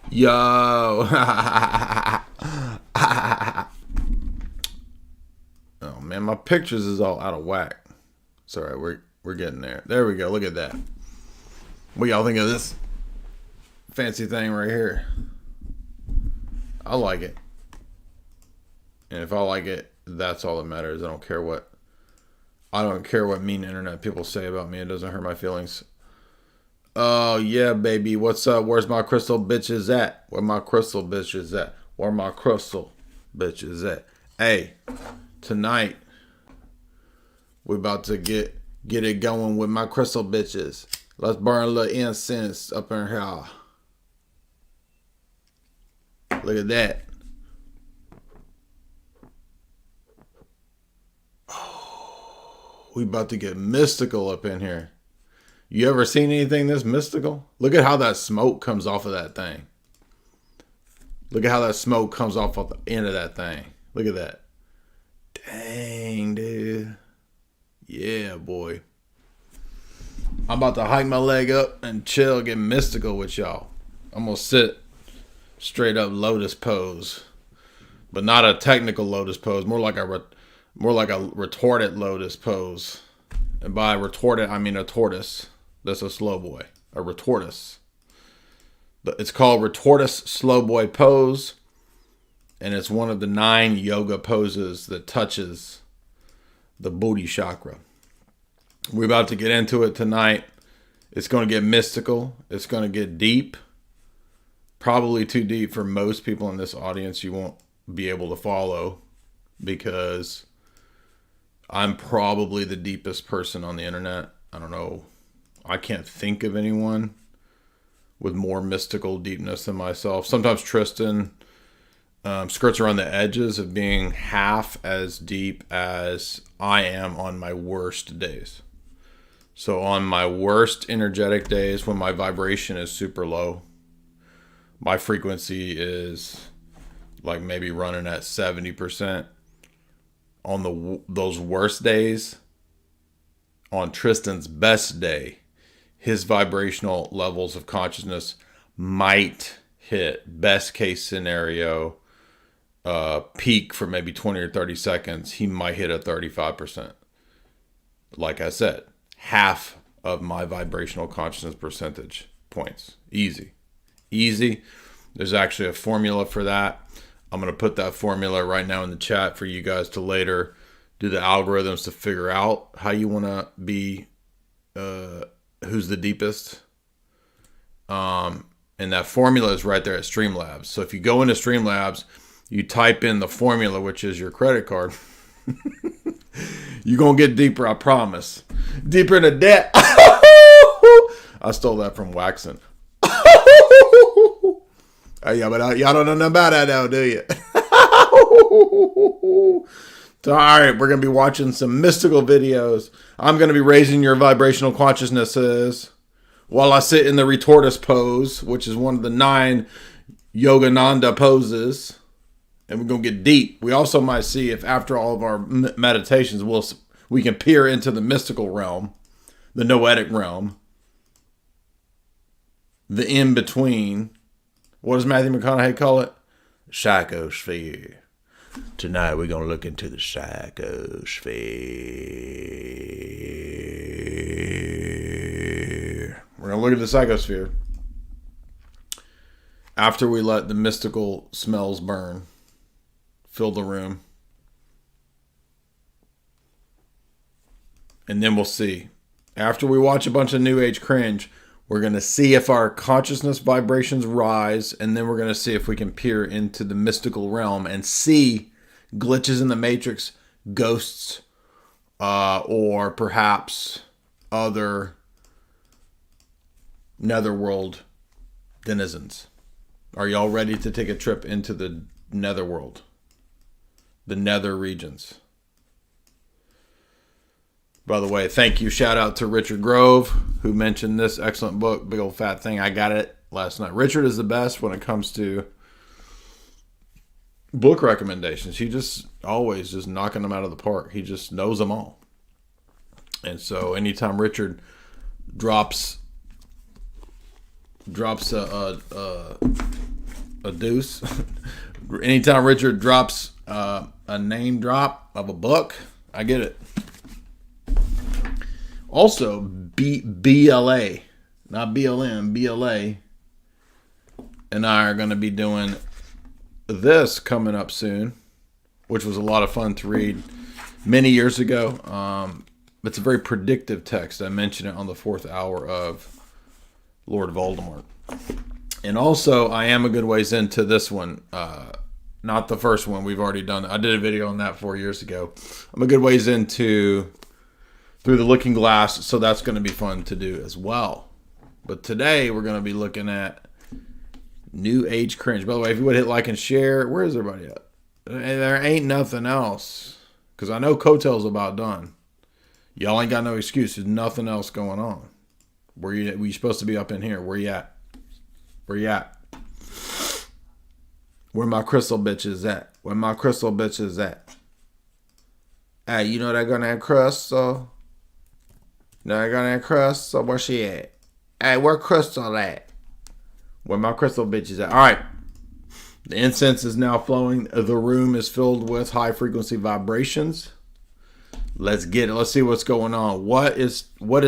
Yo. Oh man, my pictures is all out of whack. It's alright, we're getting there. There we go. Look at that. What y'all think of this fancy thing right here? I like it. And if I like it, that's all that matters. I don't care what mean internet people say about me. It doesn't hurt my feelings. Oh yeah, baby. What's up? Where's my crystal bitches at? Where my crystal bitches at? Where my crystal bitches at? Hey, tonight we about to get it going with my crystal bitches. Let's burn a little incense up in here. Look at that. Oh, we about to get mystical up in here. You ever seen anything this mystical? Look at how that smoke comes off of that thing. Look at how that smoke comes off of the end of that thing. Look at that. Dang, dude. Yeah, boy. I'm about to hike my leg up and chill, get mystical with y'all. I'm going to sit straight up lotus pose. But not a technical lotus pose. More like a retorted lotus pose. And by retorted, I mean a tortoise. That's a slow boy. A retortus. It's called retortus slow boy pose. And it's one of the 9 yoga poses that touches the booty chakra. We're about to get into it tonight. It's going to get mystical. It's going to get deep. Probably too deep for most people in this audience. You won't be able to follow because I'm probably the deepest person on the internet. I don't know. I can't think of anyone with more mystical deepness than myself. Sometimes Tristan skirts around the edges of being half as deep as I am on my worst days. So on my worst energetic days, when my vibration is super low, my frequency is like maybe running at 70%. On those worst days, on Tristan's best day, his vibrational levels of consciousness might hit, best case scenario, peak for maybe 20 or 30 seconds. He might hit a 35%. Like I said, half of my vibrational consciousness percentage points. Easy. There's actually a formula for that. I'm going to put that formula right now in the chat for you guys to later do the algorithms to figure out how you want to be, who's the deepest. And that formula is right there at Streamlabs. So if you go into Streamlabs, you type in the formula, which is your credit card. You're going to get deeper, I promise. Deeper into debt. I stole that from Waxon. Yeah, but y'all don't know nothing about that though, do you? So, all right, we're going to be watching some mystical videos. I'm going to be raising your vibrational consciousnesses while I sit in the retortus pose, which is one of the 9 Yogananda poses. And we're going to get deep. We also might see if after all of our meditations, we can peer into the mystical realm, the noetic realm, the in-between. What does Matthew McConaughey call it? Psychosphere. Tonight we're going to look into the psychosphere. We're going to look at the psychosphere after we let the mystical smells burn, fill the room. And then we'll see. After we watch a bunch of New Age cringe, we're going to see if our consciousness vibrations rise, and then we're going to see if we can peer into the mystical realm and see glitches in the matrix, ghosts, or perhaps other netherworld denizens. Are y'all ready to take a trip into the netherworld? The nether regions. By the way, thank you. Shout out to Richard Grove, who mentioned this excellent book, Big Old Fat Thing. I got it last night. Richard is the best when it comes to book recommendations. He just always just knocking them out of the park. He just knows them all. And so anytime Richard drops a a deuce. Anytime Richard drops a name drop of a book, I get it. Also, BLA, not BLM, BLA, and I are going to be doing this coming up soon, which was a lot of fun to read many years ago. It's a very predictive text. I mentioned it on the 4th hour of Lord Voldemort. And also, I am a good ways into this one. Not the first one. We've already done it. I did a video on that 4 years ago. I'm a good ways into Through the Looking Glass, so that's going to be fun to do as well. But today, we're going to be looking at New Age Cringe. By the way, if you would hit like and share, where is everybody at? There ain't nothing else. Because I know Coattail's about done. Y'all ain't got no excuse. There's nothing else going on. We supposed to be up in here. Where you at? Where you at? Where my crystal bitches at? Where my crystal bitches at? Hey, you know they're gonna have crystal? No, they're gonna have crystal. Where she at? Hey, where Crystal at? Where my crystal bitches at? All right. The incense is now flowing. The room is filled with high frequency vibrations. Let's get it. Let's see what's going on. What is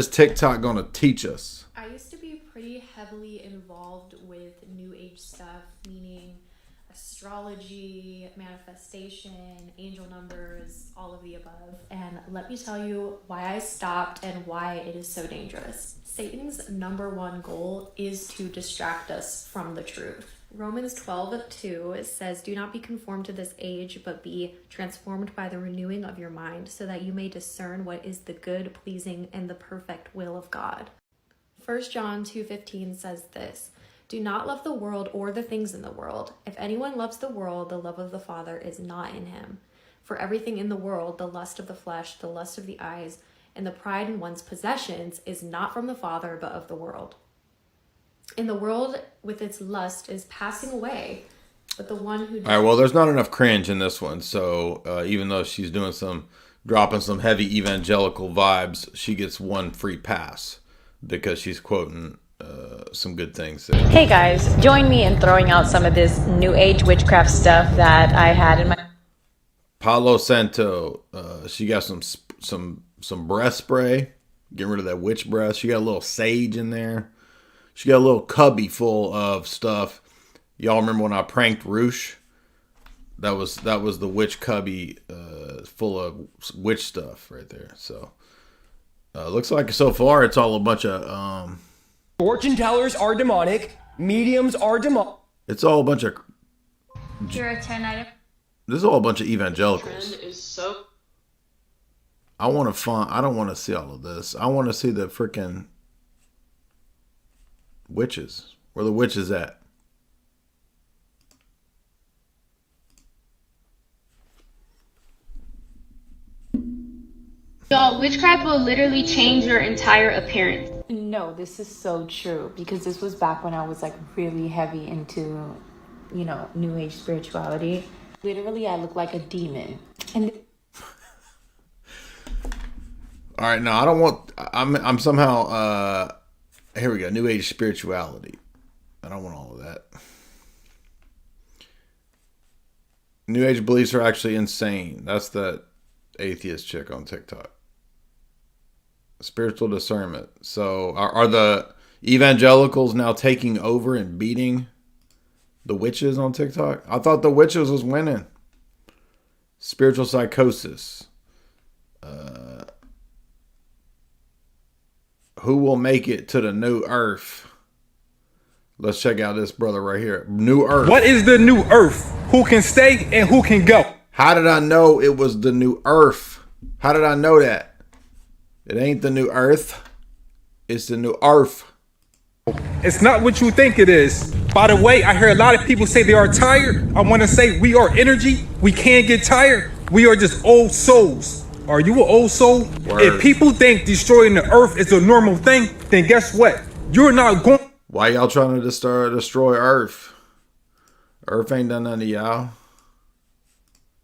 TikTok going to teach us? I used to be pretty heavily involved with New Age stuff, meaning astrology, manifestation, angel numbers, all of the above. And let me tell you why I stopped and why it is so dangerous. Satan's #1 goal is to distract us from the truth. Romans 12:2 says, "Do not be conformed to this age, but be transformed by the renewing of your mind, so that you may discern what is the good, pleasing, and the perfect will of God." 1 John 2:15 says this, "Do not love the world or the things in the world. If anyone loves the world, the love of the Father is not in him. For everything in the world, the lust of the flesh, the lust of the eyes, and the pride in one's possessions is not from the Father, but of the world. And the world with its lust is passing away, but the one who..." All right, well, there's not enough cringe in this one. So even though she's dropping some heavy evangelical vibes, she gets one free pass because she's quoting some good things there. Hey guys, join me in throwing out some of this New Age witchcraft stuff that I had in my... Palo Santo, she got some breath spray, getting rid of that witch breath. She got a little sage in there. She got a little cubby full of stuff. Y'all remember when I pranked Roosh? That was the witch cubby full of witch stuff right there. So looks like so far it's all a bunch of fortune tellers are demonic, mediums are demonic. It's all a bunch of You're a 10 item. This is all a bunch of evangelicals. Trend is so... I don't want to see all of this. I want to see the freaking witches. Where the witches at? Y'all, witchcraft will literally change your entire appearance. No, this is so true, because this was back when I was like really heavy into, New Age spirituality. Literally, I look like a demon. And all right, now I don't want. I'm somehow. Here we go. New Age spirituality. I don't want all of that. New Age beliefs are actually insane. That's that atheist chick on TikTok. Spiritual discernment. So are the evangelicals now taking over and beating the witches on TikTok? I thought the witches was winning. Spiritual psychosis. Who will make it to the new earth? Let's check out this brother right here. New earth. What is the new earth? Who can stay and who can go? How did I know it was the new earth? How did I know that? It ain't the new earth. It's the new earth. It's not what you think it is. By the way, I hear a lot of people say they are tired. I want to say we are energy. We can't get tired. We are just old souls. Are you an old soul? Word. If people think destroying the earth is a normal thing, then guess what? You're not going... Why y'all trying to destroy earth? Earth ain't done nothing to y'all.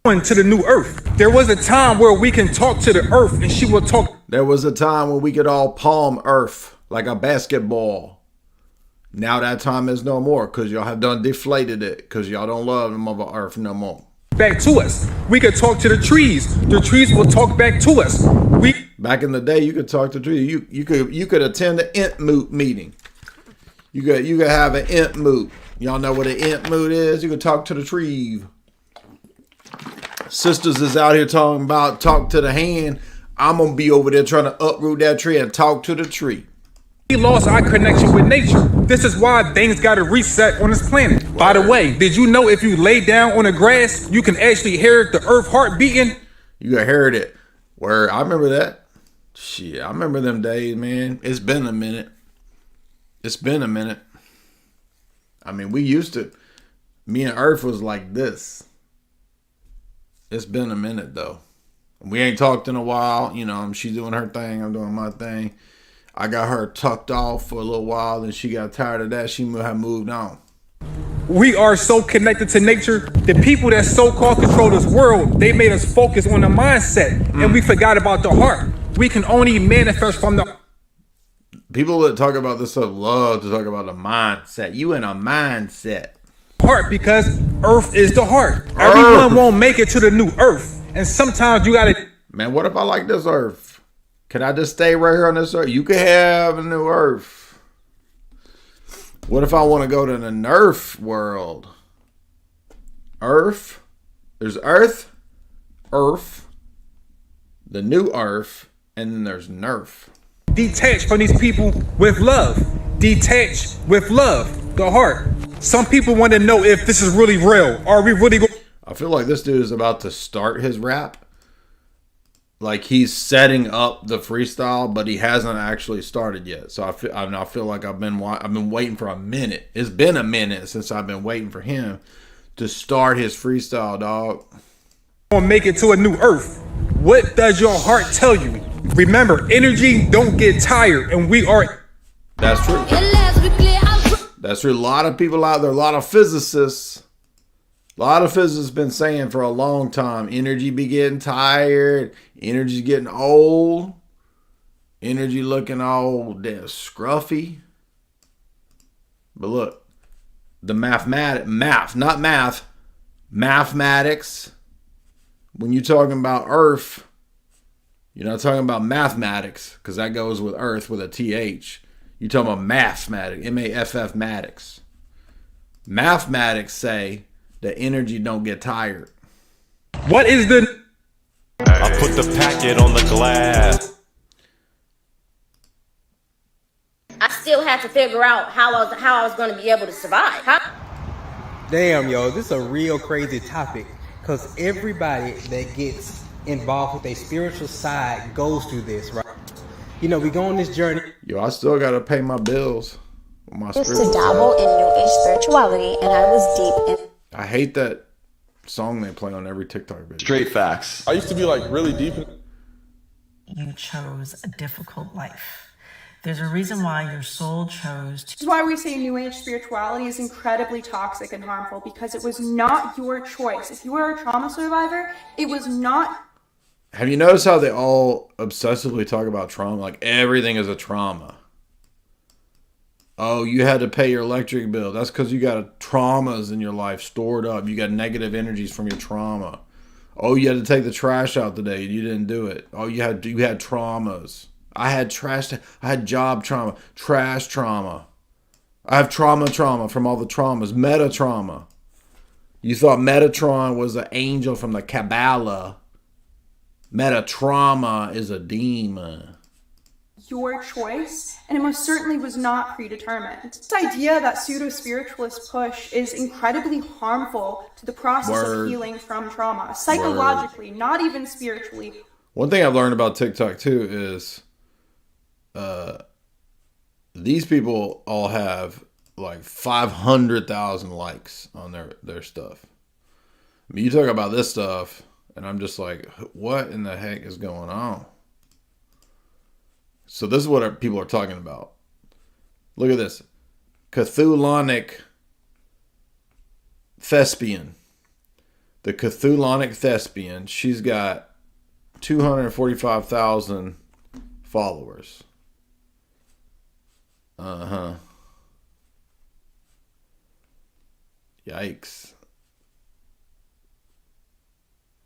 To the new earth. There was a time where we can talk to the earth and she will talk. There was a time when we could all palm earth like a basketball. Now that time is no more because y'all have done deflated it because y'all don't love the mother earth no more. Back to us. We could talk to the trees. The trees will talk back to us. Back in the day, you could talk to trees. You could attend an int moot meeting. You could have an int moot. Y'all know what an int moot is? You could talk to the tree. Sisters is out here talking about talk to the hand. I'm gonna be over there trying to uproot that tree and talk to the tree. We lost our connection with nature. This is why things got to reset on this planet. Word. By the way, did you know if you lay down on the grass, you can actually hear the earth heart beating? You can hear it. Word, I remember that. Shit, I remember them days, man. It's been a minute. It's been a minute. I mean, we used to. Me and Earth was like this. It's been a minute, though. We ain't talked in a while. You know, she's doing her thing. I'm doing my thing. I got her tucked off for a little while, and she got tired of that. She had moved on. We are so connected to nature. The people that so-called control this world, they made us focus on the mindset, and we forgot about the heart. We can only manifest from the... People that talk about this stuff love to talk about the mindset. You in a mindset. Heart, because Earth is the heart. Everyone won't make it to the new Earth, and sometimes you gotta... Man, what if I like this Earth? Can I just stay right here on this Earth? You can have a new Earth. What if I want to go to the Nerf world? Earth. There's Earth, the new Earth, and then there's Nerf. Detach from these people with love. Detach with love, the heart. Some people want to know if this is really real. Are we really going? I feel like this dude is about to start his rap. Like he's setting up the freestyle, but he hasn't actually started yet. So I feel like I've been waiting for a minute. It's been a minute since I've been waiting for him to start his freestyle, dog. Gonna make it to a new Earth. What does your heart tell you? Remember, energy don't get tired, and we are. That's true. That's true. A lot of people out there, a lot of physicists. A lot of physicists been saying for a long time, energy be getting tired, energy getting old, energy looking all damn scruffy. But look, the mathematics. When you're talking about Earth, you're not talking about mathematics, because that goes with Earth with a TH. You're talking about mathematics, M-A-F-F-matics. Mathematics say that energy don't get tired. What is the... I put the packet on the glass. I still had to figure out how I was going to be able to survive. Damn, yo, this is a real crazy topic, because everybody that gets involved with a spiritual side goes through this, right? You know, we go on this journey. Yo, I still gotta pay my bills. My used to dabble in New Age spirituality, and I was deep in. I hate that song they play on every TikTok video. Straight facts. I used to be like really deep. You chose a difficult life. There's a reason why your soul chose to. This is why we say New Age spirituality is incredibly toxic and harmful, because it was not your choice. If you were a trauma survivor, it was not. Have you noticed how they all obsessively talk about trauma? Like everything is a trauma. Oh, you had to pay your electric bill. That's because you got traumas in your life stored up. You got negative energies from your trauma. Oh, you had to take the trash out today. You didn't do it. Oh, you had traumas. I had job trauma, trash trauma. I have trauma from all the traumas. Meta trauma. You thought Metatron was an angel from the Kabbalah. Meta trauma is a demon. Your choice, and it most certainly was not predetermined. This idea that pseudo-spiritualists push is incredibly harmful to the process of healing from trauma. Psychologically, not even spiritually. One thing I've learned about TikTok too is these people all have like 500,000 likes on their stuff. I mean, you talk about this stuff, and I'm just like, what in the heck is going on? So this is what people are talking about. Look at this. Cthulhonic thespian. The Cthulhonic thespian. She's got 245,000 followers. Yikes.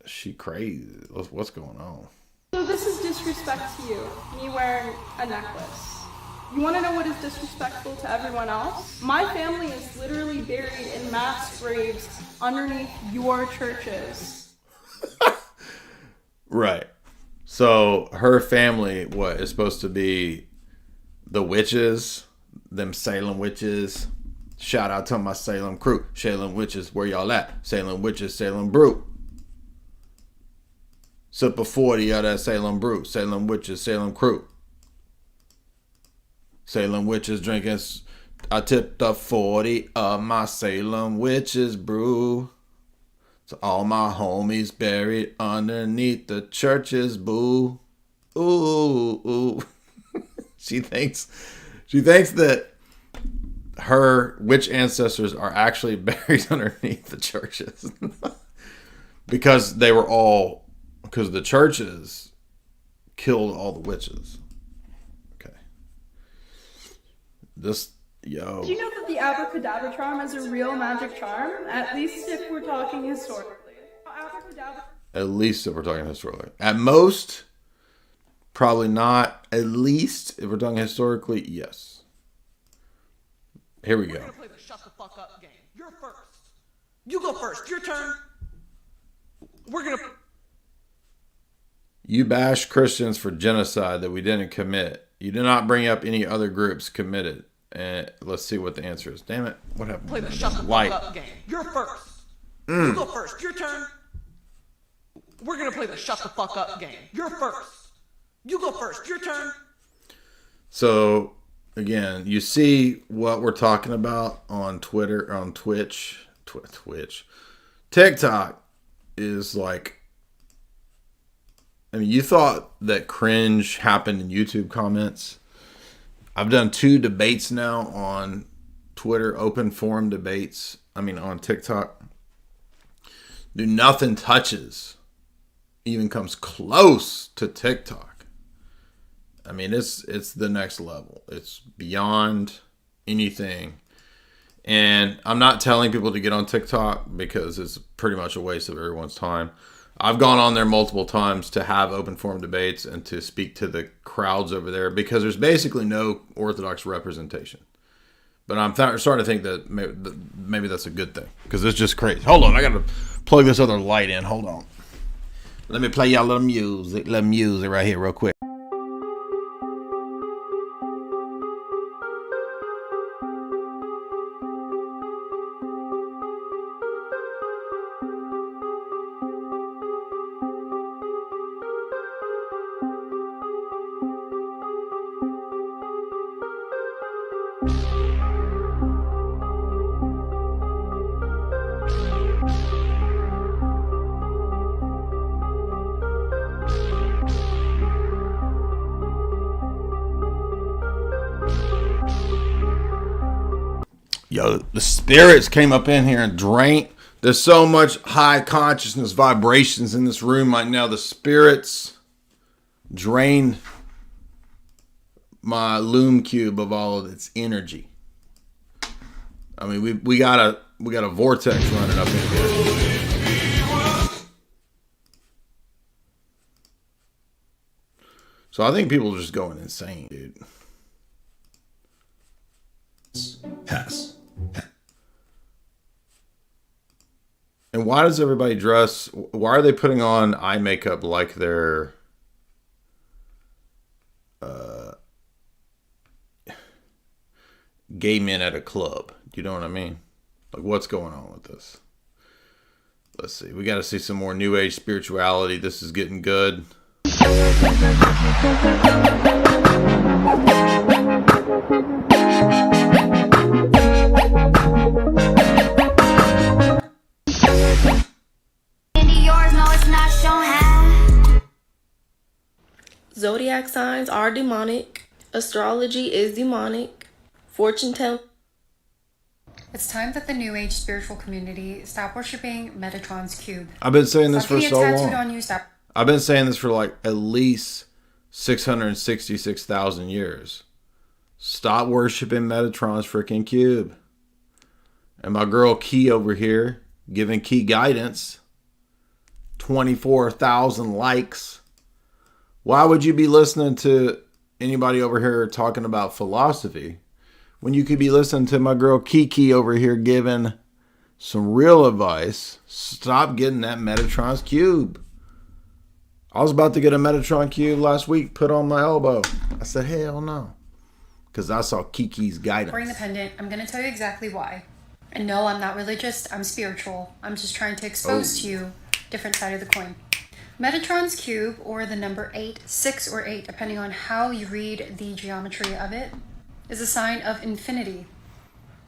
She crazy. What's going on? So this is disrespect to you, me wearing a necklace. You want to know what is disrespectful to everyone else? My family is literally buried in mass graves underneath your churches. Right. So her family, what, is supposed to be the witches, them Salem witches. Shout out to my Salem crew. Salem witches, where y'all at? Salem witches, Salem brew. Sip a 40 of that Salem brew. Salem witches, Salem crew. Salem witches drinking. I tipped a 40 of my Salem witches brew. So all my homies buried underneath the churches, boo. Ooh, ooh. She thinks that her witch ancestors are actually buried underneath the churches. because the churches killed all the witches. Okay. Do you know that the abracadabra charm is a real magic charm? At least if we're talking historically. At most, probably not. At least, if we're talking historically, yes. Here we go. We're gonna play the shut the fuck up game. You're first. You go first. Your turn. We're gonna... You bash Christians for genocide that we didn't commit. You did not bring up any other groups committed. And let's see what the answer is. Damn it. What happened? Play the shut the fuck up game. You're first. You go first. Your turn. We're gonna play the shut the fuck up game. You're first. You go first. Your turn. So, again, you see what we're talking about on Twitter, on Twitch. TikTok is like... I mean, you thought that cringe happened in YouTube comments. I've done 2 debates now on Twitter, open forum debates. I mean, on TikTok. Dude, nothing touches, even comes close to TikTok. I mean, it's the next level. It's beyond anything. And I'm not telling people to get on TikTok because it's pretty much a waste of everyone's time. I've gone on there multiple times to have open forum debates and to speak to the crowds over there because there's basically no Orthodox representation. But I'm starting to think that maybe that's a good thing because it's just crazy. Hold on, I got to plug this other light in. Hold on. Let me play y'all little music right here real quick. Yo, the spirits came up in here and drank. There's so much high consciousness vibrations in this room right now. The spirits drained my loom cube of all of its energy. I mean, we got a vortex running up in here. So I think people are just going insane, dude. Pass. And why does everybody dress? Why are they putting on eye makeup like they're gay men at a club? Do you know what I mean? Like, what's going on with this? Let's see. We got to see some more New Age spirituality. This is getting good. Zodiac signs are demonic. Astrology is demonic. Fortune telling. It's time that the New Age spiritual community stop worshiping Metatron's cube. I've been saying this for so long. On you, I've been saying this for like at least 666,000 years. Stop worshiping Metatron's freaking cube. And my girl Key over here giving Key guidance. 24,000 likes. Why would you be listening to anybody over here talking about philosophy when you could be listening to my girl Kiki over here giving some real advice? Stop getting that Metatron's cube. I was about to get a Metatron cube last week, put on my elbow. I said, hell no. Because I saw Kiki's guidance. Wearing the pendant, I'm going to tell you exactly why. And no, I'm not religious, I'm spiritual. I'm just trying to expose to you different side of the coin. Metatron's cube, or the number 8, 6 or 8, depending on how you read the geometry of it, is a sign of infinity.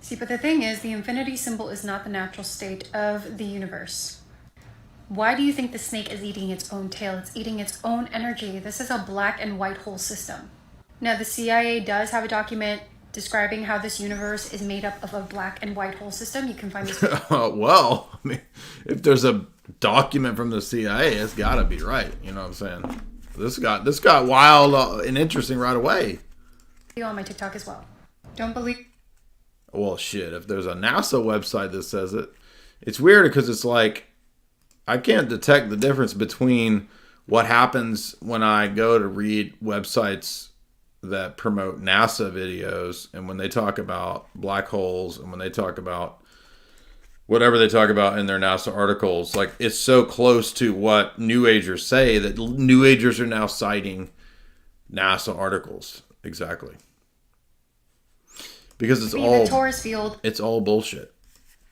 See, but the thing is, the infinity symbol is not the natural state of the universe. Why do you think the snake is eating its own tail? It's eating its own energy. This is a black and white hole system. Now, the CIA does have a document describing how this universe is made up of a black and white hole system. You can find this. Well, I mean, if there's a document from the CIA, it's got to be right. You know what I'm saying? This got wild and interesting right away. On my TikTok as well. Don't believe. Well, shit. If there's a NASA website that says it, it's weird because it's like I can't detect the difference between what happens when I go to read websites that promote NASA videos and when they talk about black holes and when they talk about whatever they talk about in their NASA articles. Like, it's so close to what New Agers say that New Agers are now citing NASA articles. Exactly. Because it's all the torus field. It's all bullshit.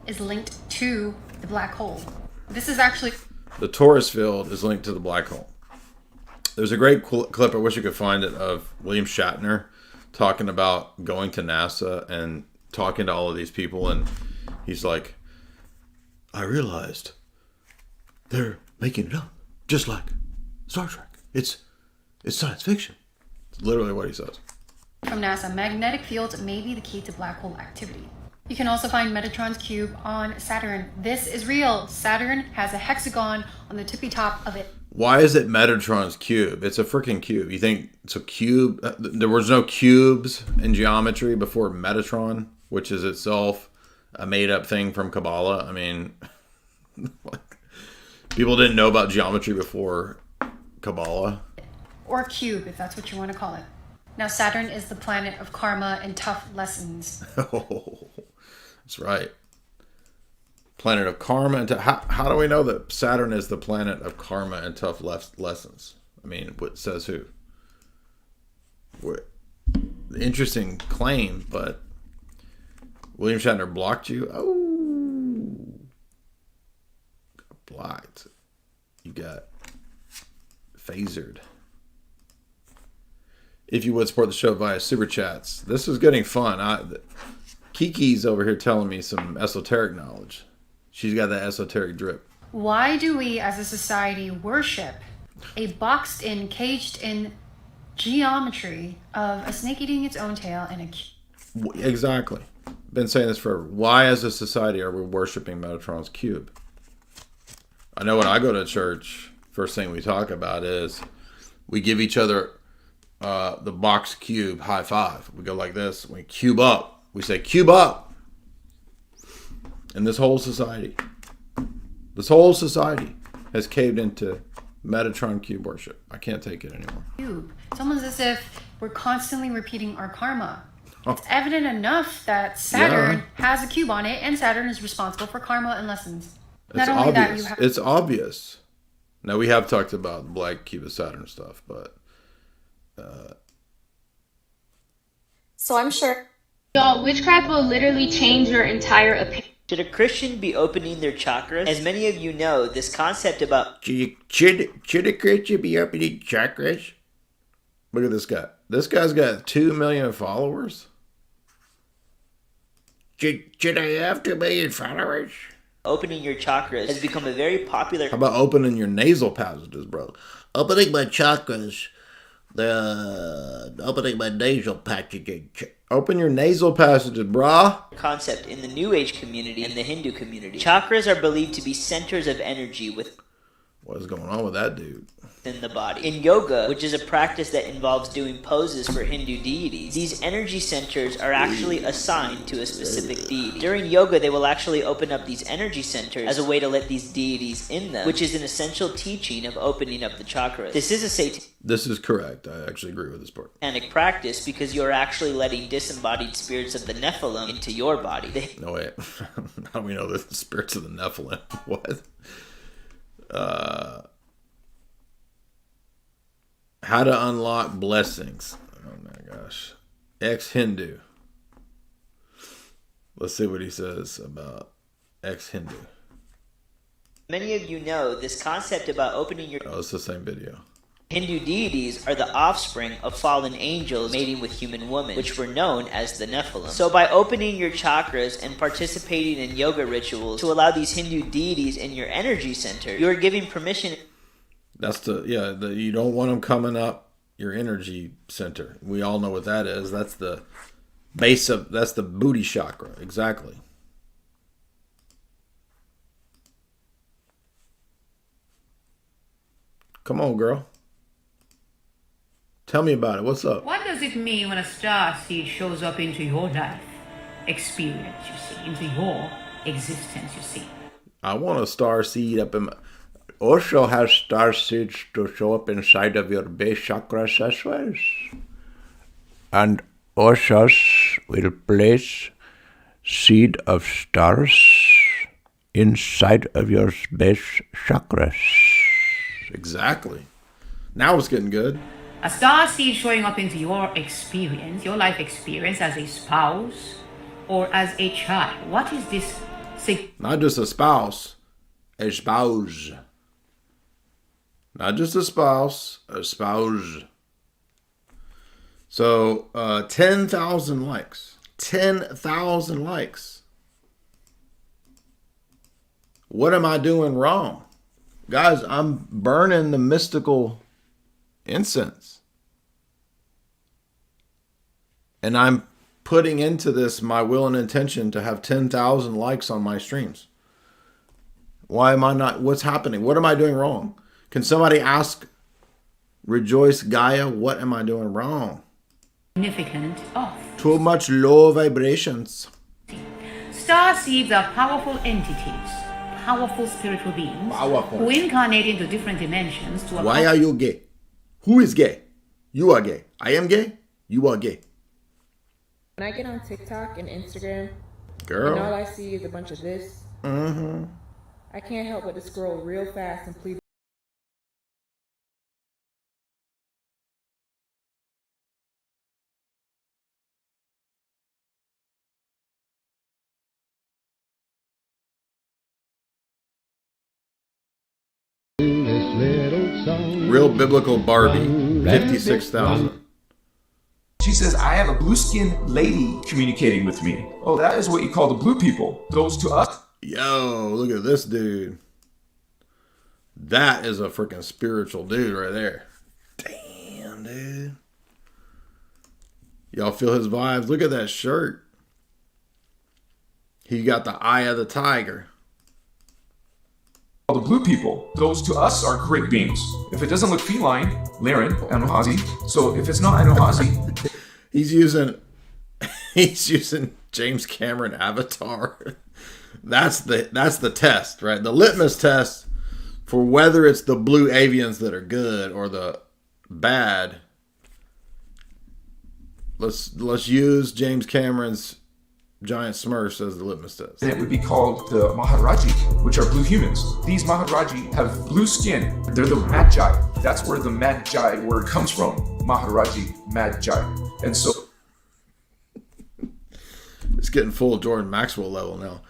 Is linked to the black hole. This is actually the torus field is linked to the black hole. There's a great clip, I wish I could find it, of William Shatner talking about going to NASA and talking to all of these people, and he's like, I realized they're making it up, just like Star Trek. It's science fiction. It's literally what he says. From NASA, magnetic fields may be the key to black hole activity. You can also find Metatron's cube on Saturn. This is real. Saturn has a hexagon on the tippy top of it. Why is it Metatron's cube? It's a freaking cube. You think it's a cube? There was no cubes in geometry before Metatron, which is itself a made-up thing from Kabbalah. I mean, people didn't know about geometry before Kabbalah. Or cube, if that's what you want to call it. Now, Saturn is the planet of karma and tough lessons. Oh, that's right. Planet of karma and how do we know that Saturn is the planet of karma and tough lessons? I mean, what says who? Interesting claim, but William Shatner blocked you. Oh, blocked. You got phasered. If you would support the show via super chats, this is getting fun. Kiki's over here telling me some esoteric knowledge. She's got that esoteric drip. Why do we as a society worship a boxed in, caged in geometry of a snake eating its own tail and a... Exactly. Been saying this forever. Why as a society are we worshiping Metatron's cube? I know when I go to church, first thing we talk about is we give each other the box cube high five. We go like this. We cube up. We say cube up. And this whole society has caved into Metatron cube worship. I can't take it anymore. Cube. It's almost as if we're constantly repeating our karma. It's evident enough that Saturn has a cube on it, and Saturn is responsible for karma and lessons. It's obvious. It's obvious. Now, we have talked about the black cube of Saturn stuff, but... So I'm sure... Y'all, witchcraft will literally change your entire opinion. Should a Christian be opening their chakras? As many of you know, this concept about... Should a Christian be opening chakras? Look at this guy. This guy's got 2 million followers. Should I have 2 million followers? Opening your chakras has become a very popular... How about opening your nasal passages, bro? Opening my chakras. Opening my nasal passages. Open your nasal passages, brah. Concept in the New Age community and the Hindu community. Chakras are believed to be centers of energy with... What is going on with that dude? In the body. In yoga, which is a practice that involves doing poses for Hindu deities, these energy centers are actually assigned to a specific deity. During yoga, they will actually open up these energy centers as a way to let these deities in them, which is an essential teaching of opening up the chakras. This is a This is correct. I actually agree with this part. satanic practice because you're actually letting disembodied spirits of the Nephilim into your body. No, wait. How do we know the spirits of the Nephilim? What? How to unlock blessings. Oh my gosh. Ex-Hindu. Let's see what he says about ex-Hindu. Many of you know this concept about opening your... Oh, it's the same video. Hindu deities are the offspring of fallen angels mating with human women, which were known as the Nephilim. So by opening your chakras and participating in yoga rituals to allow these Hindu deities in your energy center, you are giving permission... That's you don't want them coming up your energy center. We all know what that is. That's the base of, that's the booty chakra. Exactly. Come on, girl. Tell me about it. What's up? What does it mean when a star seed shows up into your life experience, you see, into your existence, you see? I want a star seed up in my... Also has star seeds to show up inside of your base chakras as well. And also will place seed of stars inside of your base chakras. Exactly. Now it's getting good. A star seed showing up into your experience, your life experience as a spouse or as a child. What is this? Not just a spouse, a spouse. Not just a spouse, a spouse. So, 10,000 likes. 10,000 likes. What am I doing wrong? Guys, I'm burning the mystical incense. And I'm putting into this my will and intention to have 10,000 likes on my streams. Why am I not? What's happening? What am I doing wrong? Can somebody ask Rejoice Gaia, what am I doing wrong? Significant of. Too much low vibrations. Star seeds are powerful entities, powerful spiritual beings who incarnate into different dimensions to... Why are you gay? Who is gay? You are gay. I am gay. You are gay. When I get on TikTok and Instagram, girl, and all I see is a bunch of this, I can't help but to scroll real fast and please. Real biblical Barbie, 56,000. She says, I have a blue-skinned lady communicating with me. Oh, that is what you call the blue people. Those to us. Yo, look at this dude. That is a freaking spiritual dude right there. Damn, dude. Y'all feel his vibes? Look at that shirt. He got the eye of the tiger. The blue people, those to us are great beings. If it doesn't look feline, Laren, Anuhazi. So if it's not Anuhazi, he's using James Cameron Avatar. That's the test, right? The litmus test for whether it's the blue avians that are good or the bad. Let's use James Cameron's giant smurfs as the litmus test. it would be called the Maharaji, which are blue humans. These Maharaji have blue skin. They're the Magi. That's where the Magi word comes from. Maharaji, Magi. And so it's getting full Jordan Maxwell level now.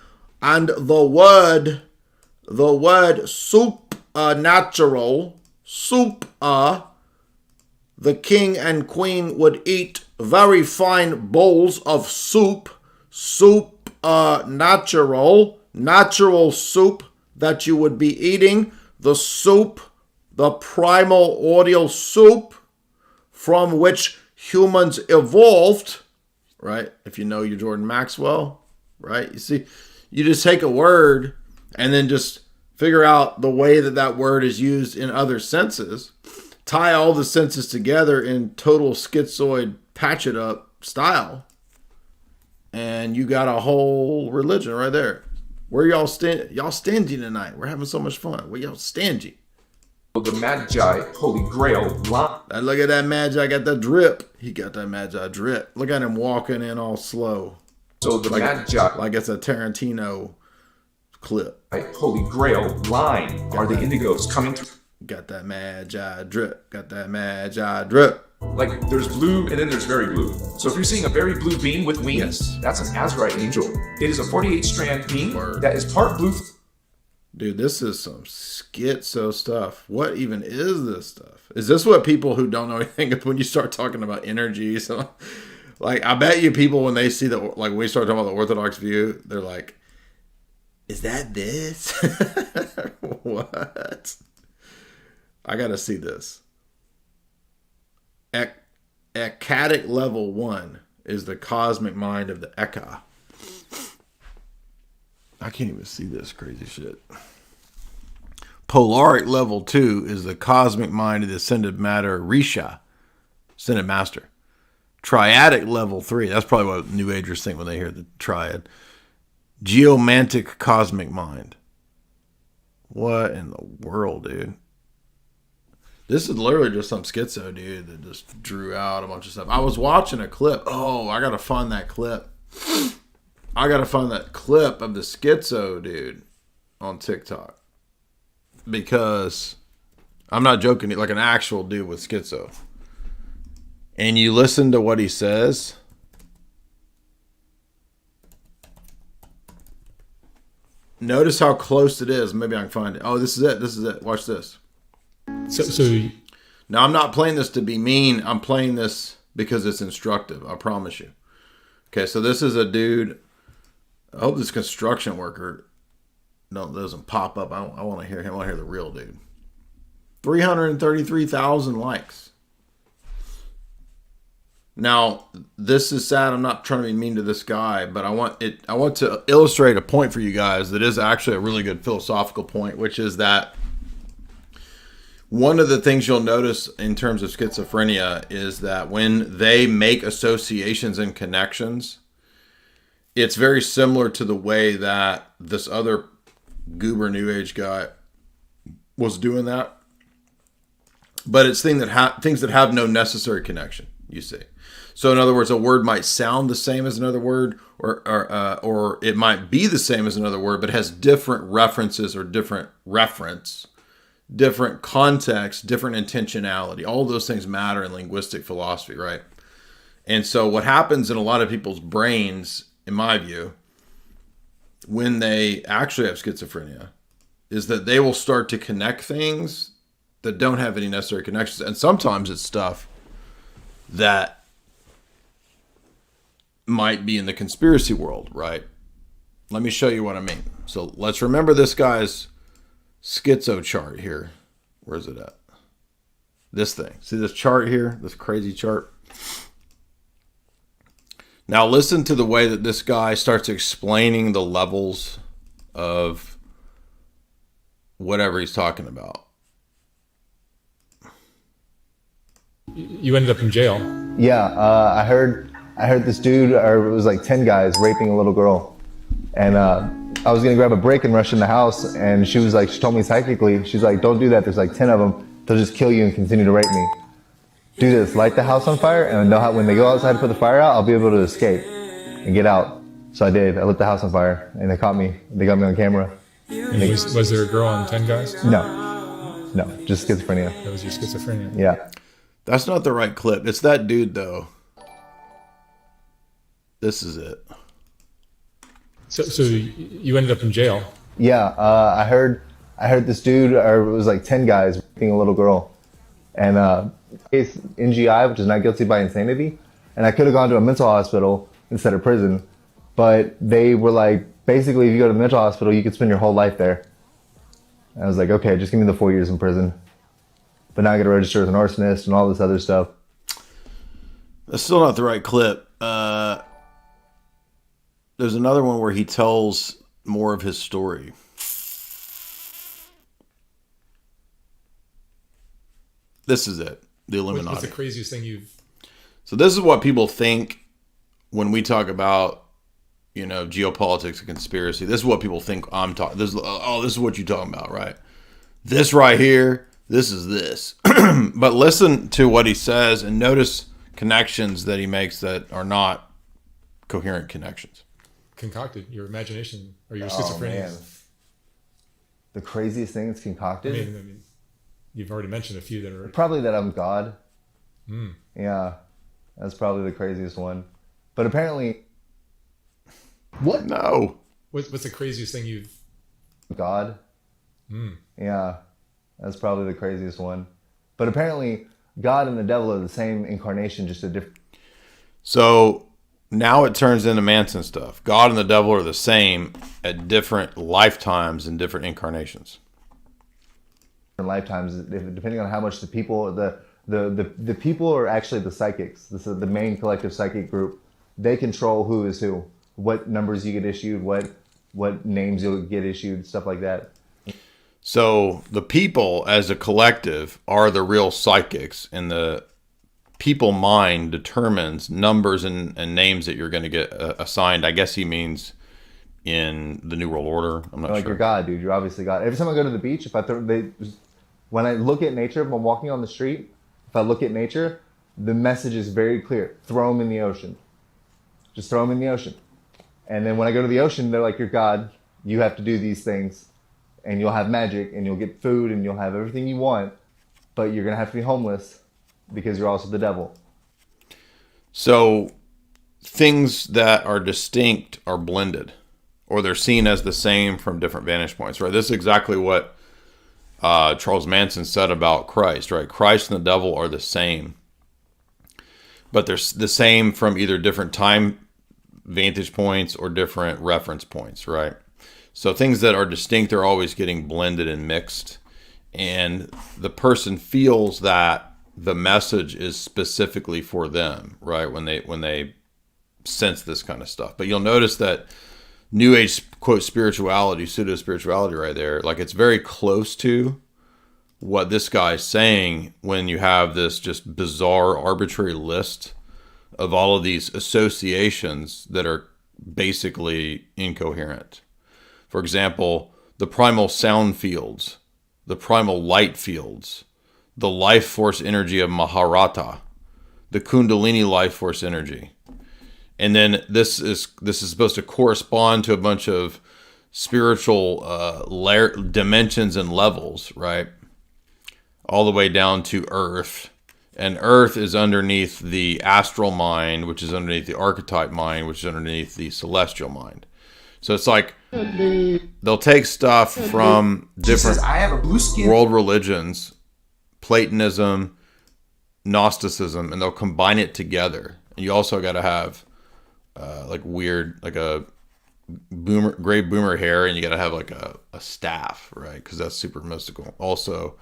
And the word supernatural, the king and queen would eat very fine bowls of soup, natural soup that you would be eating, the soup, the primordial soup from which humans evolved, right? If you know your Jordan Maxwell, right? You see, you just take a word and then just figure out the way that that word is used in other senses, tie all the senses together in total schizoid patch it up style, and you got a whole religion right there. Where y'all stingy tonight? We're having so much fun. Where y'all stingy? The Magi, Holy Grail, Look at that Magi, got that drip. He got that Magi drip. Look at him walking in all slow. So the Magi, like it's a Tarantino clip. Holy Grail line are the indigos coming through. Got that Magi drip. Got that Magi drip. Like there's blue and then there's very blue. So if you're seeing a very blue being with wings, that's an Azurite angel. It is a 48 strand being that is part blue. Dude, this is some schizo stuff. What even is this stuff? Is this what people who don't know anything, when you start talking about energy, so like I bet you people when they see the, like when we start talking about the Orthodox view, they're like, is that this? What? I gotta see this. Ecstatic level 1 is the cosmic mind of the Eka. I can't even see this crazy shit. Polaric level 2 is the cosmic mind of the ascended matter Risha, ascended master. Triadic level 3, that's probably what New Agers think when they hear the triad. Geomantic cosmic mind. What in the world, dude? This is literally just some schizo dude that just drew out a bunch of stuff. I was watching a clip. Oh, I gotta find that clip. I gotta find that clip of the schizo dude on TikTok. Because I'm not joking, like an actual dude with schizo. And you listen to what he says. Notice how close it is. Maybe I can find it. Oh, this is it. This is it. Watch this. So now I'm not playing this to be mean. I'm playing this because it's instructive. I promise you. Okay, so this is a dude. I hope this construction worker doesn't pop up. I want to hear him. I want to hear the real dude. 333,000 likes. Now, this is sad. I'm not trying to be mean to this guy, but I want to illustrate a point for you guys that is actually a really good philosophical point, which is that one of the things you'll notice in terms of schizophrenia is that when they make associations and connections, it's very similar to the way that this other goober New Age guy was doing that. But it's things that have no necessary connection, you see. So in other words, a word might sound the same as another word, or it might be the same as another word, but has different references or different reference, different context, different intentionality. All those things matter in linguistic philosophy, right? And so what happens in a lot of people's brains, in my view, when they actually have schizophrenia, is that they will start to connect things that don't have any necessary connections. And sometimes it's stuff that might be in the conspiracy world, right? Let me show you what I mean. So let's remember this guy's schizo chart here. Where's it at? This thing. See this chart here? This crazy chart? Now listen to the way that this guy starts explaining the levels of whatever he's talking about. You ended up in jail. Yeah, I heard this dude, or it was like 10 guys raping a little girl. And I was gonna grab a break and rush in the house, and she told me psychically, she's like, don't do that, there's like 10 of them, they'll just kill you and continue to rape me. Do this, light the house on fire, and when they go outside to put the fire out, I'll be able to escape and get out. So I did, I lit the house on fire, and they caught me, they got me on camera. Was there a girl on 10 guys? No, just schizophrenia. That was your schizophrenia? Yeah. That's not the right clip. It's that dude though. This is it. So you ended up in jail. Yeah, I heard this dude, or it was like 10 guys raping a little girl. And case NGI, which is not guilty by insanity. And I could have gone to a mental hospital instead of prison. But they were like, basically, if you go to the mental hospital, you could spend your whole life there. And I was like, okay, just give me the 4 years in prison. But now I got to register as an arsonist and all this other stuff. That's still not the right clip. There's another one where he tells more of his story. This is it. The Illuminati. What's the craziest thing you've... So this is what people think when we talk about, you know, geopolitics and conspiracy. This is what people think I'm talking. This is what you're talking about, right? This right here, this is this. But listen to what he says and notice connections that he makes that are not coherent connections. Concocted, your imagination or your schizophrenia. Man. The craziest thing is concocted? I mean, you've already mentioned a few that are... Probably that I'm God. Yeah, that's probably the craziest one. But apparently... What? No. What's the craziest thing you've... God. Yeah, that's probably the craziest one. But apparently, God and the devil are the same incarnation, just a different... So now it turns into Manson stuff. God and the devil are the same at different lifetimes and different incarnations. Lifetimes, depending on how much the people, the people are actually the psychics. This is the main collective psychic group. They control who is who, what numbers you get issued, what names you'll get issued, stuff like that. So the people as a collective are the real psychics, and the people mind determines numbers and names that you're going to get assigned. I guess he means in the New World Order. I'm not sure. Like you're God, dude. You're obviously God. Every time I go to the beach, when I look at nature, if I'm walking on the street, if I look at nature, the message is very clear. Throw them in the ocean. Just throw them in the ocean. And then when I go to the ocean, they're like, you're God. You have to do these things. And you'll have magic, and you'll get food, and you'll have everything you want. But you're going to have to be homeless because you're also the devil. So things that are distinct are blended, or they're seen as the same from different vantage points, right? This is exactly what Charles Manson said about Christ, right? Christ and the devil are the same, but they're the same from either different time vantage points or different reference points, right? So things that are distinct are always getting blended and mixed, and the person feels that the message is specifically for them, right? When they sense this kind of stuff. But you'll notice that New Age, quote, spirituality, pseudo-spirituality right there, like it's very close to what this guy's saying when you have this just bizarre, arbitrary list of all of these associations that are basically incoherent. For example, the primal sound fields, the primal light fields, the life force energy of Maharata, the Kundalini life force energy. And then this is supposed to correspond to a bunch of spiritual dimensions and levels, right? All the way down to Earth. And Earth is underneath the astral mind, which is underneath the archetype mind, which is underneath the celestial mind. So it's like they'll take stuff from different world religions, Platonism, Gnosticism, and they'll combine it together. And you also got to have like weird, like a gray boomer hair, and you got to have like a staff, right? Because that's super mystical. Also,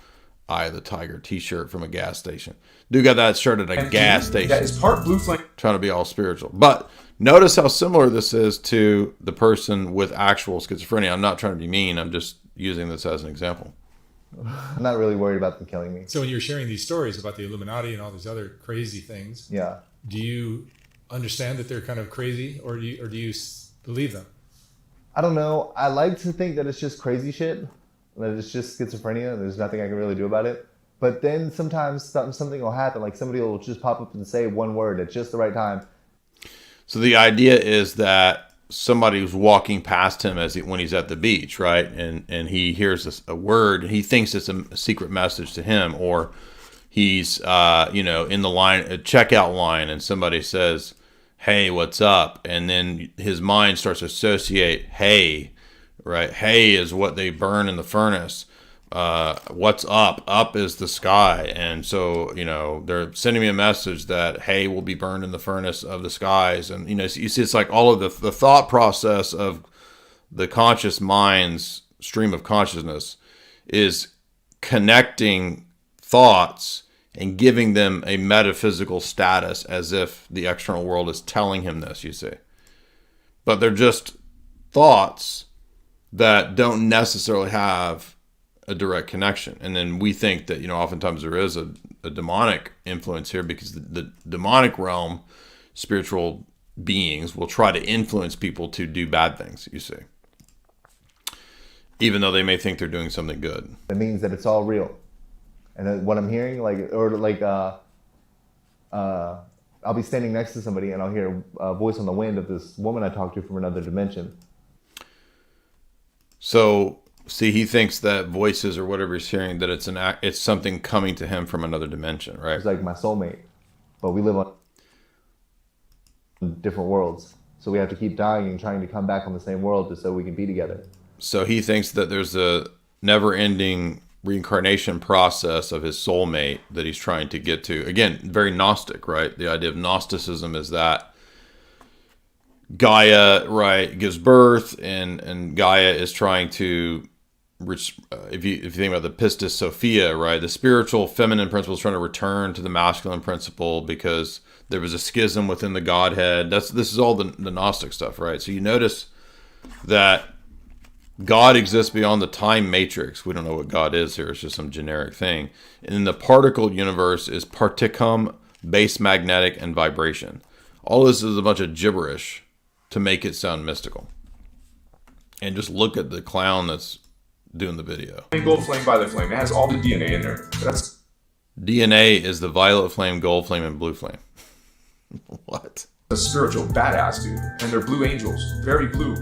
Eye of the Tiger t-shirt from a gas station. Dude got that shirt at a gas station. That is part blue flame. Trying to be all spiritual. But notice how similar this is to the person with actual schizophrenia. I'm not trying to be mean. I'm just using this as an example. I'm not really worried about them killing me. So when you're sharing these stories about the Illuminati and all these other crazy things, yeah, do you understand that they're kind of crazy, or do you believe them? I don't know. I like to think that it's just crazy shit, that it's just schizophrenia. There's nothing I can really do about it. But then sometimes something will happen, like somebody will just pop up and say one word at just the right time. So the idea is that somebody was walking past him when he's at the beach, right? And he hears a word, and he thinks it's a secret message to him, or he's in the line, a checkout line, and somebody says, "Hey, what's up?" And then his mind starts to associate, "Hey," right? "Hey" is what they burn in the furnace. What's up? Up is the sky. And so, they're sending me a message that hay will be burned in the furnace of the skies. And, you see, it's like all of the thought process of the conscious mind's stream of consciousness is connecting thoughts and giving them a metaphysical status as if the external world is telling him this, you see. But they're just thoughts that don't necessarily have a direct connection. And then we think that, oftentimes there is a demonic influence here, because the demonic realm, spiritual beings will try to influence people to do bad things, you see. Even though they may think they're doing something good. It means that it's all real. And then what I'm hearing, I'll be standing next to somebody and I'll hear a voice on the wind of this woman I talked to from another dimension. So, see, he thinks that voices or whatever he's hearing, that it's something coming to him from another dimension, right? It's like my soulmate, but we live on different worlds. So we have to keep dying and trying to come back on the same world just so we can be together. So he thinks that there's a never-ending reincarnation process of his soulmate that he's trying to get to. Again, very Gnostic, right? The idea of Gnosticism is that Gaia, right, gives birth, and Gaia is trying to, if you think about the Pistis Sophia, right, the spiritual feminine principle is trying to return to the masculine principle because there was a schism within the Godhead. This is all the Gnostic stuff, right? So you notice that God exists beyond the time matrix. We don't know what God is here. It's just some generic thing. And then the particle universe is particum, base magnetic, and vibration. All this is a bunch of gibberish to make it sound mystical. And just look at the clown that's doing the video. Gold flame, violet flame. It has all the DNA in there. DNA is the violet flame, gold flame, and blue flame. What? A spiritual badass, dude. And they're blue angels. Very blue.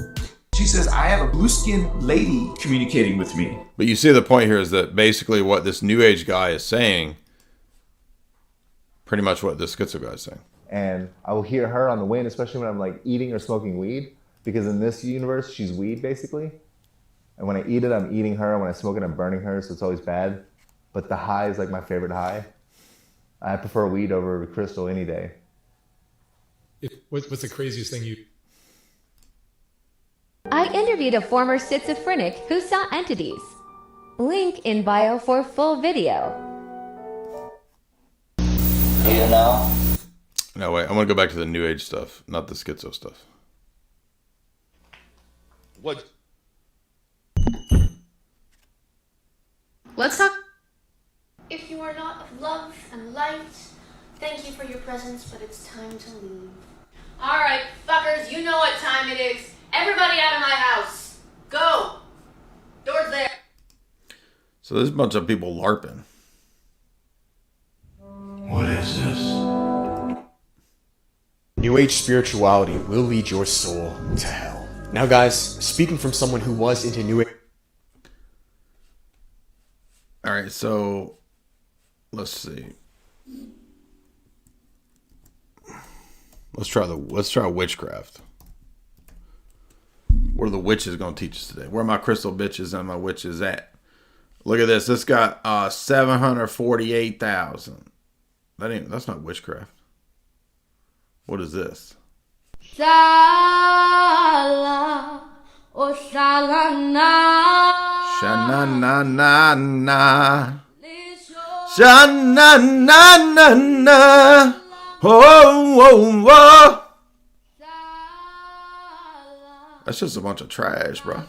She says, I have a blue-skinned lady communicating with me. But you see the point here is that basically what this New Age guy is saying, pretty much what this schizo guy is saying. And I will hear her on the wind, especially when I'm like eating or smoking weed, because in this universe, she's weed basically. And when I eat it, I'm eating her. When I smoke it, I'm burning her, so it's always bad. But the high is like my favorite high. I prefer weed over crystal any day. What's the craziest thing you... I interviewed a former schizophrenic who saw entities. Link in bio for full video. You know? No, wait. I want to go back to the New Age stuff, not the schizo stuff. What? Let's talk. If you are not of love and light, thank you for your presence, but it's time to leave. Alright, fuckers, you know what time it is. Everybody out of my house. Go. Door's there. So there's a bunch of people LARPing. What is this? New Age spirituality will lead your soul to hell. Now guys, speaking from someone who was into New Age... Alright, so let's see. Let's try witchcraft. What are the witches going to teach us today? Where are my crystal bitches and my witches at? Look at this. This got 748,000. That's not witchcraft. What is this? Sala, oh salana. Sha-na-na-na-na. Sha-na-na-na-na. Oh, oh, oh. That's just a bunch of trash, bro.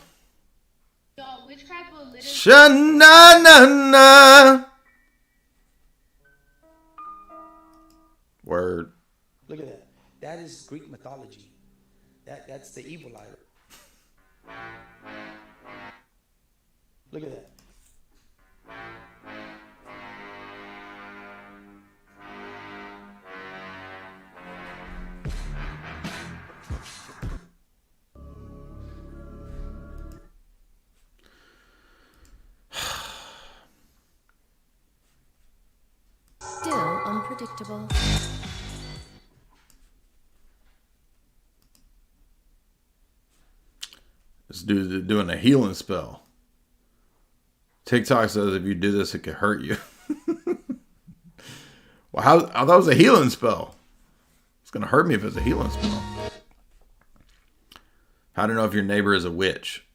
Sha-na-na-na. Word. Look at that. That is Greek mythology. That's the evil eye. Look at that. Still unpredictable. This dude is doing a healing spell. TikTok says if you do this, it could hurt you. Well, I thought it was a healing spell. It's going to hurt me if it's a healing spell. How to know if your neighbor is a witch?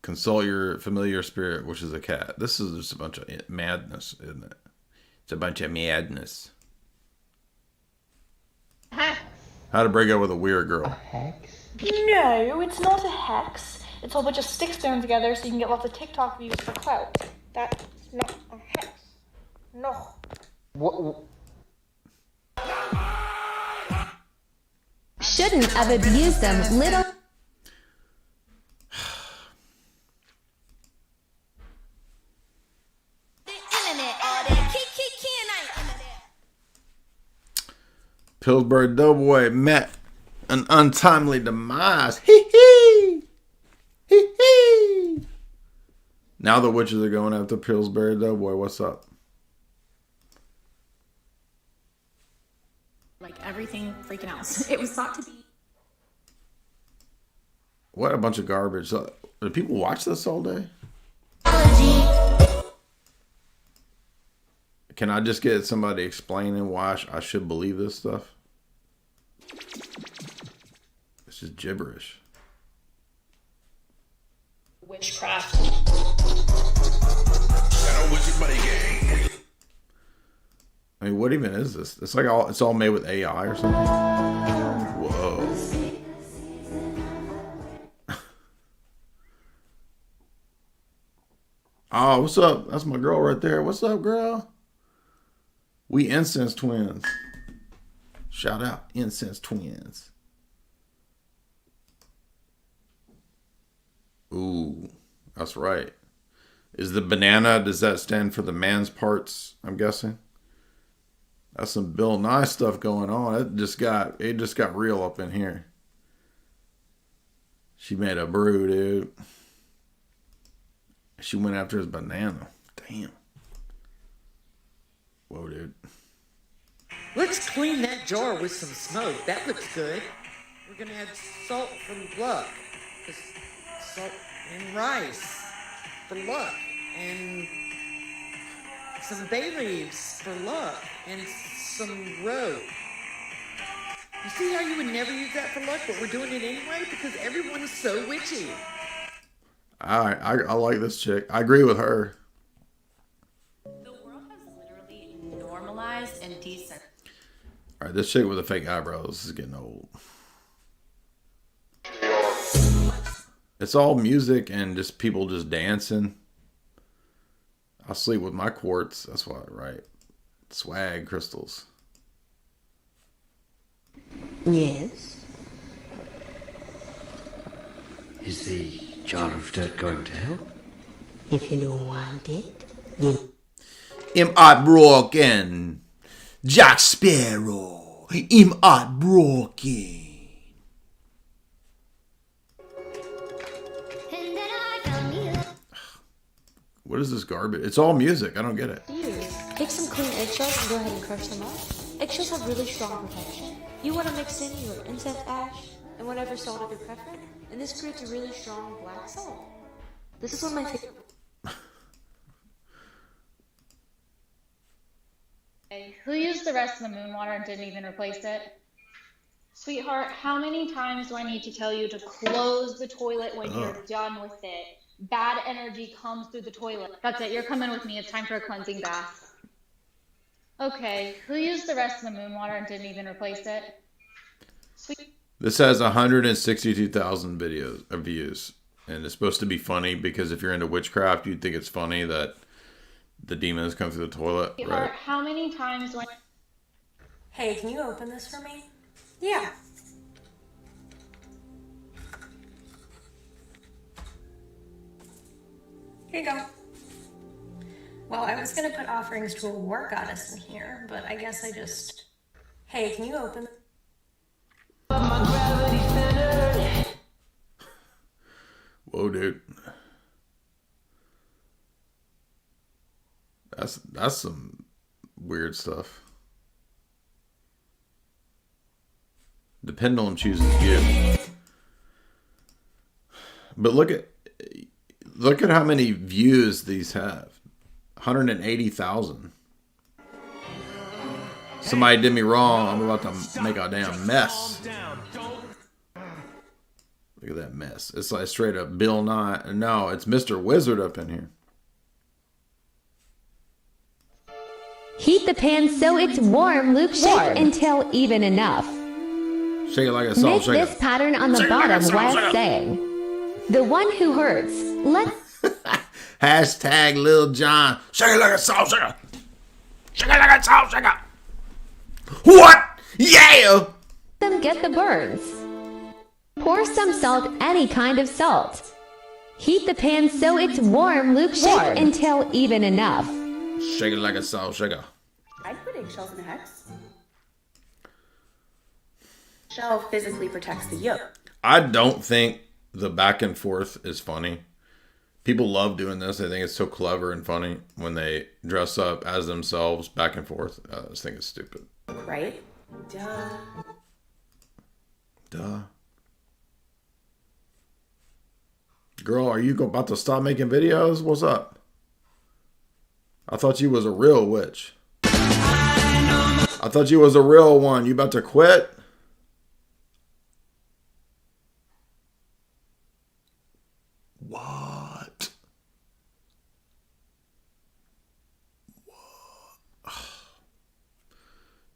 Consult your familiar spirit, which is a cat. This is just a bunch of madness, isn't it? It's a bunch of madness. Hex. How to break up with a weird girl. No, it's not a hex. It's a whole bunch of sticks thrown together so you can get lots of TikTok views for clout. That's not a hex. No. What? Shouldn't have abused them, little. Pillsbury Doughboy met an untimely demise. Hee hee! Hee hee! Now the witches are going after Pillsbury Doughboy. What's up? Like everything freaking else. It was thought to be. What a bunch of garbage. Do people watch this all day? Can I just get somebody explaining why I should believe this stuff? It's just gibberish. Witchcraft. I mean, what even is this? It's like it's all made with AI or something. Whoa. Oh, what's up? That's my girl right there. What's up, girl? We incense twins. Shout out, incense twins. Ooh, that's right. Is the banana, does that stand for the man's parts, I'm guessing? That's some Bill Nye stuff going on. It just got real up in here. She made a brew, dude. She went after his banana. Damn. Whoa, dude. Let's clean that jar with some smoke. That looks good. We're gonna add salt for luck. Salt and rice for luck. And some bay leaves for luck. And some rope. You see how you would never use that for luck, but we're doing it anyway? Because everyone is so witchy. I like this chick. I agree with her. The world has literally normalized and desensitized. All right, this chick with the fake eyebrows, this is getting old. It's all music and just people just dancing. I sleep with my quartz. That's why, right? Swag crystals. Yes. Is the jar of dirt going to hell? If you don't want it, then. Am I broken? Jack Sparrow. Am I broken? What is this garbage? It's all music. I don't get it. Take some clean eggshells and go ahead and crush them up. Eggshells have really strong protection. You want to mix in your incense ash and whatever salt of your preference, and this creates a really strong black salt. This is one of my favorite. Who used the rest of the moon water and didn't even replace it? Sweetheart, how many times do I need to tell you to close the toilet when you're done with it? Bad energy comes through the toilet. That's it, you're coming with me. It's time for a cleansing bath. Okay, who used the rest of the moon water and didn't even replace it? This has 162,000 videos of views. And it's supposed to be funny because if you're into witchcraft, you'd think it's funny that the demons come through the toilet, right? How many times do I... Hey, can you open this for me? Yeah. Here you go. Well, I was gonna put offerings to a war goddess in here, but I guess I just... Hey, can you open... Whoa, dude. That's some weird stuff. The pendulum chooses you. But look at how many views these have. 180,000. Somebody did me wrong. I'm about to make a damn mess. Look at that mess. It's like straight up Bill Nye. No, it's Mr. Wizard up in here. Heat the pan so it's warm. Luke, shake until even enough. Shake it like a salt Make shaker. this pattern on the bottom while saying, The one who hurts. Let Hashtag Lil Jon. Shake it like a salt shaker. Shake it like a salt shaker. What? Yeah! them get the burns. Pour some salt, any kind of salt. Heat the pan so it's warm, lukewarm until even enough. Shake it like a salt shaker. I'd put eggshells in a hex. Shell physically protects the yolk. I don't think the back and forth is funny. People love doing this. They think it's so clever and funny when they dress up as themselves back and forth. I just think it's stupid. Right? Duh. Duh. Girl, are you about to stop making videos? What's up? I thought you was a real witch. I thought you was a real one. You about to quit? What?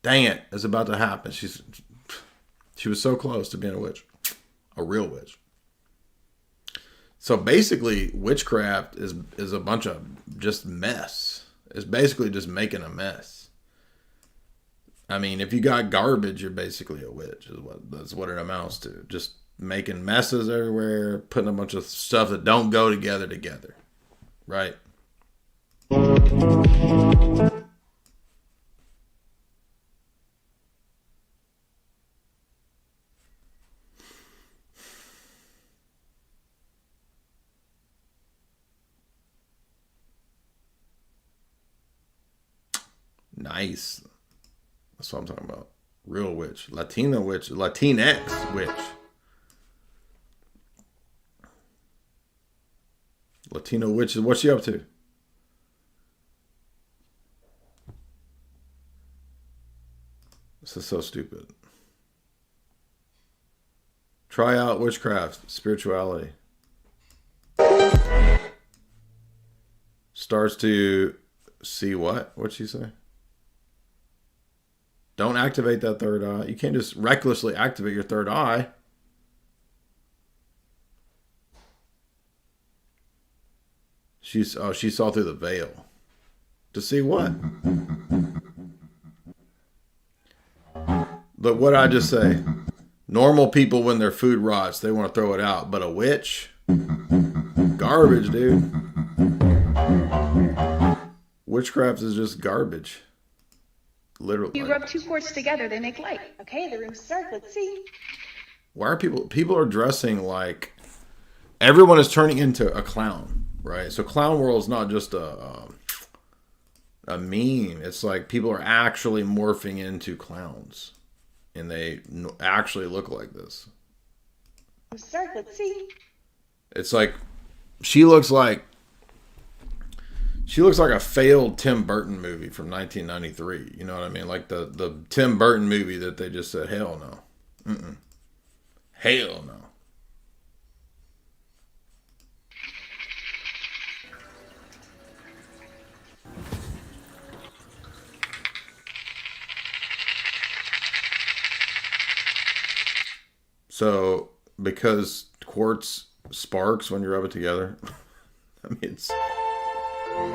Dang it. It's about to happen. She was so close to being a witch. A real witch. So basically, witchcraft is a bunch of just mess. It's basically just making a mess. I mean, if you got garbage, you're basically a witch. That's what it amounts to. Just making messes everywhere, putting a bunch of stuff that don't go together. Right? Nice. That's what I'm talking about. Real witch. Latina witch. Latinx witch. Latino witch. What's she up to? This is so stupid. Try out witchcraft. Spirituality. Starts to see what? What'd she say? Don't activate that third eye. You can't just recklessly activate your third eye. She saw through the veil. To see what? But what I just say? Normal people, when their food rots, they want to throw it out. But a witch? Garbage, dude. Witchcraft is just garbage. Literally. You rub two quartz together, they make light. Okay, the room's dark. Let's see. Why are people are dressing like everyone is turning into a clown, right? So clown world is not just a meme. It's like people are actually morphing into clowns, and they actually look like this. It's dark. Let's see. It's like she looks like a failed Tim Burton movie from 1993. You know what I mean? Like the Tim Burton movie that they just said, hell no. Mm-mm. Hell no. So, because quartz sparks when you rub it together, I mean,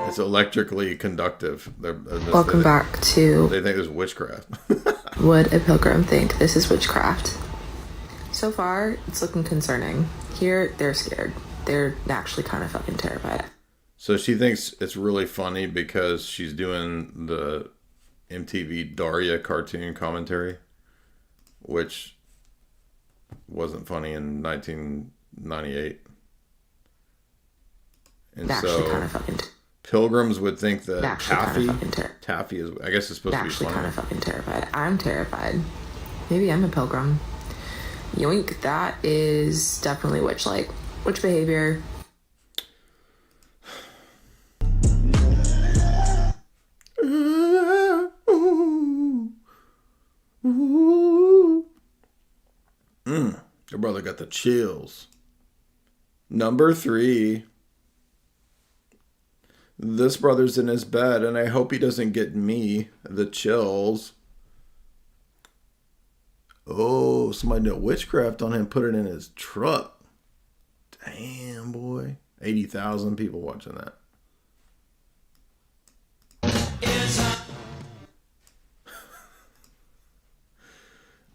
it's electrically conductive. Welcome back to... They think it's witchcraft. Would a pilgrim think this is witchcraft? So far, it's looking concerning. Here, they're scared. They're actually kind of fucking terrified. So she thinks it's really funny because she's doing the MTV Dyer cartoon commentary, which wasn't funny in 1998. And actually so kind of fucking pilgrims would think that taffy is, I guess it's supposed to be actually funny. kind of fucking terrified. I'm terrified. Maybe I'm a pilgrim. Yoink, that is definitely witch-like. Witch behavior. Your brother got the chills. Number 3. This brother's in his bed, and I hope he doesn't get me the chills. Oh, somebody did witchcraft on him, put it in his truck. Damn, boy. 80,000 people watching that.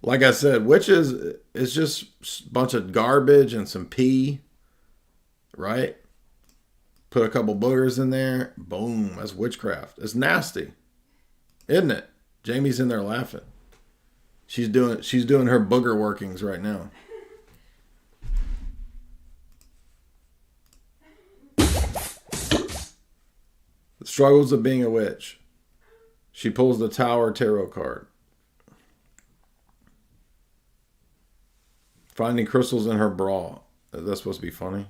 Like I said, witches is just a bunch of garbage and some pee, right? Put a couple boogers in there. Boom. That's witchcraft. It's nasty, isn't it? Jamie's in there laughing. She's doing her booger workings right now. The struggles of being a witch. She pulls the Tower Tarot card. Finding crystals in her bra. That's supposed to be funny.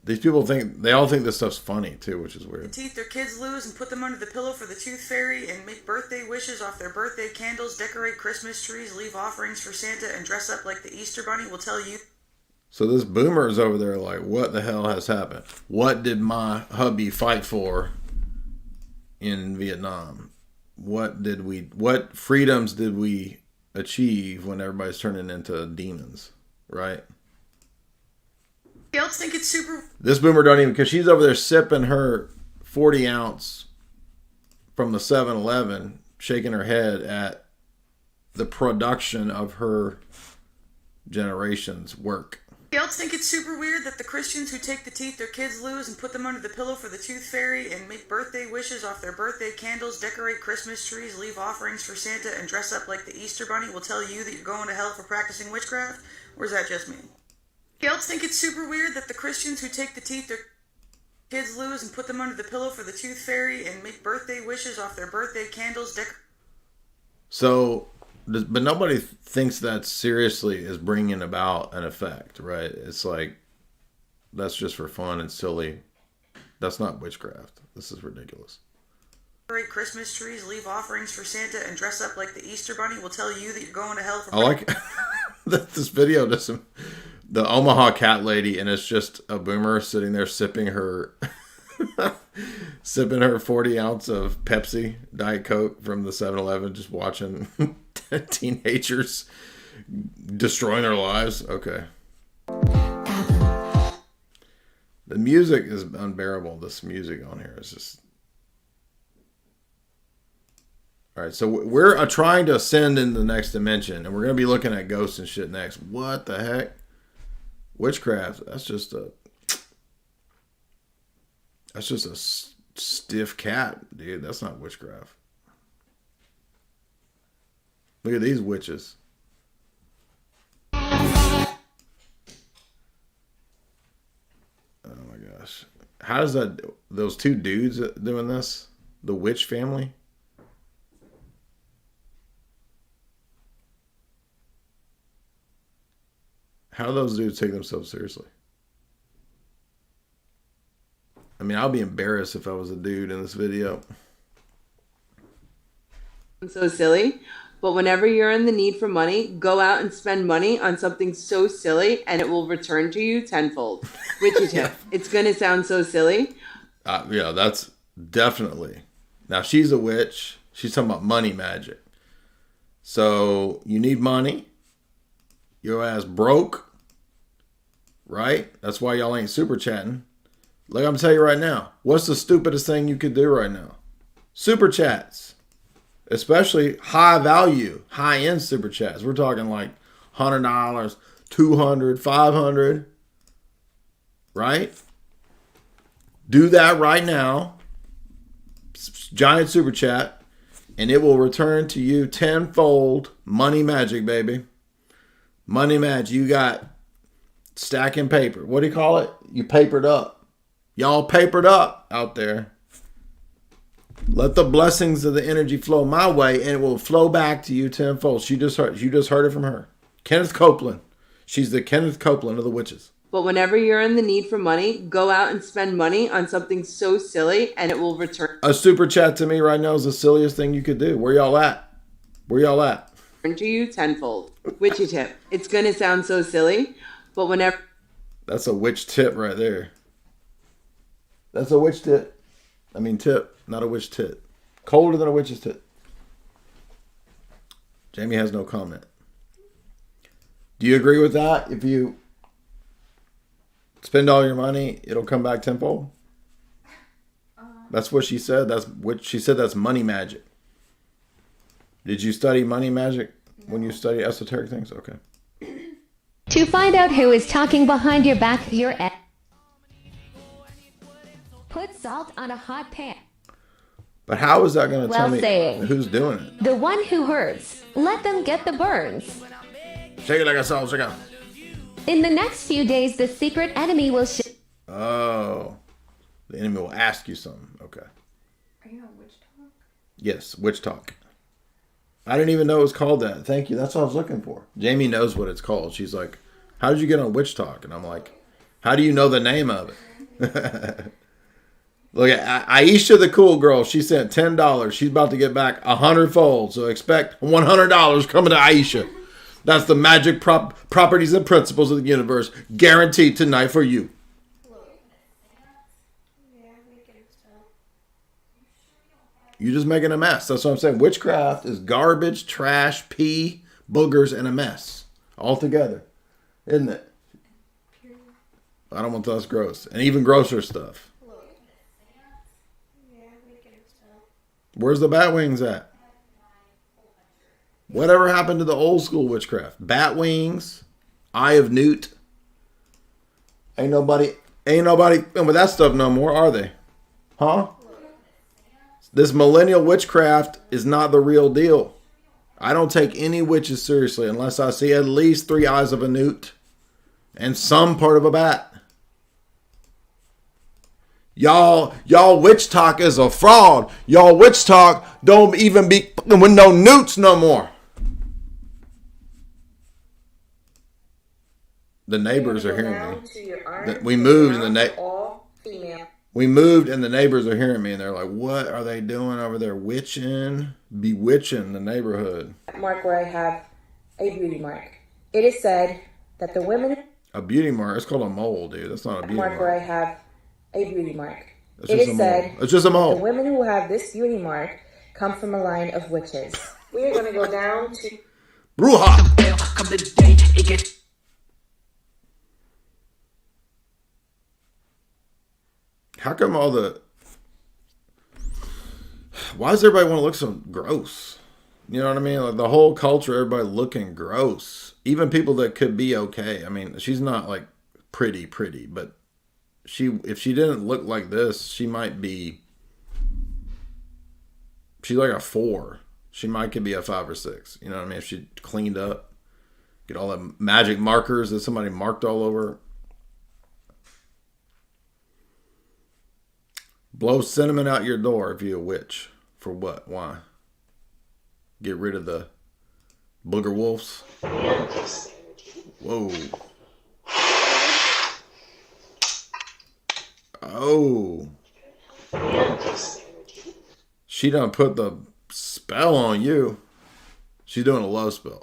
These people they all think this stuff's funny too, which is weird. Teeth their kids lose and put them under the pillow for the tooth fairy and make birthday wishes off their birthday candles, decorate Christmas trees, leave offerings for Santa, and dress up like the Easter Bunny will tell you. So this boomer is over there like, what the hell has happened? What did my hubby fight for in Vietnam? What freedoms did we achieve when everybody's turning into demons, right? Else think it's super. This boomer don't even, because she's over there sipping her 40 ounce from the 7-Eleven, shaking her head at the production of her generation's work. Else think it's super weird that the Christians who take the teeth their kids lose and put them under the pillow for the tooth fairy and make birthday wishes off their birthday candles, decorate Christmas trees, leave offerings for Santa, and dress up like the Easter Bunny will tell you that you're going to hell for practicing witchcraft? Or is that just me? Else think it's super weird that the Christians who take the teeth their kids lose and put them under the pillow for the tooth fairy and make birthday wishes off their birthday candles, So, but nobody thinks that seriously is bringing about an effect, right? It's like, that's just for fun and silly. That's not witchcraft. This is ridiculous. Decorate Christmas trees, leave offerings for Santa, and dress up like the Easter Bunny will tell you that you're going to hell for I like this video doesn't. The Omaha cat lady, and it's just a boomer sitting there sipping her 40 ounce of Pepsi Diet Coke from the 7-Eleven, just watching teenagers destroying their lives. Okay. The music is unbearable. This music on here is just... All right, so we're trying to ascend in the next dimension, and we're going to be looking at ghosts and shit next. What the heck? Witchcraft, that's just a stiff cat, dude. That's not witchcraft. Look at these witches. Oh my gosh. How does those two dudes doing this? The witch family? How do those dudes take themselves seriously? I mean, I'll be embarrassed if I was a dude in this video. So silly, but whenever you're in the need for money, go out and spend money on something so silly and it will return to you tenfold. Witchy tip. It's going to sound so silly. Yeah, that's definitely. Now, she's a witch. She's talking about money magic. So, you need money. Your ass broke. Right? That's why y'all ain't super chatting. Like I'm telling you right now, what's the stupidest thing you could do right now? Super chats. Especially high value, high end super chats. We're talking like $100, $200, $500. Right? Do that right now. Giant super chat. And it will return to you tenfold. Money magic, baby. Money magic. You got stacking paper. What do you call it? You papered up. Y'all papered up out there. Let the blessings of the energy flow my way, and it will flow back to you tenfold. You just heard it from her. Kenneth Copeland. She's the Kenneth Copeland of the witches. But whenever you're in the need for money, go out and spend money on something so silly and it will return. A super chat to me right now is the silliest thing you could do. Where y'all at? Where y'all at? To you tenfold. Witchy tip. It's going to sound so silly, but whenever... That's a witch tip right there. That's a witch tip. I mean tip, not a witch tit. Colder than a witch's tit. Jamie has no comment. Do you agree with that? Spend all your money, it'll come back tenfold. That's what she said. That's what she said. That's money magic. Did you study money magic when you study esoteric things? Okay. To find out who is talking behind your back, put salt on a hot pan. But how is that going to tell me saying. who's doing it? The one who hurts, let them get the burns. Shake it like a salt shaker. In the next few days, the secret enemy will Oh. The enemy will ask you something. Okay. Are you on Witch Talk? Yes, Witch Talk. I didn't even know it was called that. Thank you. That's what I was looking for. Jamie knows what it's called. She's like, how did you get on Witch Talk? And I'm like, how do you know the name of it? Look at Aisha, the cool girl. She sent $10. She's about to get back 100-fold. So expect $100 coming to Aisha. That's the magic properties and principles of the universe guaranteed tonight for you. You're just making a mess. That's what I'm saying. Witchcraft is garbage, trash, pee, boogers, and a mess. All together. Isn't it? I don't want that's gross. And even grosser stuff. Where's the bat wings at? Whatever happened to the old school witchcraft? Bat wings, eye of newt. Ain't nobody with that stuff no more, are they? Huh? This millennial witchcraft is not the real deal. I don't take any witches seriously unless I see at least 3 eyes of a newt and some part of a bat. Y'all witch talk is a fraud. Y'all witch talk don't even be with no newts no more. The neighbors are hearing me. We moved and the neighbors are hearing me and they're like, what are they doing over there? Bewitching the neighborhood. Mark where I have a beauty mark. It is said that the women... A beauty mark? It's called a mole, dude. That's not a beauty mark. Where I have a beauty mark. It's just a mole. The women who have this beauty mark come from a line of witches. We are going to go down to... Bruja! How come why does everybody want to look so gross? You know what I mean? Like the whole culture, everybody looking gross. Even people that could be okay. I mean, she's not like pretty, but if she didn't look like this, she's like a 4. She could be a 5 or 6. You know what I mean? If she cleaned up, get all the magic markers that somebody marked all over. Blow cinnamon out your door if you're a witch. For what? Why? Get rid of the booger wolves? Whoa. Oh. She done put the spell on you. She's doing a love spell.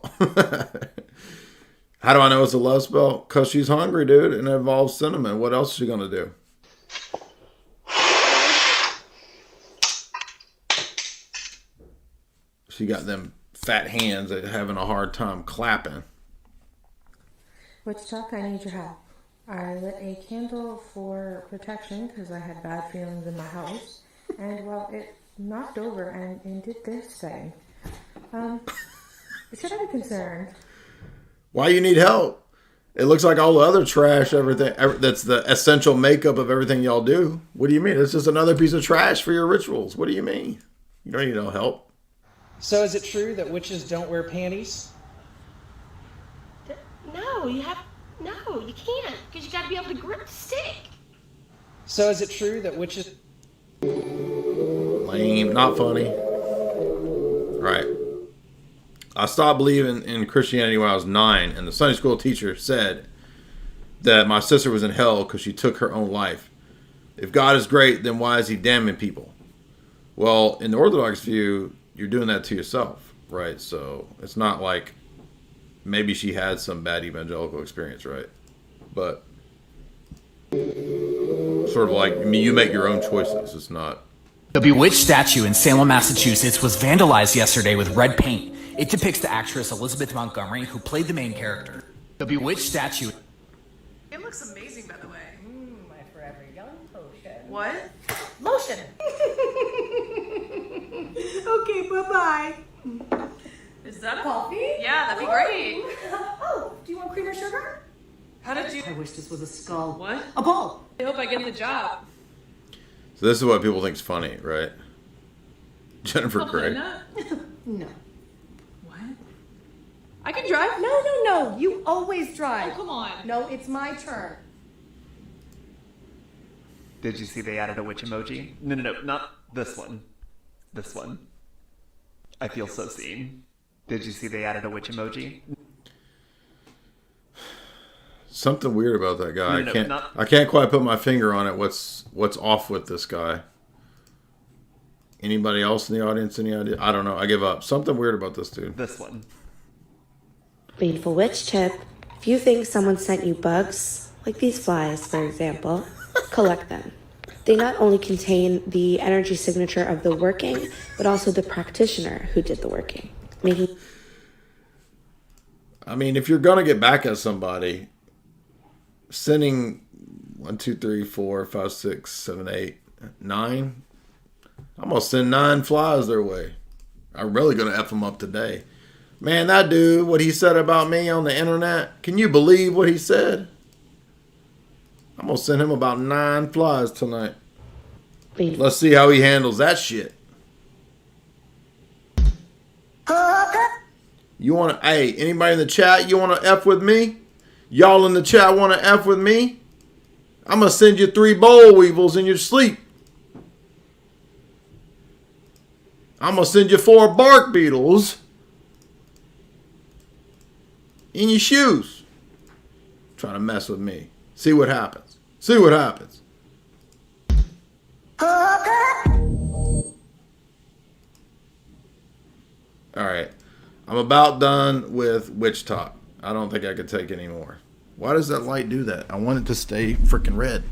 How do I know it's a love spell? Because she's hungry, dude, and it involves cinnamon. What else is she going to do? She got them fat hands that having a hard time clapping. Witch Talk, I need your help. I lit a candle for protection because I had bad feelings in my house. And, well, it knocked over and did this thing. Should I be concerned? Why you need help? It looks like all the other trash, everything. That's the essential makeup of everything y'all do. What do you mean? It's just another piece of trash for your rituals. What do you mean? You don't need no help. So is it true that witches don't wear panties? No, you can't, because you got to be able to grip the stick. So is it true that witches... Lame, not funny. Right. I stopped believing in Christianity when I was 9, and the Sunday school teacher said that my sister was in hell because she took her own life. If God is great, then why is he damning people? Well, in the Orthodox view, you're doing that to yourself, right? So it's not like maybe she had some bad evangelical experience, right? But sort of like, I mean, you make your own choices. It's not. The Bewitched statue in Salem, Massachusetts was vandalized yesterday with red paint. It depicts the actress Elizabeth Montgomery, who played the main character. The Bewitched statue... It looks looks amazing, by the way. My forever young potion. What? Lotion. Okay, bye-bye. Is that a coffee? Yeah, that'd be great. Oh, do you want cream or sugar? How did you? I wish this was a skull. What? A ball. I hope I get the job. So this is what people think's funny, right? Jennifer Grey. No. What? I can drive. No. You always drive. Oh, come on. No, it's my turn. Did you see they added a witch emoji? No, not this one. This one. I feel so seen. Did you see they added a witch emoji? Something weird about that guy. No, I can't quite put my finger on it. What's off with this guy? Anybody else in the audience? Any idea? I don't know. I give up. Something weird about this dude. This one. Painful witch tip. If you think someone sent you bugs, like these flies, for example, collect them. They not only contain the energy signature of the working, but also the practitioner who did the working. I mean, if you're gonna get back at somebody, sending 1, 2, 3, 4, 5, 6, 7, 8, 9. I'm gonna send 9 flies their way. I'm really gonna F them up today. Man, that dude, what he said about me on the internet, can you believe what he said? I'm gonna send him about 9 flies tonight. Let's see how he handles that shit. You wanna, hey, anybody in the chat, you wanna F with me? Y'all in the chat wanna F with me? I'm gonna send you 3 boll weevils in your sleep. I'm gonna send you 4 bark beetles in your shoes. Trying to mess with me. See what happens. See what happens. Alright. I'm about done with witch talk. I don't think I could take any more. Why does that light do that? I want it to stay freaking red.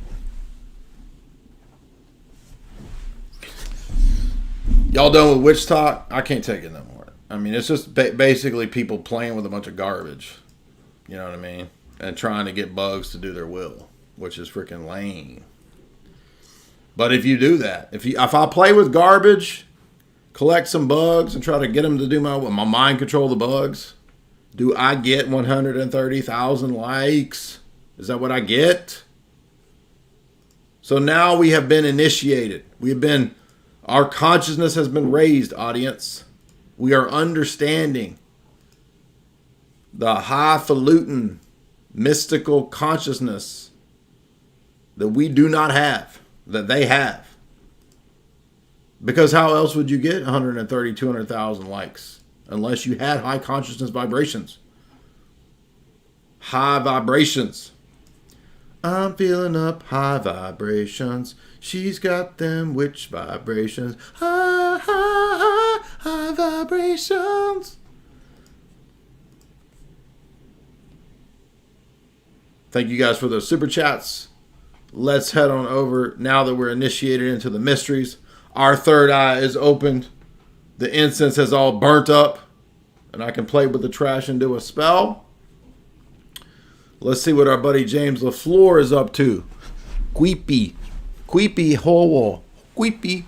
Y'all done with witch talk? I can't take it no more. I mean, it's just basically people playing with a bunch of garbage. You know what I mean? And trying to get bugs to do their will, which is freaking lame. But if you do that, if I play with garbage, collect some bugs and try to get them to do my mind control the bugs, do I get 130,000 likes? Is that what I get? So now we have been initiated. Our consciousness has been raised, audience. We are understanding the highfalutin, mystical consciousness that we do not have, that they have. Because how else would you get 130, 200,000 likes? Unless you had high consciousness vibrations. High vibrations. I'm feeling up high vibrations. She's got them witch vibrations. High, high, high, high vibrations. Thank you guys for those super chats. Let's head on over now that we're initiated into the mysteries. Our third eye is opened. The incense has all burnt up. And I can play with the trash and do a spell. Let's see what our buddy James LaFleur is up to. Queepy. Queepy hole. Queepy.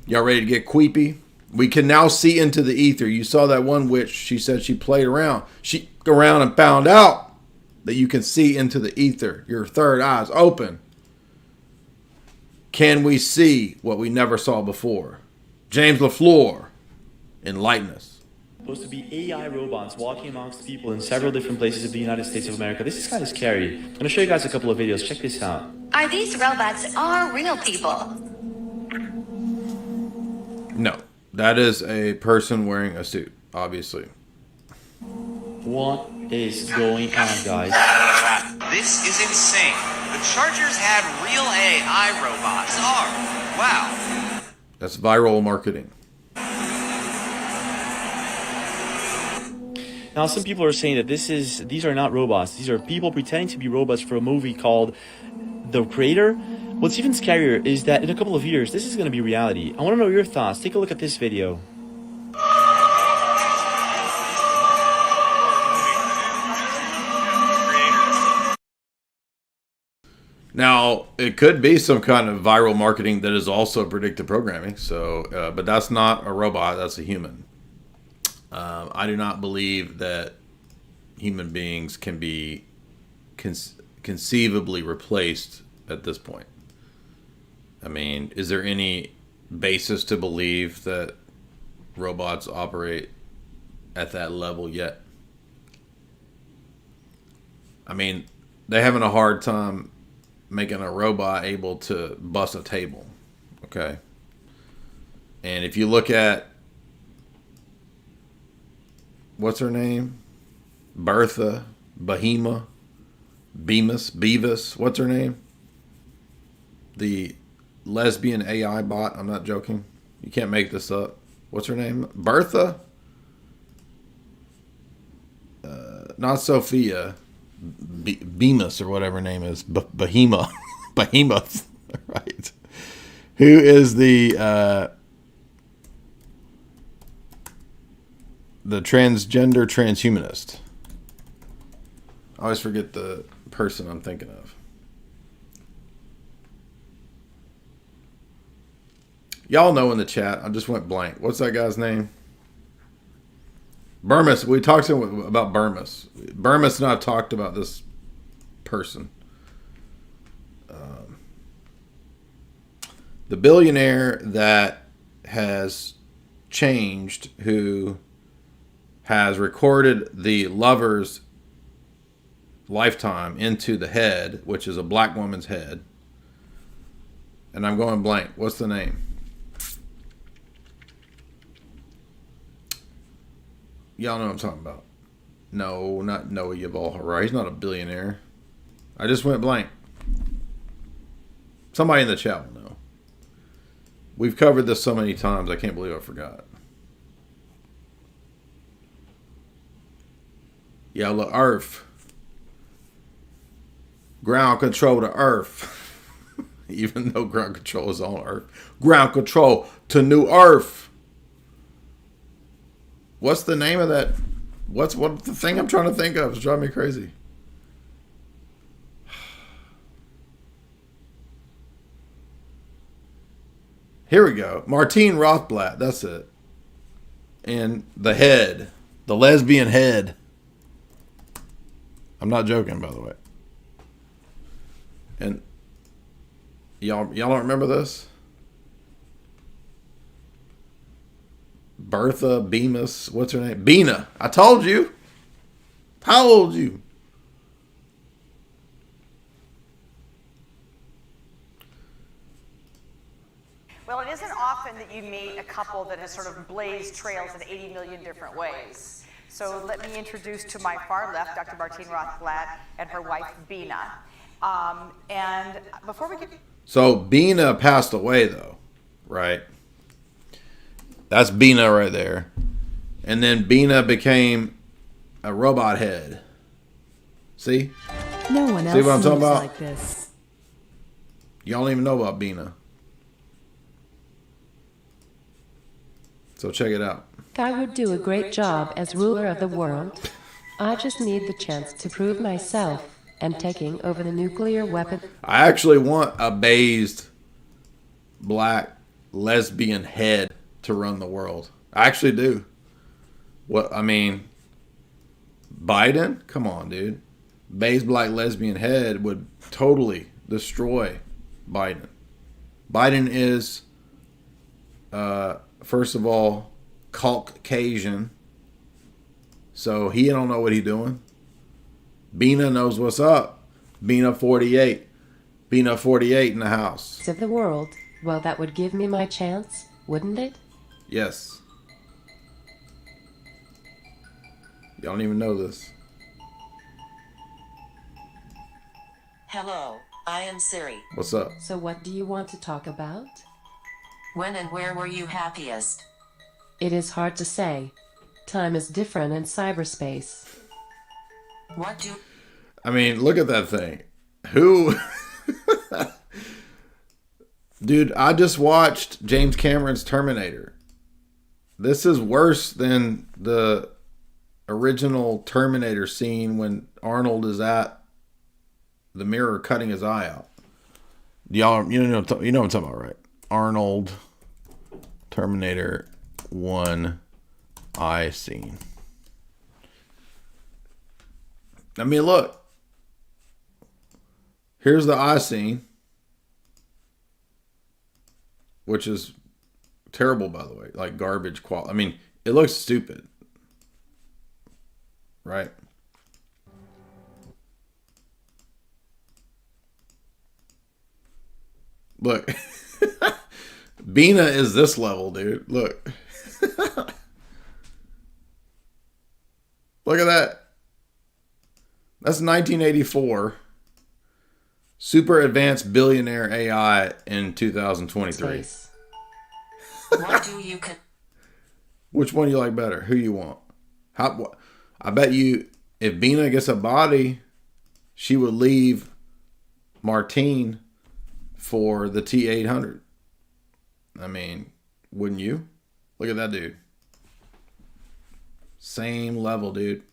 Y'all ready to get queepy? We can now see into the ether. You saw that one witch. She said she played around. She around and found out that you can see into the ether. Your third eye is open. Can we see what we never saw before? James LaFleur, enlighten us. Supposed to be AI robots walking amongst people in several different places of the United States of America. This is kind of scary. I'm going to show you guys a couple of videos. Check this out. Are these robots all real people? No, that is a person wearing a suit, obviously. What is going on, guys? This is insane. The Chargers had real AI robots. Wow. That's viral marketing. Now, some people are saying that these are not robots. These are people pretending to be robots for a movie called The Creator. What's even scarier is that in a couple of years, this is going to be reality. I want to know your thoughts. Take a look at this video. Now, it could be some kind of viral marketing that is also predictive programming. So, but that's not a robot. That's a human. I do not believe that human beings can be conceivably replaced at this point. I mean, is there any basis to believe that robots operate at that level yet? I mean, they're having a hard time making a robot able to bust a table. Okay. And if you look at, what's her name? Bertha, Behemoth, Beavis, what's her name? The lesbian AI bot. I'm not joking. You can't make this up. What's her name? Bertha? Not Sophia. Bemis or whatever her name is. Behemoth. Behemoth. Right. Who is the transgender transhumanist? I always forget the person I'm thinking of. Y'all know in the chat. I just went blank. What's that guy's name? Burmis. We talked to him about Burmis. Burmis and I talked about this person. The billionaire that has changed, who has recorded the lover's lifetime into the head, which is a black woman's head. And I'm going blank. What's the name? Y'all know what I'm talking about. No, not Noah Yuval Harari. He's not a billionaire. I just went blank. Somebody in the chat will know. We've covered this so many times, I can't believe I forgot. Yeah, look, Earth. Ground control to Earth. Even though ground control is on Earth. Ground control to New Earth. What's the name of that? What's the thing I'm trying to think of? It's driving me crazy. Here we go. Martine Rothblatt. That's it. And the head. The lesbian head. I'm not joking, by the way. And y'all don't remember this? Bertha, Bemis, what's her name? Bina. I told you. How old you? Well, it isn't often that you meet a couple that has sort of blazed trails in 80 million different ways. So let me introduce to my far left Dr. Martine Rothblatt and her wife, Bina. And before we get... So Bina passed away, though, right? That's Bina right there. And then Bina became a robot head. See? No one else See what I'm talking moves about? like this. Y'all don't even know about Bina. So check it out. I would do a great job as ruler of the world. I just need the chance to prove myself and taking over the nuclear weapon. I actually want a based black lesbian head to run the world. I actually do. What I mean, Biden? Come on, dude. Based black lesbian head would totally destroy Biden. Biden is first of all, Caucasian. So he don't know what he's doing. Bina knows what's up. Bina 48. Bina 48 in the house. Of the world. Well, that would give me my chance, wouldn't it? Yes. Y'all don't even know this. Hello, I am Siri. What's up? So what do you want to talk about? When and where were you happiest? It is hard to say. Time is different in cyberspace. What do... I mean, look at that thing. Who... Dude, I just watched James Cameron's Terminator. This is worse than the original Terminator scene when Arnold is at the mirror cutting his eye out. Y'all, you know what I'm talking about, right? Arnold, Terminator 1 eye scene. I mean, look. Here's the eye scene, which is terrible, by the way. Like garbage quality. I mean, it looks stupid. Right? Look. Bina is this level, dude. Look. Look at that. That's 1984. Super advanced billionaire AI in 2023. What do you Which one do you like better? Who you want? I bet you if Bina gets a body, she would leave Martine for the T800. I mean, wouldn't you? Look at that dude. Same level, dude.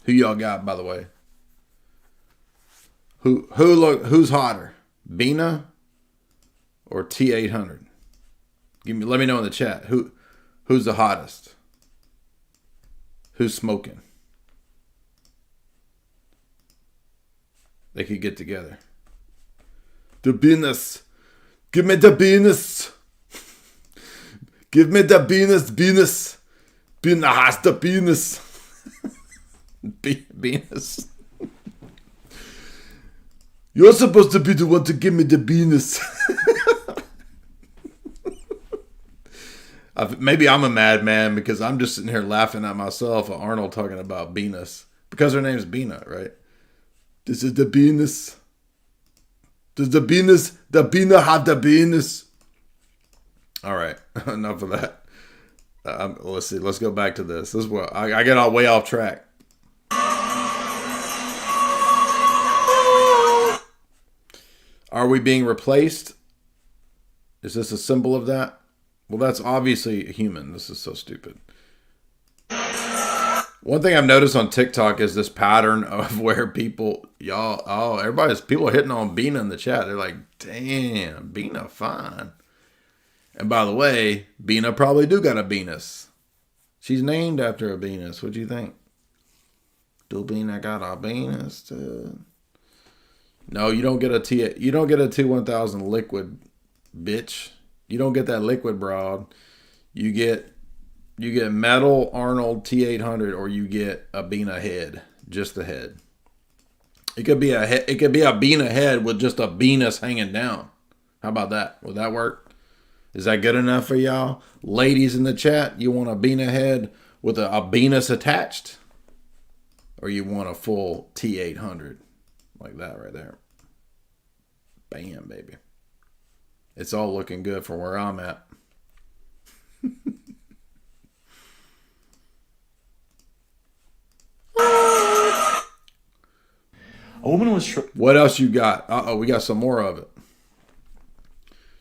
Who y'all got, by the way? Who's hotter? Bina or T800? Let me know in the chat. Who's the hottest? Who's smoking? They could get together. The Venus. Give me the Venus. Give me the Venus. Venus. Bina has the Venus. Venus. You're supposed to be the one to give me the Venus. Maybe I'm a madman because I'm just sitting here laughing at myself at Arnold talking about Venus. Because her name's Bina, right? This is the Venus. Does the Bina have the Venus? All right, enough of that. Let's see. Let's go back to this. This is what I get all way off track. Are we being replaced? Is this a symbol of that? Well, that's obviously a human. This is so stupid. One thing I've noticed on TikTok is this pattern of where people, people are hitting on Bina in the chat. They're like, damn, Bina fine. And by the way, Bina probably do got a Venus. She's named after a Venus. What do you think? Do Bina got a Venus too? No, you don't get a T1000 liquid, bitch. You don't get that liquid broad. You get metal Arnold T800, or you get a Bina head, just the head. It could be a Bina head with just a Venus hanging down. How about that? Would that work? Is that good enough for y'all? Ladies in the chat, you want a Bina head with a Venus attached? Or you want a full T800? Like that right there. Bam, baby. It's all looking good from where I'm at. A woman was... What else you got? Uh-oh, we got some more of it.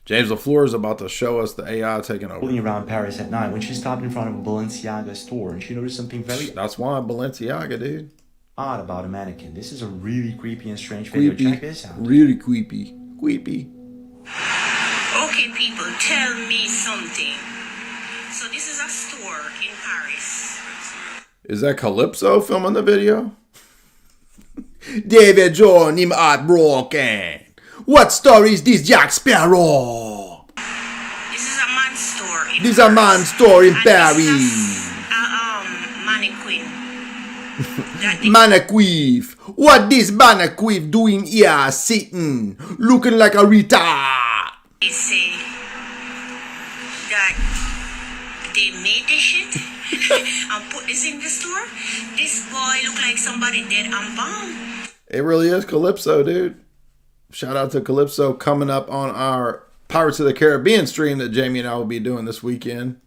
James LaFleur is about to show us the AI taking over. Rolling around Paris at night when she stopped in front of a Balenciaga store and she noticed something very... That's why Balenciaga, dude. ...odd about a mannequin. This is a really creepy and strange video. Check this out. Really creepy. Creepy. Okay, people, tell me something. So this is a store in Paris. Is that Calypso filming the video? David John, him heartbroken. What story is this, Jack Sparrow? This is a man's store in This is a man's store in Paris. Mannequin. Mannequin. What this mannequin doing here, sitting, looking like a retard? They say that they made this shit and put this in the store. This boy look like somebody dead and bound. It really is Calypso, dude. Shout out to Calypso coming up on our Pirates of the Caribbean stream that Jamie and I will be doing this weekend.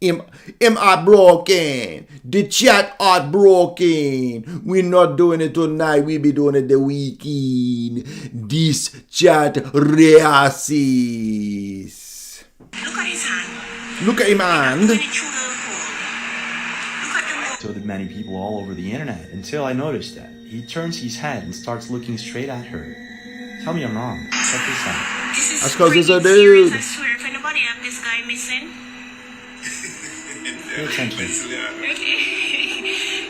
Am heartbroken. The chat heartbroken. We're not doing it tonight. We'll be doing it the weekend. This chat reaces. Look at his hand. Look at him hand. so did many people all over the internet, until I noticed that. He turns his head and starts looking straight at her. Tell me I'm wrong. Check this out. That's because he's a dude. I swear, if anybody have this guy missing, Pay attention.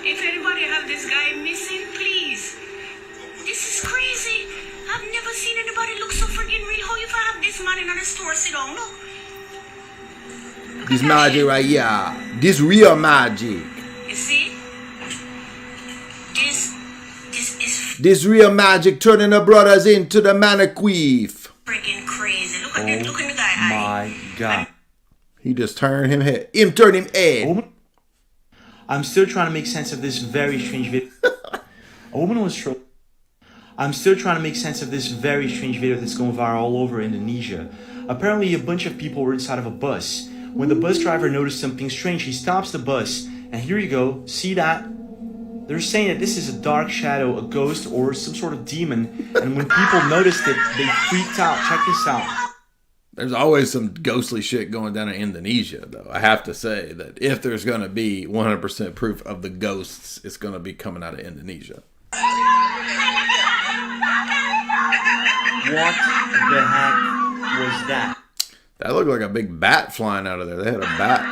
if anybody have this guy missing, please. This is crazy. I've never seen anybody look so freaking real. How you have this man in the store sit down? Look. This magic right here. This real magic. You see? This is This real magic turning the brothers into the mannequeef. freaking crazy. Look at Oh that. Look at the guy. my god. He just turned him head. Him turn him head. I'm still trying to make sense of this very strange video. A woman was trolling. I'm still trying to make sense of this very strange video that's going viral all over Indonesia. Apparently, a bunch of people were inside of a bus. When the bus driver noticed something strange, he stops the bus, and here you go. See that? They're saying that this is a dark shadow, a ghost, or some sort of demon. And when people noticed it, they freaked out. Check this out. There's always some ghostly shit going down in Indonesia, though. I have to say that if there's going to be 100% proof of the ghosts, it's going to be coming out of Indonesia. What the heck was that? That looked like a big bat flying out of there. They had a bat.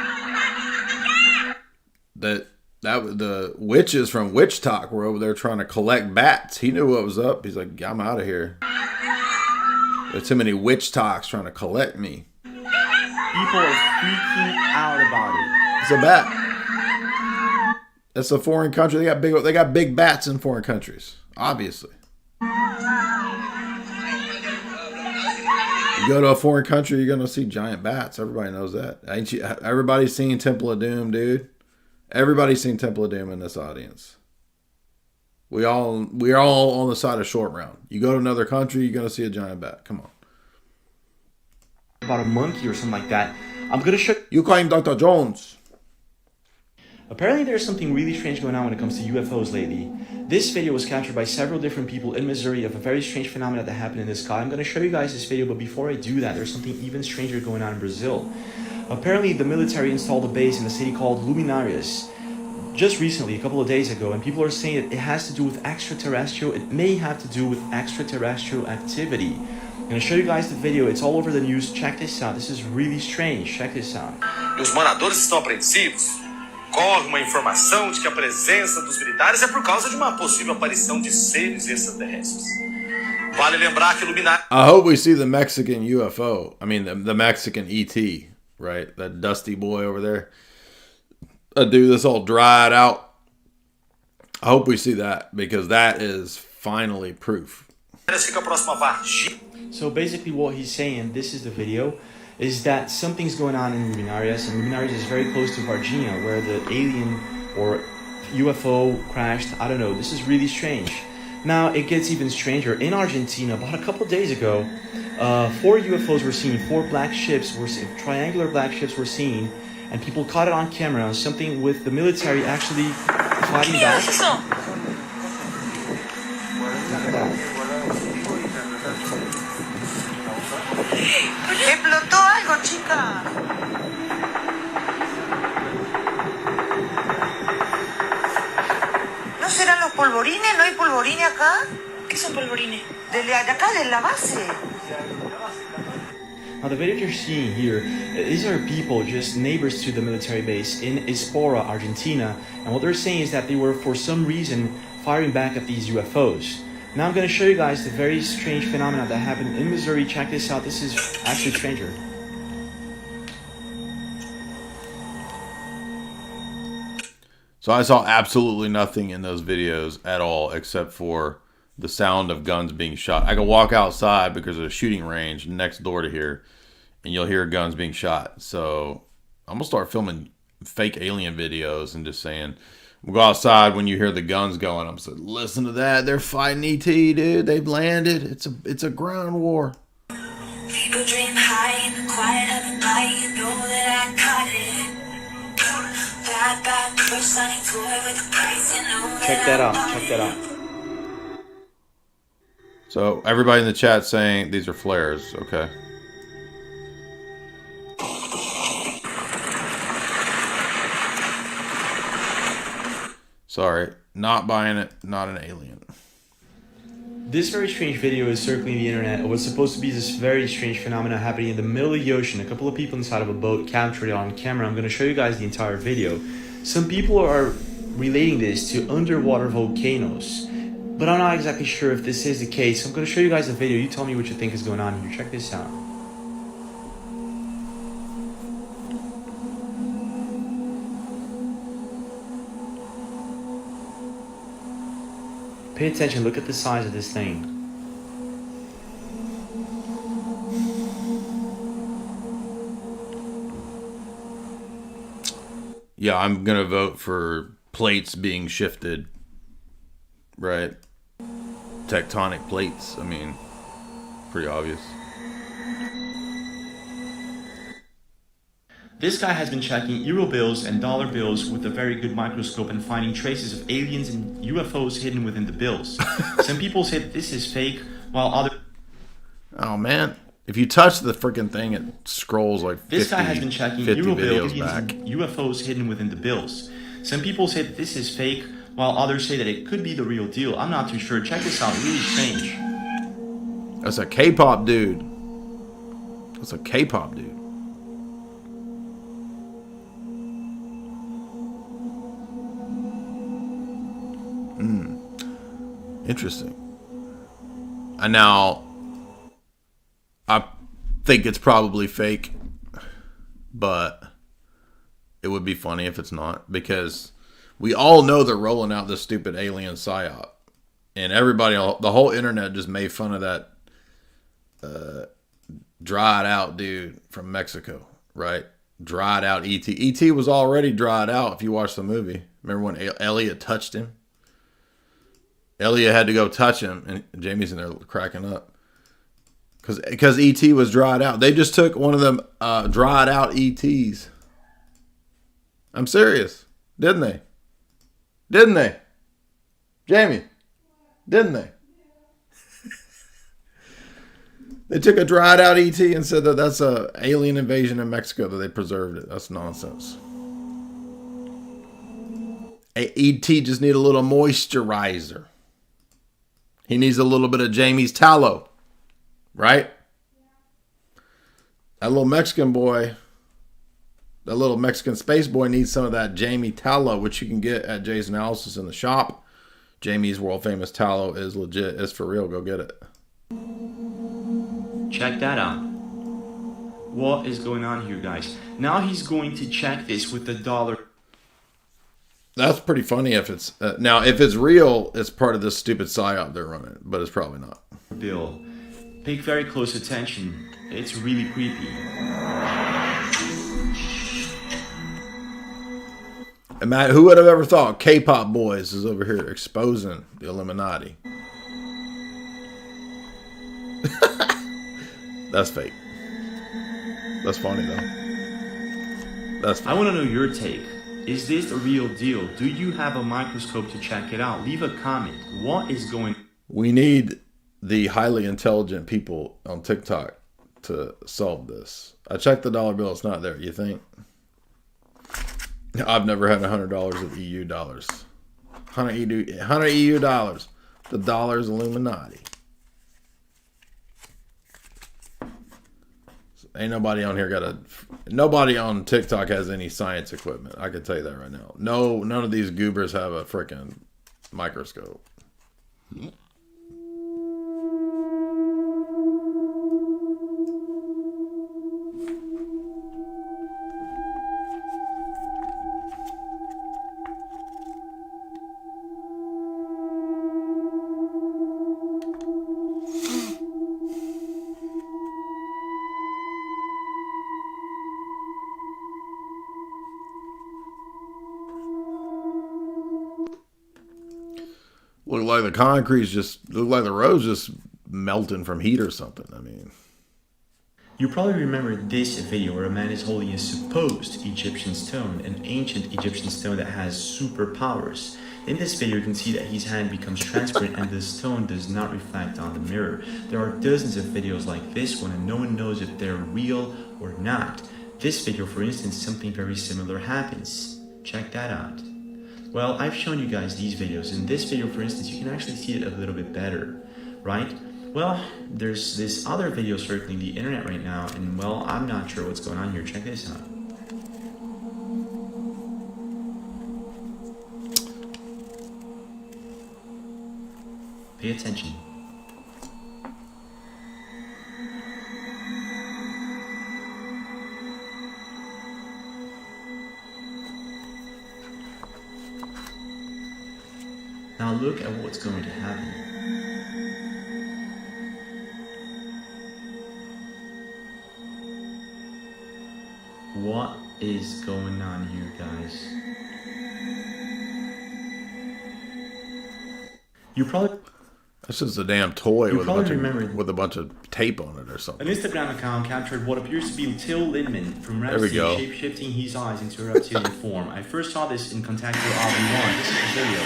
The witches from Witch Talk were over there trying to collect bats. He knew what was up. He's like, I'm out of here. There's too many witch talks trying to collect me. People are freaking out about it. It's a bat. That's a foreign country. They got big bats in foreign countries. Obviously. You go to a foreign country, you're gonna see giant bats. Everybody knows that. Everybody's seen Temple of Doom, dude. Everybody's seen Temple of Doom in this audience. We're all on the side of short round. You go to another country, you're gonna see a giant bat. Come on. About a monkey or something like that. I'm gonna show you. Claim Dr. Jones. Apparently there's something really strange going on when it comes to UFOs lately. This video was captured by several different people in Missouri of a very strange phenomenon that happened in the sky. I'm going to show you guys this video, but before I do that, there's something even stranger going on in Brazil. Apparently the military installed a base in a city called Luminarias just recently, a couple of days ago, and people are saying that it has to do with extraterrestrial, it may have to do with extraterrestrial activity. I'm going to show you guys the video, it's all over the news. Check this out, this is really strange, check this out. Os moradores estão apreensivos. Corre uma informação de que a presença dos militares é por causa de uma possível aparição de seres extraterrestres. Vale lembrar que Luminar... I hope we see the Mexican UFO. I mean, the Mexican ET, right? That dusty boy over there. A dude that's all dried out. I hope we see that, because that is finally proof. So basically what he's saying, this is the video, is that something's going on in Luminarias, and Luminarias is very close to Virginia, where the alien or UFO crashed. I don't know, this is really strange. Now, it gets even stranger. In Argentina, about a couple of days ago, 4 UFOs were seen, 4 black ships, triangular black ships were seen, and people caught it on camera, something with the military actually fighting back. Explotó algo, chica. ¿No serán los polvorines? ¿No hay polvorines acá? ¿Qué son polvorines? De acá, de la base. Now the video you're seeing here, these are people, just neighbors to the military base in Espora, Argentina, and what they're saying is that they were for some reason firing back at these UFOs. Now I'm going to show you guys the very strange phenomenon that happened in Missouri. Check this out, this is actually stranger. So I saw absolutely nothing in those videos at all, except for the sound of guns being shot. I can walk outside because there's a shooting range next door to here, and you'll hear guns being shot. So I'm going to start filming fake alien videos and just saying, we'll go outside when you hear the guns going. I'm saying, listen to that. They're fighting ET, dude. They've landed. It's a ground war. People dream high in the quiet of the night. You know that I caught it. Bad person toy with the price. You know Check that out. Check that out. So everybody in the chat saying these are flares. Okay. Sorry, not buying it. Not an alien. This very strange video is circulating the internet of what's supposed to be this very strange phenomenon happening in the middle of the ocean. A couple of people inside of a boat captured it on camera. I'm going to show you guys the entire video. Some people are relating this to underwater volcanoes, but I'm not exactly sure if this is the case. I'm going to show you guys the video. You tell me what you think is going on here. Check this out. Pay attention, look at the size of this thing. Yeah, I'm going to vote for plates being shifted. Right? Tectonic plates. I mean, pretty obvious. This guy has been checking euro bills and dollar bills with a very good microscope and finding traces of aliens and UFOs hidden within the bills. Some people say that this is fake, while other... Oh, man. If you touch the freaking thing, it scrolls like 50, This guy has been checking 50 euro bills videos back. and UFOs hidden within the bills. Some people say that this is fake, while others say that it could be the real deal. I'm not too sure. Check this out. Really strange. That's a K-pop dude. That's a K-pop dude. Interesting. And now, I think it's probably fake, but it would be funny if it's not, because we all know they're rolling out this stupid alien psyop, and everybody, the whole internet just made fun of that dried out dude from Mexico, right? Dried out E.T. E.T. was already dried out if you watch the movie. Remember when Elliot touched him? Elliot had to go touch him, and Jamie's in there cracking up. Because E.T. was dried out. They just took one of them dried out E.T.s. I'm serious. Didn't they? Didn't they? Jamie, didn't they? They took a dried out E.T. and said that that's a alien invasion in Mexico, that they preserved it. That's nonsense. E.T. just need a little moisturizer. He needs a little bit of Jamie's tallow. Right? That little Mexican boy, that little Mexican space boy needs some of that Jamie tallow, which you can get at Jay's Analysis in the shop. Jamie's world famous tallow is legit. It's for real. Go get it. Check that out. What is going on here, guys? Now he's going to check this with the dollar. That's pretty funny if it's... now, if it's real, it's part of this stupid psyop they're running, but it's probably not. Bill. Pay very close attention. It's really creepy. And Matt, who would have ever thought K-pop boys is over here exposing the Illuminati? That's fake. That's funny though. That's funny. I want to know your take. Is this a real deal? Do you have a microscope to check it out? Leave a comment. What is going on? We need the highly intelligent people on TikTok to solve this. I checked the dollar bill. It's not there. You think? I've never had $100 of EU dollars. 100 EU dollars. The dollar's Illuminati. Ain't nobody on here nobody on TikTok has any science equipment. I can tell you that right now. No, none of these goobers have a freaking microscope. Look like the concrete's look like the road's just melting from heat or something. I mean, you probably remember this video where a man is holding a supposed Egyptian stone, an ancient Egyptian stone that has superpowers. In this video, you can see that his hand becomes transparent and the stone does not reflect on the mirror. There are dozens of videos like this one and no one knows if they're real or not. This video, for instance, something very similar happens. Check that out. Well, I've shown you guys these videos. In this video, for instance, you can actually see it a little bit better, right? Well, there's this other video circling the internet right now, and well, I'm not sure what's going on here. Check this out. Pay attention. Now look at what's going to happen. What is going on here, guys? You probably... That's just a damn toy You with a bunch of tape on it or something. An Instagram account captured what appears to be Till Lindemann from There we go. shape-shifting his eyes into a reptilian form. I first saw this in Contactable RV1. This is the video.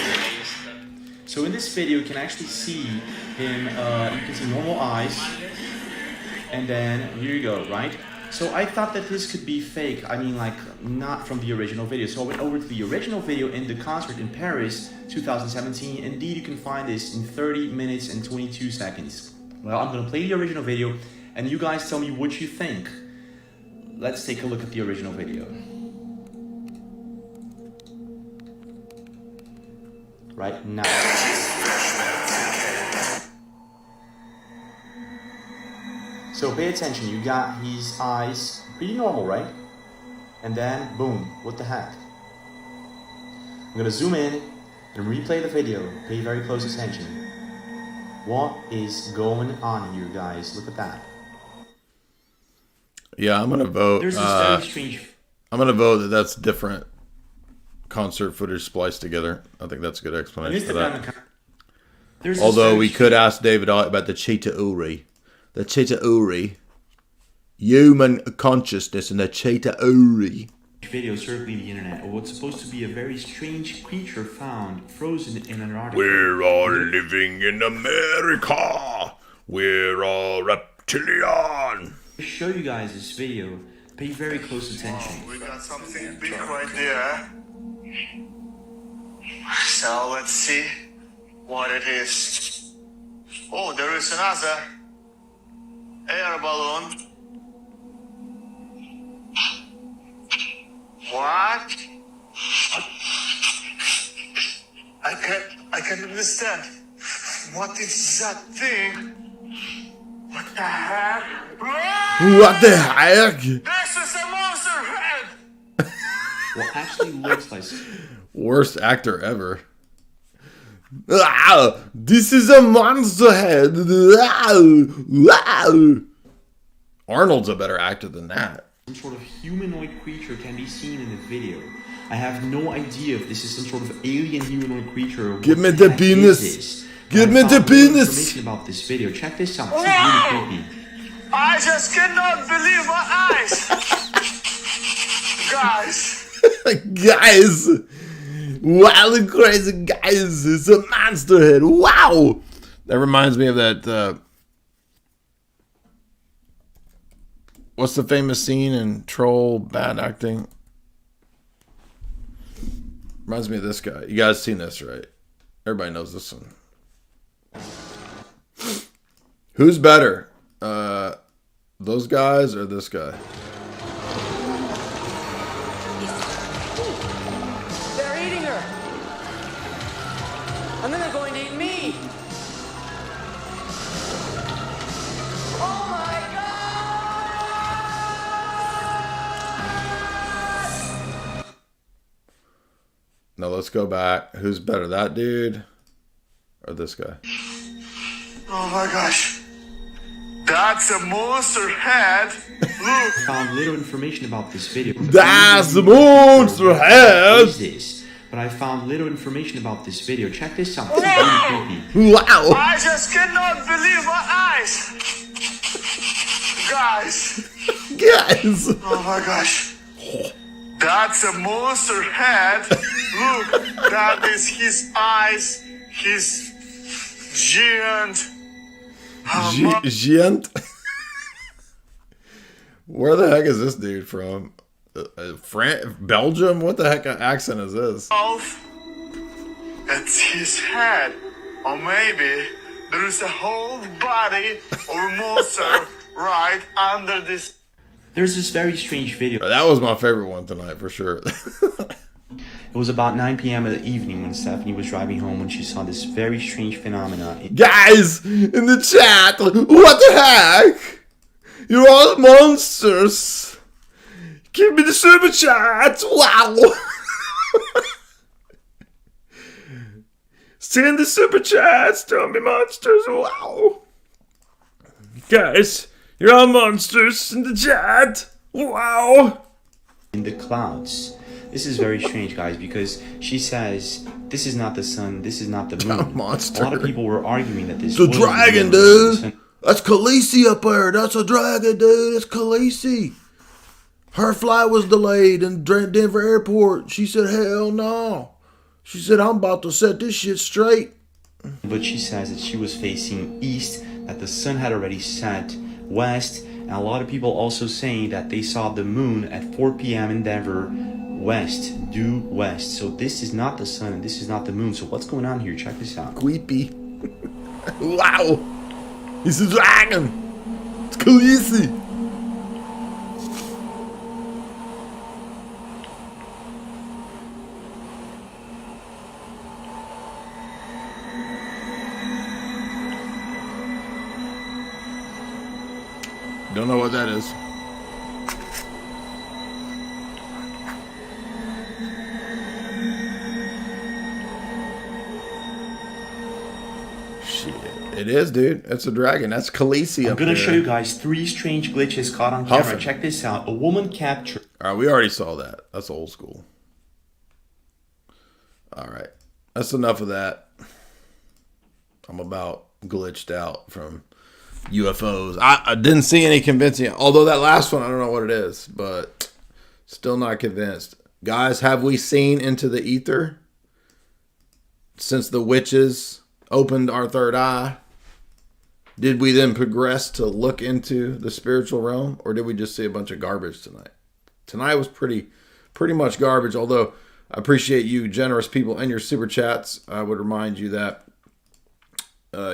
So in this video, you can actually see him, you can see normal eyes, and then here you go, right? So I thought that this could be fake, I mean like not from the original video. So I went over to the original video in the concert in Paris 2017. Indeed, you can find this in 30 minutes and 22 seconds. Well, I'm gonna play the original video and you guys tell me what you think. Let's take a look at the original video. Right now. So pay attention, you got his eyes pretty normal, right? And then, boom, what the heck? I'm gonna zoom in and replay the video. Pay very close attention. What is going on here, guys? Look at that. Yeah, I'm gonna vote. There's this very strange... I'm gonna vote that that's different concert footage spliced together. I think that's a good explanation for that. Although we could ask David about the Cheetah Uri. The Cheetah Uri. Human consciousness and the Cheetah Uri. Video circling the internet of what's supposed to be a very strange creature found frozen in Antarctica. We're all living in America. We're all reptilian. To show you guys this video, pay very close attention. We got something big right there. So let's see what it is. Oh, there is another air balloon. What? I can't understand. What is that thing? What the heck? What the heck? This is a monster head! Well, actually looks like... Worst actor ever. Ah, this is a monster head. Arnold's a better actor than that. Some sort of humanoid creature can be seen in the video. I have no idea if this is some sort of alien humanoid creature. Or Give me the penis. Give me the penis. Information about this video. Check this out. This is really creepy. I just cannot believe my eyes. Guys. Wild crazy guys. It's a monster head. Wow. That reminds me of that. What's the famous scene in Troll Bad Acting? Reminds me of this guy. You guys seen this, right? Everybody knows this one. Who's better? Those guys or this guy? They're eating her. And then they're going to eat me. Oh my God! Now let's go back. Who's better, that dude or this guy? Oh my gosh. That's a monster head. Look. Found little information about this video. That's a monster head. But I found little information about this video. Check this out. This is really creepy. Wow. I just cannot believe my eyes. Guys. Oh my gosh. That's a monster head. Look, that is his eyes. His giant. Giant? Where the heck is this dude from? Belgium? What the heck accent is this? at his head. Or maybe there is a whole body of a monster right under this. There's this very strange video. That was my favorite one tonight for sure. It was about 9 p.m. in the evening when Stephanie was driving home when she saw this very strange phenomena. Guys in the chat, what the heck? You're all monsters. Give me the super chat. Wow. Send the super chats. Don't be monsters. Wow. Guys, you're all monsters in the chat. Wow. In the clouds. This is very strange, guys, because she says this is not the sun, this is not the moon. Monster. A lot of people were arguing that this It's a was dragon, the moon. dude. That's Khaleesi up there. That's a dragon, dude. It's Khaleesi. Her flight was delayed in Denver Airport. She said, hell no. She said, I'm about to set this shit straight. But she says that she was facing east, that the sun had already set west, and a lot of people also saying that they saw the moon at 4 p.m. in Denver, west, due west. So this is not the sun and this is not the moon. So what's going on here? Check this out. Creepy. Wow. He's a dragon. It's Khaleesi. Don't know what that is. Shit. It is, dude. It's a dragon. That's Khaleesi. I'm going to show you guys 3 strange glitches caught on camera. Huffing. Check this out. A woman captured. All right, we already saw that. That's old school. All right. That's enough of that. I'm about glitched out from UFOs. I didn't see any convincing. Although that last one, I don't know what it is, but still not convinced. Guys, have we seen into the ether since the witches opened our third eye? Did we then progress to look into the spiritual realm, or did we just see a bunch of garbage tonight? Tonight was pretty much garbage, although I appreciate you generous people and your super chats. I would remind you that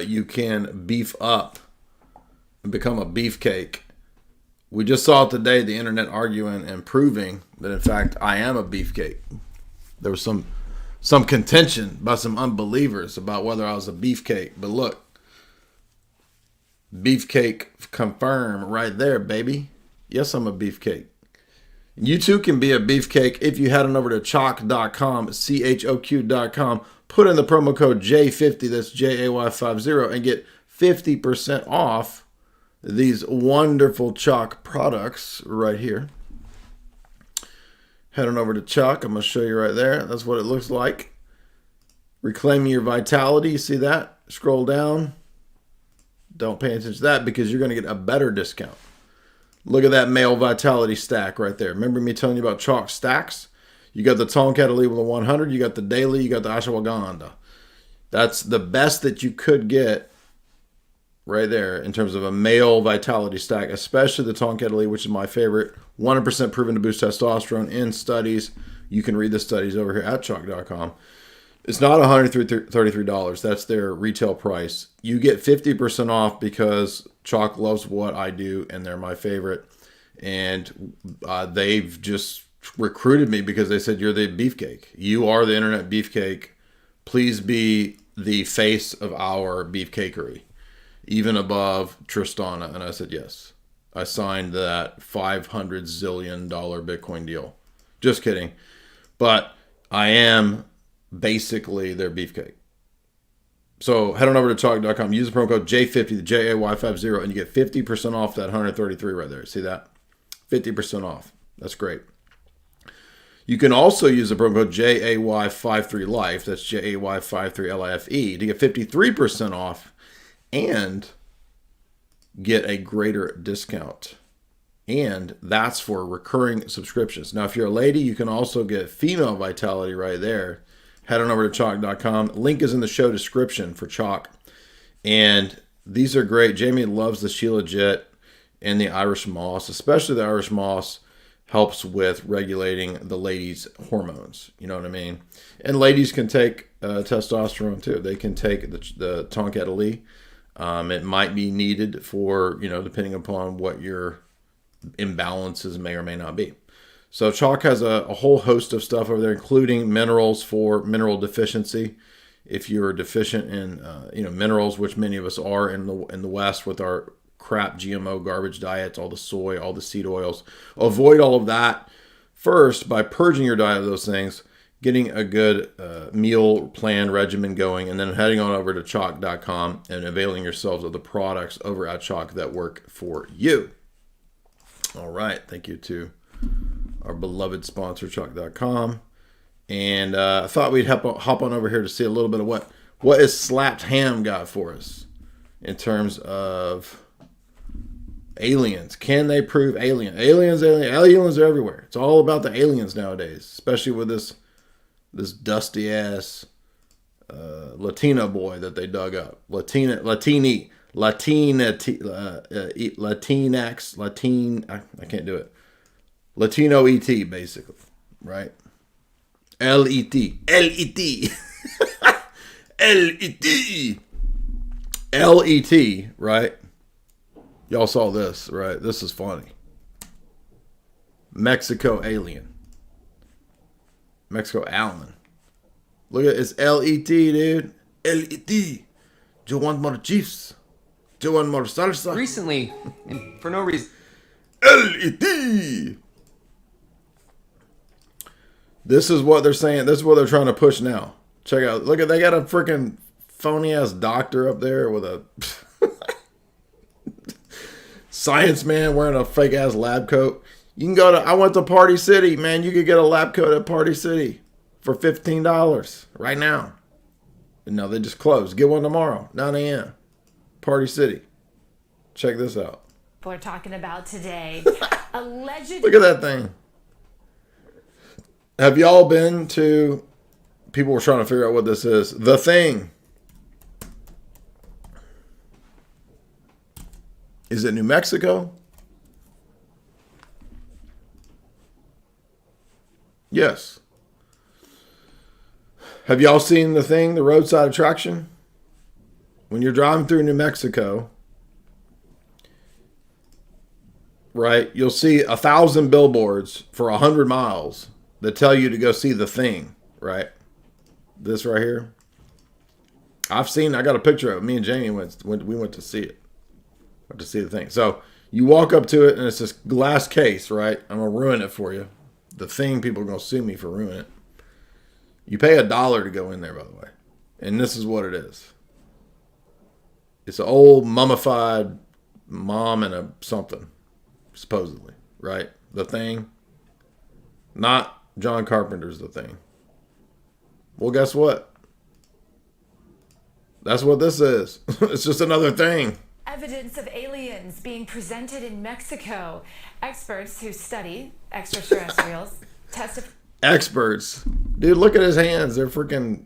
you can beef up and become a beefcake. We just saw today the internet arguing and proving that, in fact, I am a beefcake. There was some contention by some unbelievers about whether I was a beefcake. But look, beefcake confirmed right there, baby. Yes, I'm a beefcake. You too can be a beefcake if you head on over to choq.com, CHOQ.com, put in the promo code J50, that's JAY50, and get 50% off these wonderful Choq products right here. Head on over to Choq. I'm going to show you right there. That's what it looks like. Reclaiming your vitality. You see that? Scroll down. Don't pay attention to that because you're going to get a better discount. Look at that male vitality stack right there. Remember me telling you about Choq stacks? You got the Tonkat Elite with a 100. You got the Daily. You got the Ashwagandha. That's the best that you could get right there in terms of a male vitality stack, especially the Tonkat Elite, which is my favorite. 100% proven to boost testosterone in studies. You can read the studies over here at choq.com. It's not $133. That's their retail price. You get 50% off because Choq loves what I do and they're my favorite. And they've just recruited me because they said, you're the beefcake. You are the internet beefcake. Please be the face of our beefcakery, even above Tristana. And I said, yes. I signed that $500 zillion Bitcoin deal. Just kidding. But I am basically their beefcake. So head on over to choq.com, use the promo code J50, the JAY50, and you get 50% off that 133 right there. See that? 50% off. That's great. You can also use the promo code JAY53LIFE, that's JAY53LIFE, to get 53% off and get a greater discount. And that's for recurring subscriptions. Now, if you're a lady, you can also get female vitality right there. Head on over to choq.com. Link is in the show description for Choq. And these are great. Jamie loves the Sheila Jet and the Irish Moss, especially the Irish Moss helps with regulating the ladies' hormones. You know what I mean? And ladies can take testosterone too. They can take the Tonkat Ali. It might be needed for, depending upon what your imbalances may or may not be. So chalk has a whole host of stuff over there, including minerals for mineral deficiency. If you're deficient in minerals, which many of us are in the West with our crap GMO garbage diets, all the soy, all the seed oils, avoid all of that first by purging your diet of those things, getting a good meal plan regimen going, and then heading on over to chalk.com and availing yourselves of the products over at Chalk that work for you. All right. Thank you to our beloved sponsor, chalk.com. And I thought we'd hop on over here to see a little bit of what is Slapped Ham got for us in terms of aliens. Can they prove aliens? Aliens are everywhere. It's all about the aliens nowadays, especially with this dusty ass Latino boy that they dug up. Latinx, I can't do it. Latino ET, basically, right? L-E-T, right? Y'all saw this, right? This is funny. Mexico alien. Mexico Allen. Look at it's L-E-T, dude. L-E-T. Do you want more chiefs? Do you want more salsa? Recently, and for no reason. L-E-T. This is what they're saying. This is what they're trying to push now. Check out. Look at, they got a freaking phony ass doctor up there with a science man wearing a fake ass lab coat. You can go to, I went to Party City, man. You could get a lab coat at Party City for $15 right now. No, they just closed. Get one tomorrow, 9 a.m. Party City. Check this out. People are talking about today. Allegedly. Look at that thing. Have y'all been to, people were trying to figure out what this is. The Thing. Is it New Mexico? Yes. Have y'all seen The Thing, the roadside attraction? When you're driving through New Mexico, right, you'll see 1,000 billboards for 100 miles that tell you to go see The Thing, right? This right here. I got a picture of it. Me and Jamie we went to see it. Went to see The Thing. So you walk up to it and it's this glass case, right? I'm going to ruin it for you. The Thing, people are going to sue me for ruining it. You pay $1 to go in there, by the way. And this is what it is. It's an old mummified mom and a something, supposedly, right? The Thing. Not John Carpenter's The Thing. Well, guess what? That's what this is. It's just another thing. Evidence of aliens being presented in Mexico. Experts who study extraterrestrials testify. Experts. Dude, look at his hands. They're freaking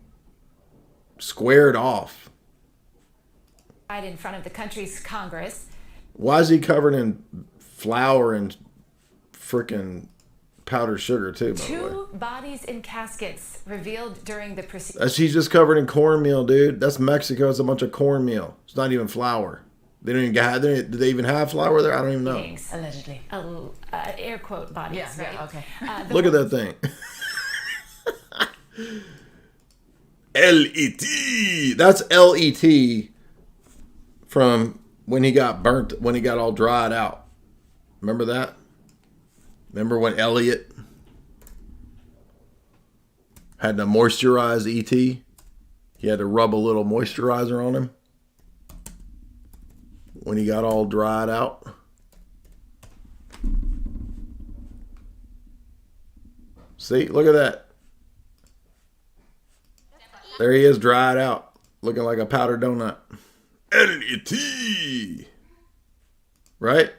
squared off. In front of the country's Congress. Why is he covered in flour and freaking powdered sugar too, by the way? 2 bodies in caskets revealed during the proceedings. He's just covered in cornmeal, dude. That's Mexico. It's a bunch of cornmeal. It's not even flour. They don't even do they even have flour there? I don't even know. Allegedly. Air quote bodies, right? Yeah, okay. Look at that thing. L-E-T. That's L-E-T from when he got burnt, when he got all dried out. Remember that? Remember when Elliot had to moisturize E.T.? He had to rub a little moisturizer on him when he got all dried out. See, look at that. There he is, dried out, looking like a powdered donut. L-E-T. Right?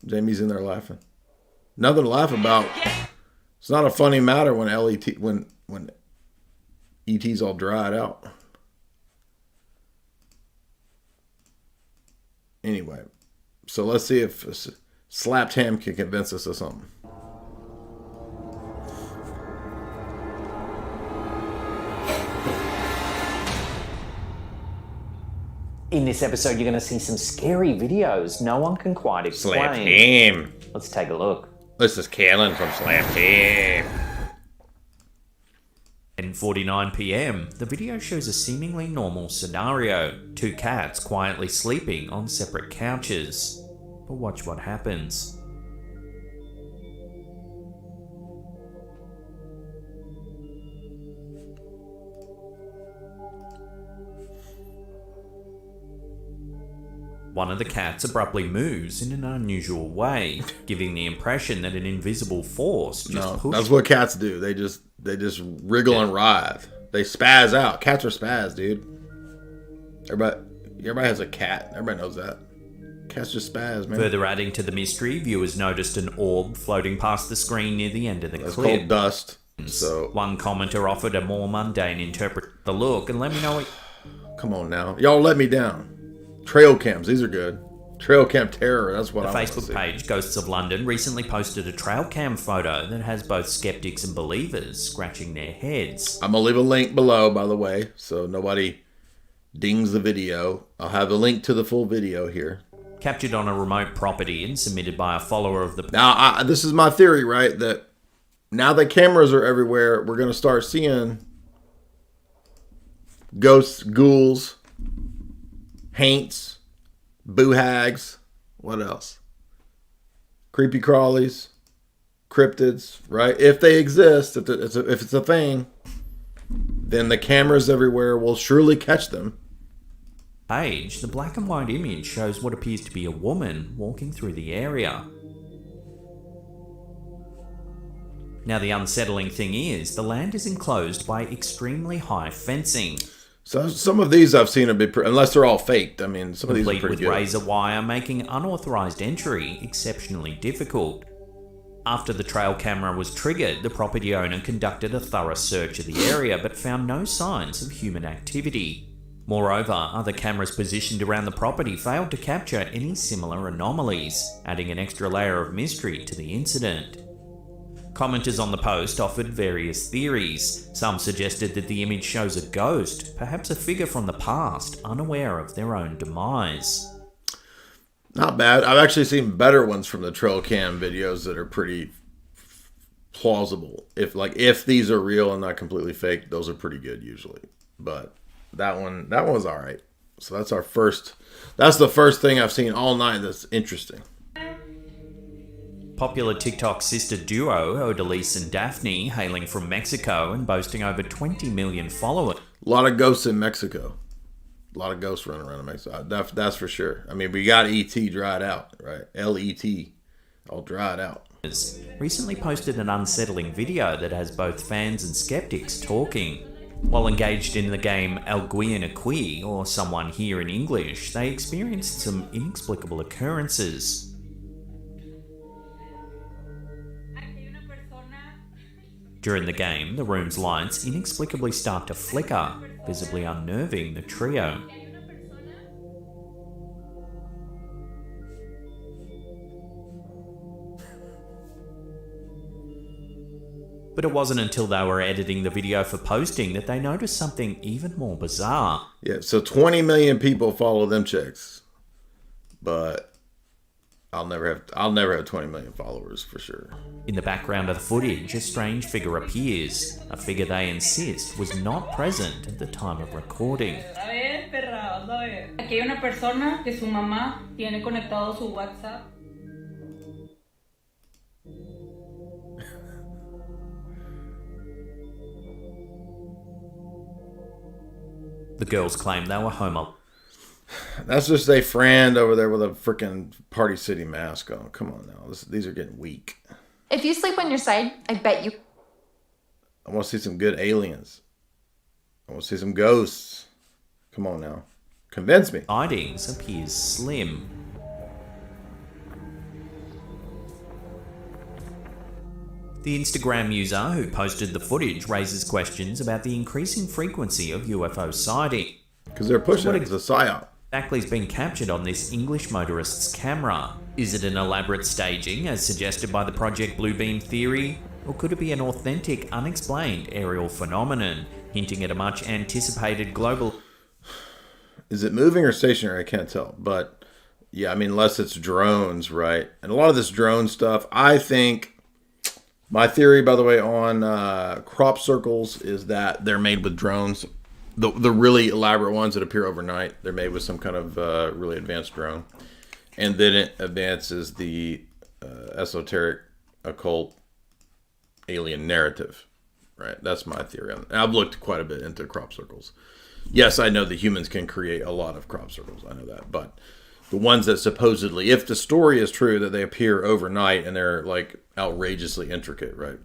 Jamie's in there laughing. Nothing to laugh about. It's not a funny matter when L-E-T, when E.T.'s all dried out. Anyway, so let's see if Slapped Ham can convince us of something. In this episode, you're going to see some scary videos no one can quite explain. Slap Team. Let's take a look. This is Kalen from Slap Team. 10:49 p.m. The video shows a seemingly normal scenario. Two cats quietly sleeping on separate couches. But watch what happens. One of the cats abruptly moves in an unusual way, giving the impression that an invisible force just pushed. That's what cats do. They just wriggle and writhe. They spaz out. Cats are spaz, dude. Everybody has a cat. Everybody knows that. Cats just spaz, man. Further adding to the mystery, viewers noticed an orb floating past the screen near the end of the clip. It's called dust. So one commenter offered a more mundane interpretation of the look, and let me know. Come on now, y'all let me down. Trail cams, these are good. Trail cam terror, that's what I want to see. The Facebook page Ghosts of London recently posted a trail cam photo that has both skeptics and believers scratching their heads. I'm gonna leave a link below, by the way, so nobody dings the video. I'll have a link to the full video here. Captured on a remote property and submitted by a follower of the... Now, this is my theory, right? That now that cameras are everywhere, we're gonna start seeing ghosts, ghouls, haints, boo-hags, what else? Creepy crawlies, cryptids, right? If they exist, if it's a thing, then the cameras everywhere will surely catch them. Page, the black and white image shows what appears to be a woman walking through the area. Now the unsettling thing is, the land is enclosed by extremely high fencing. So some of these I've seen a bit, unless they're all faked. I mean, some of these are pretty with good. Razor wire, making unauthorized entry exceptionally difficult. After the trail camera was triggered, the property owner conducted a thorough search of the area, but found no signs of human activity. Moreover, other cameras positioned around the property failed to capture any similar anomalies, adding an extra layer of mystery to the incident. Commenters on the post offered various theories. Some suggested that the image shows a ghost, perhaps a figure from the past, unaware of their own demise. Not bad. I've actually seen better ones from the trail cam videos that are pretty plausible. If these are real and not completely fake, those are pretty good usually. But that one was all right. So that's the first thing I've seen all night that's interesting. Popular TikTok sister duo Odalise and Daphne, hailing from Mexico and boasting over 20 million followers. A lot of ghosts in Mexico. A lot of ghosts running around in Mexico. That's for sure. I mean, we got E.T. dried out, right? L.E.T. all dried out. Recently posted an unsettling video that has both fans and skeptics talking. While engaged in the game Alguien Aquí, or Someone Here in English, they experienced some inexplicable occurrences. During the game, the room's lights inexplicably start to flicker, visibly unnerving the trio. But it wasn't until they were editing the video for posting that they noticed something even more bizarre. Yeah, so 20 million people follow them chicks. But I'll never have 20 million followers for sure. In the background of the footage, a strange figure appears, a figure they insist was not present at the time of recording. A ver, perra, vas a ver. Aquí hay una persona que su mamá tiene conectado su WhatsApp. The girls claim they were homo. That's just a friend over there with a freaking Party City mask on. Come on now. These are getting weak. If you sleep on your side, I bet you... I want to see some good aliens. I want to see some ghosts. Come on now. Convince me. Sightings appears slim. The Instagram user who posted the footage raises questions about the increasing frequency of UFO sighting. Because they're pushing it as a psyop. Exactly has been captured on this English motorist's camera. Is it an elaborate staging as suggested by the Project Bluebeam theory? Or could it be an authentic, unexplained aerial phenomenon, hinting at a much anticipated global... Is it moving or stationary? I can't tell. But yeah, I mean, unless it's drones, right? And a lot of this drone stuff, I think, my theory, by the way, on crop circles is that they're made with drones. The really elaborate ones that appear overnight, they're made with some kind of really advanced drone. And then it advances the esoteric, occult, alien narrative, right? That's my theory. And I've looked quite a bit into crop circles. Yes, I know that humans can create a lot of crop circles. I know that. But the ones that supposedly, if the story is true, that they appear overnight and they're like outrageously intricate, right?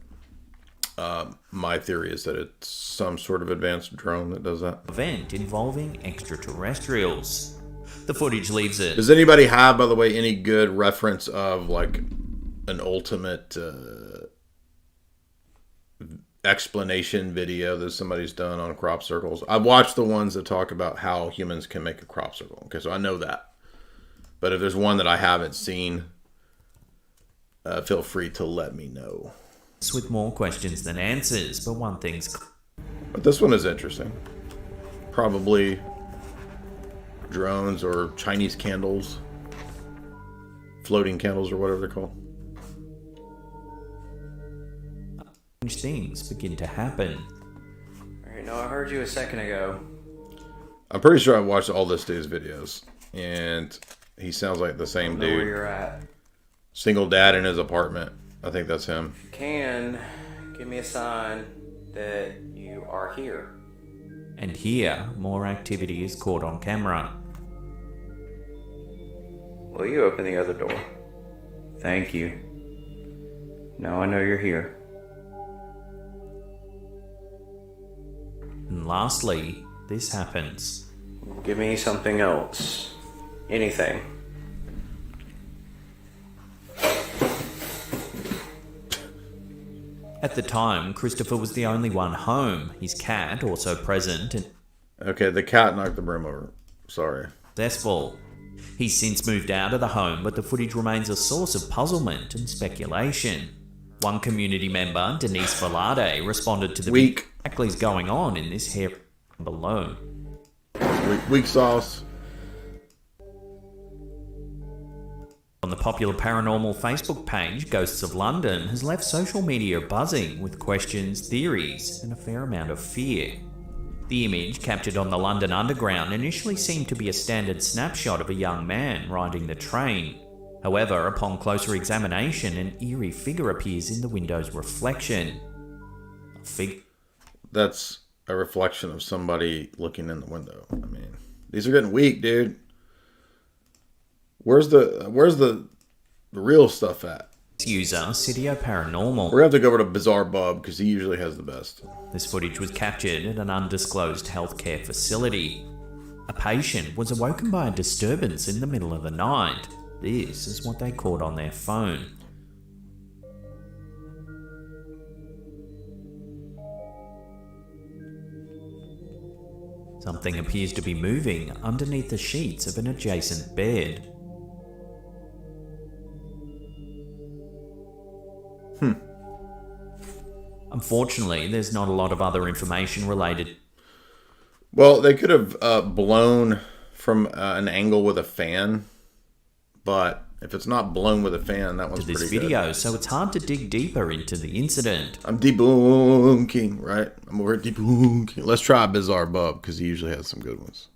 My theory is that it's some sort of advanced drone that does that. Event involving extraterrestrials. The footage leaves it. Does anybody have, by the way, any good reference of like an ultimate explanation video that somebody's done on crop circles? I've watched the ones that talk about how humans can make a crop circle. Okay, so I know that. But if there's one that I haven't seen, feel free to let me know. With more questions than answers, but one thing's... But this one is interesting. Probably drones or Chinese candles. Floating candles or whatever they're called. Things begin to happen. Alright, no, I heard you a second ago. I'm pretty sure I watched all this dude's videos. And he sounds like the same dude. Where you're at. Single dad in his apartment. I think that's him. Can give me a sign that you are here. And here, more activity is caught on camera. Will you open the other door? Thank you. Now I know you're here. And lastly, this happens. Give me something else. Anything. At the time, Christopher was the only one home, his cat also present and... Okay, the cat knocked the broom over. Sorry. Successful. He's since moved out of the home, but the footage remains a source of puzzlement and speculation. One community member, Denise Valade, responded to the Weak. exactly going on in this hair below. Weak sauce. On the popular paranormal Facebook page, Ghosts of London has left social media buzzing with questions, theories, and a fair amount of fear. The image, captured on the London Underground, initially seemed to be a standard snapshot of a young man riding the train. However, upon closer examination, an eerie figure appears in the window's reflection. That's a reflection of somebody looking in the window. I mean, these are getting weak, dude. Where's the real stuff at? User Cydio Paranormal. We're gonna have to go over to Bizarre Bub because he usually has the best. This footage was captured at an undisclosed healthcare facility. A patient was awoken by a disturbance in the middle of the night. This is what they caught on their phone. Something appears to be moving underneath the sheets of an adjacent bed. Unfortunately, there's not a lot of other information related. Well, they could have blown from an angle with a fan, but if it's not blown with a fan, that one's pretty good. This video, so it's hard to dig deeper into the incident. I'm debunking, right? I'm over debunking. Let's try Bizarre Bub because he usually has some good ones.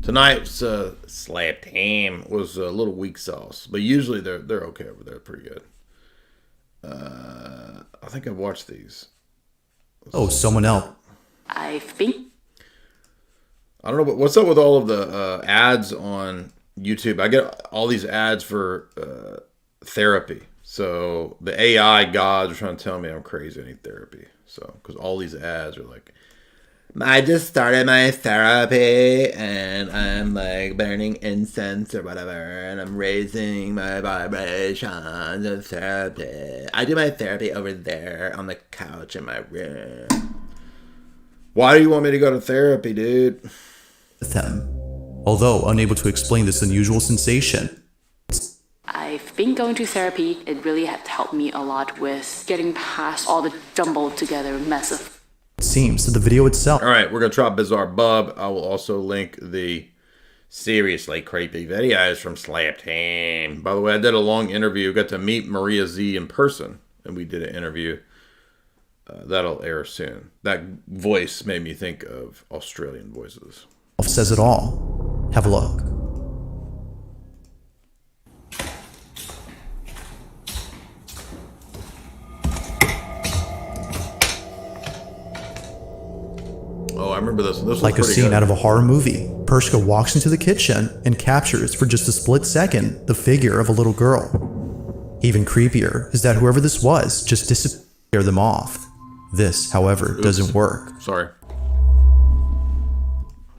Tonight's slap ham was a little weak sauce, but usually they're okay over there, pretty good. I think I've watched these. Oh, someone else. I think. I don't know, but what's up with all of the ads on YouTube? I get all these ads for therapy. So the AI gods are trying to tell me I'm crazy. I need therapy. So, because all these ads are like, I just started my therapy and I'm like burning incense or whatever and I'm raising my vibrations of therapy. I do my therapy over there on the couch in my room. Why do you want me to go to therapy, dude? Them. Although unable to explain this unusual sensation. I've been going to therapy. It really had helped me a lot with getting past all the jumbled together mess of seems that the video itself. All right, we're going to try Bizarre Bub. I will also link the seriously creepy videos from Slap Team. By the way, I did a long interview. Got to meet Maria Z in person, and we did an interview. That'll air soon. That voice made me think of Australian voices. Says it all. Have a look. Oh, I remember this. This was Like a pretty scene good. out of a horror movie, Pershka walks into the kitchen and captures for just a split second the figure of a little girl. Even creepier is that whoever this was just disappeared them off. This, however, doesn't work. Sorry.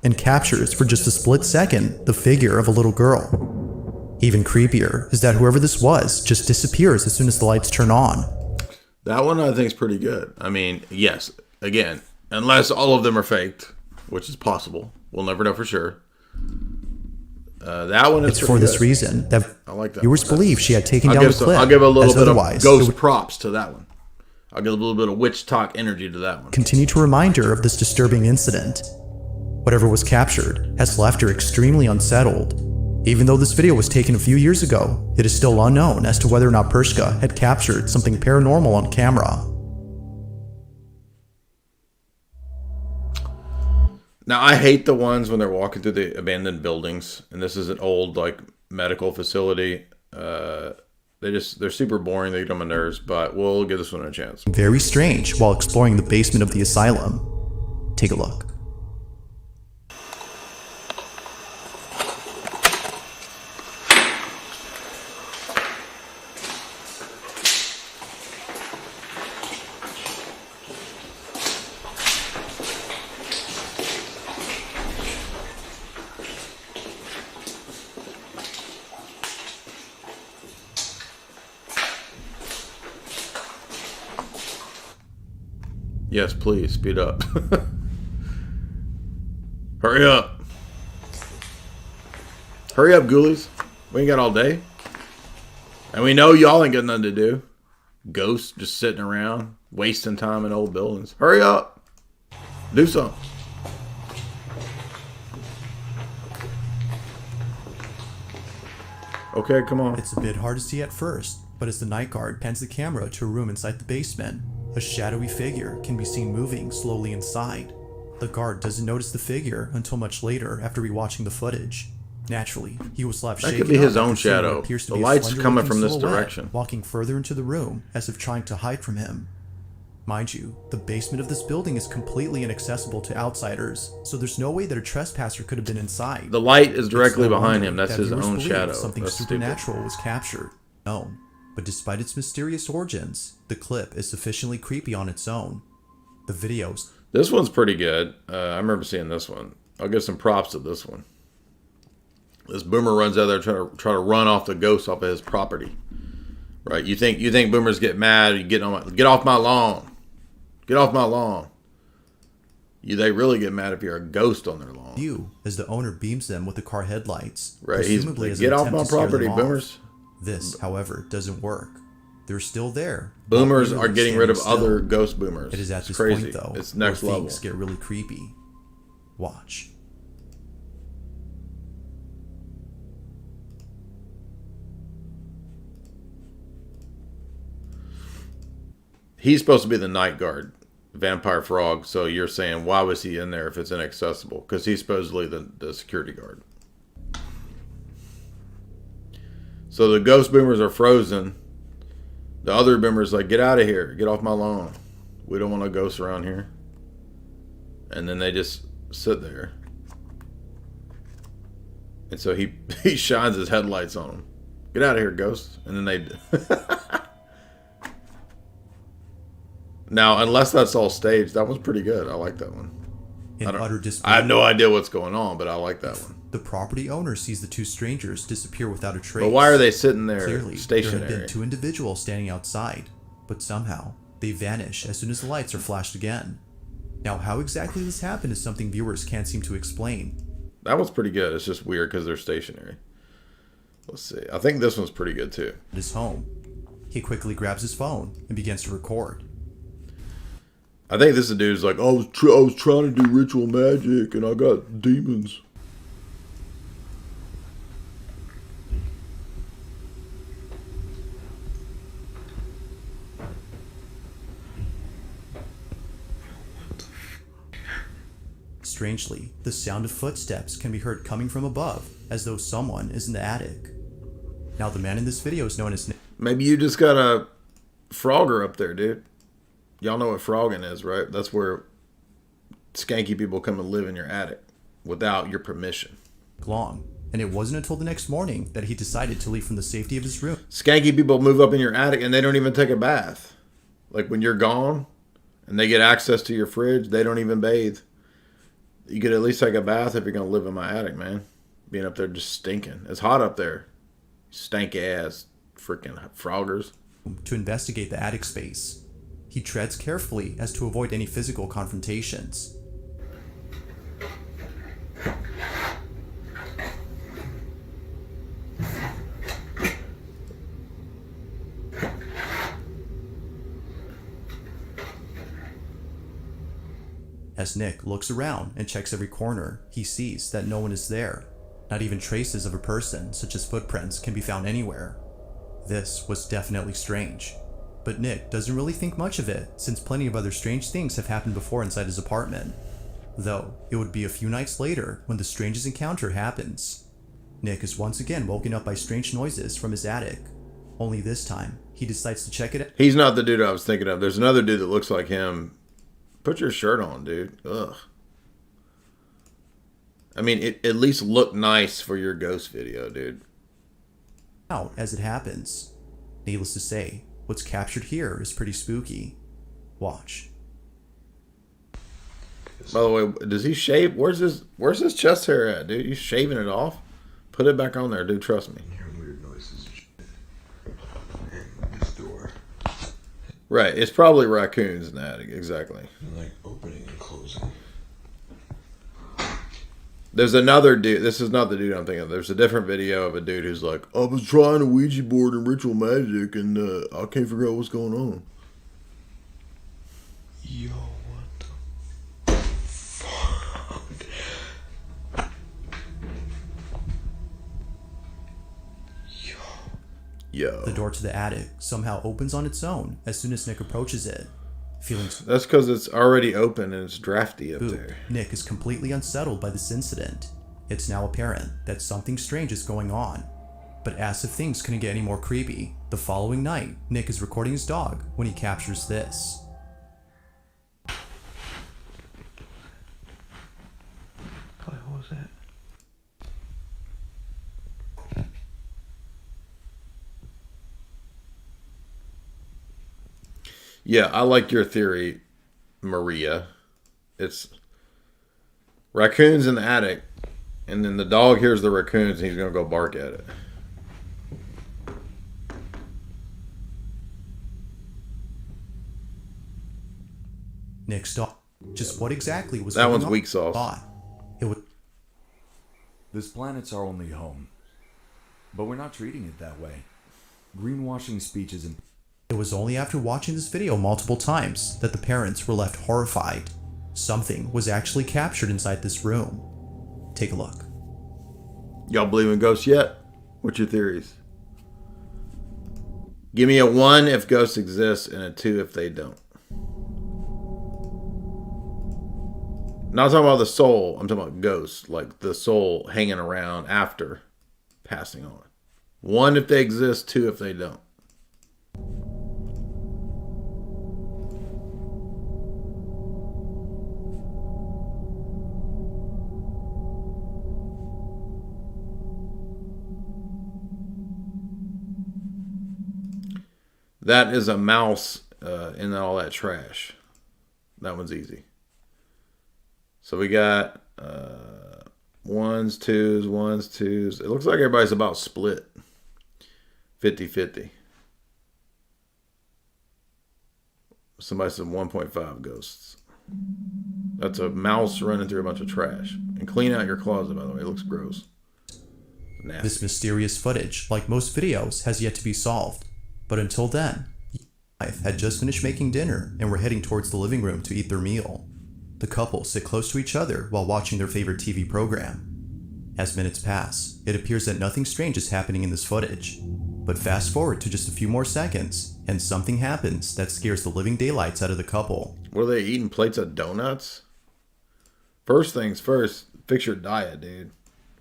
And captures for just a split second the figure of a little girl. Even creepier is that whoever this was just disappears as soon as the lights turn on. That one I think is pretty good. I mean, yes, again, unless all of them are faked, which is possible. We'll never know for sure. That one is It's for this reason that I like that viewers believe she had taken I'll down give the clip. I'll give a little as bit otherwise of ghost it would props to that one. I'll give a little bit of witch talk energy to that one. continue to remind her of this disturbing incident. Whatever was captured has left her extremely unsettled. Even though this video was taken a few years ago, it is still unknown as to whether or not Pershka had captured something paranormal on camera. Now, I hate the ones when they're walking through the abandoned buildings, and this is an old, like, medical facility. They're super boring. They get on my nerves, but we'll give this one a chance. Very strange while exploring the basement of the asylum. Take a look. Yes, please, speed up. Hurry up. Hurry up, ghoulies. We ain't got all day. And we know y'all ain't got nothing to do. Ghosts just sitting around, wasting time in old buildings. Hurry up. Do something. Okay, come on. It's a bit hard to see at first, but as the night guard pans the camera to a room inside the basement, a shadowy figure can be seen moving slowly inside. The guard doesn't notice the figure until much later after rewatching the footage. Naturally, he was left shaken That could be his up own after seeing what shadow. appears to The be a light's coming slender-looking from this silhouette direction. walking further into the room as if trying to hide from him. Mind you, the basement of this building is completely inaccessible to outsiders, so there's no way that a trespasser could have been inside. The light is It's directly no behind wonder him. That's that his viewers own believe shadow. Something That's supernatural was captured. No, but despite its mysterious origins, the clip is sufficiently creepy on its own. The videos. This one's pretty good. I remember seeing this one. I'll give some props to this one. This boomer runs out there try to run off the ghost off of his property. Right? You think boomers get mad? You get off my lawn. Get off my lawn. They really get mad if you're a ghost on their lawn. You, as the owner beams them with the car headlights. Right? He's presumably like, as an get off attempt my to scare property, them off. boomers. This, however, doesn't work. They're still there. Boomers not are really getting rid of standing other still. ghost boomers. It is at It's this crazy. point, though, It's next where level. things get really creepy. Watch. He's supposed to be the night guard, Vampire Frog. So you're saying, why was he in there if it's inaccessible? Because he's supposedly the security guard. So the ghost boomers are frozen. The other boomers like, get out of here. Get off my lawn. We don't want no ghosts around here. And then they just sit there. And so he shines his headlights on them. Get out of here, ghosts. And then they... Now, unless that's all staged, that was pretty good. I like that one. I have no idea what's going on, but I like that one. The property owner sees the two strangers disappear without a trace. But why are they sitting there Clearly, stationary? there had been two individuals standing outside, but somehow they vanish as soon as the lights are flashed again. Now, how exactly this happened is something viewers can't seem to explain. That one's pretty good. It's just weird because they're stationary. Let's see. I think this one's pretty good too. At his home, he quickly grabs his phone and begins to record. I think this dude's like, I was trying to do ritual magic and I got demons. Strangely, the sound of footsteps can be heard coming from above, as though someone is in the attic. Now, the man in this video is known as Nick. Maybe you just got a Frogger up there, dude. Y'all know what frogging is, right? That's where skanky people come and live in your attic without your permission. Long, and it wasn't until the next morning that he decided to leave from the safety of his room. Skanky people move up in your attic and they don't even take a bath. Like when you're gone and they get access to your fridge, they don't even bathe. You could at least take a bath if you're going to live in my attic, man. Being up there just stinking. It's hot up there. Stank ass freaking froggers. To investigate the attic space. He treads carefully as to avoid any physical confrontations. As Nick looks around and checks every corner, he sees that no one is there. Not even traces of a person, such as footprints, can be found anywhere. This was definitely strange. But Nick doesn't really think much of it, since plenty of other strange things have happened before inside his apartment. Though, it would be a few nights later when the strangest encounter happens. Nick is once again woken up by strange noises from his attic. Only this time, he decides to check it out. He's not the dude I was thinking of. There's another dude that looks like him. Put your shirt on, dude. Ugh. I mean, it at least looked nice for your ghost video, dude. Out as it happens. Needless to say, what's captured here is pretty spooky. Watch. By the way, does he shave? Where's his chest hair at, dude? You shaving it off? Put it back on there, dude. Trust me. Weird noises. And this door. Right. It's probably raccoons in the attic. Exactly. And like opening and closing. There's another dude. This is not the dude I'm thinking of. There's a different video of a dude who's like, I was trying a Ouija board and ritual magic and I can't figure out what's going on. Yo, what the fuck? Yo. The door to the attic somehow opens on its own as soon as Nick approaches it. That's because it's already open and it's drafty up there. Nick is completely unsettled by this incident. It's now apparent that something strange is going on. But as if things couldn't get any more creepy, the following night, Nick is recording his dog when he captures this. What was that? Yeah, I like your theory, Maria. It's raccoons in the attic, and then the dog hears the raccoons and he's going to go bark at it. Nick's dog. Just what exactly was that going one's on? weak sauce. It would. This planet's our only home, but we're not treating it that way. Greenwashing speeches and. It was only after watching this video multiple times that the parents were left horrified. Something was actually captured inside this room. Take a look. Y'all believe in ghosts yet? What's your theories? Give me a 1 if ghosts exist and a 2 if they don't. Not talking about the soul. I'm talking about ghosts. Like the soul hanging around after passing on. 1 if they exist, 2 if they don't. That is a mouse in all that trash. That one's easy. So we got 1s, 2s, 1s, 2s. It looks like everybody's about split. 50-50. Somebody said 1.5 ghosts. That's a mouse running through a bunch of trash. And clean out your closet, by the way. It looks gross. Nasty. This mysterious footage, like most videos, has yet to be solved. But until then, had just finished making dinner and were heading towards the living room to eat their meal. The couple sit close to each other while watching their favorite TV program. As minutes pass, it appears that nothing strange is happening in this footage. But fast forward to just a few more seconds, and something happens that scares the living daylights out of the couple. What are they eating? Plates of donuts? First things first, fix your diet, dude.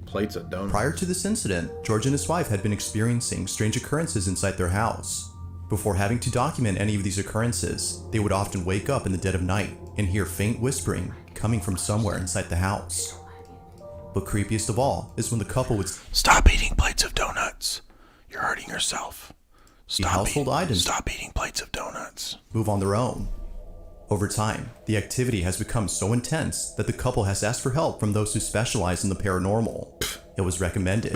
Plates of donuts. Prior to this incident, George and his wife had been experiencing strange occurrences inside their house. Before having to document any of these occurrences, they would often wake up in the dead of night and hear faint whispering coming from somewhere inside the house. But creepiest of all is when the couple would stop eating plates of donuts. You're hurting yourself. Stop eating plates of donuts. Move on their own. Over time, the activity has become so intense that the couple has asked for help from those who specialize in the paranormal. It was recommended.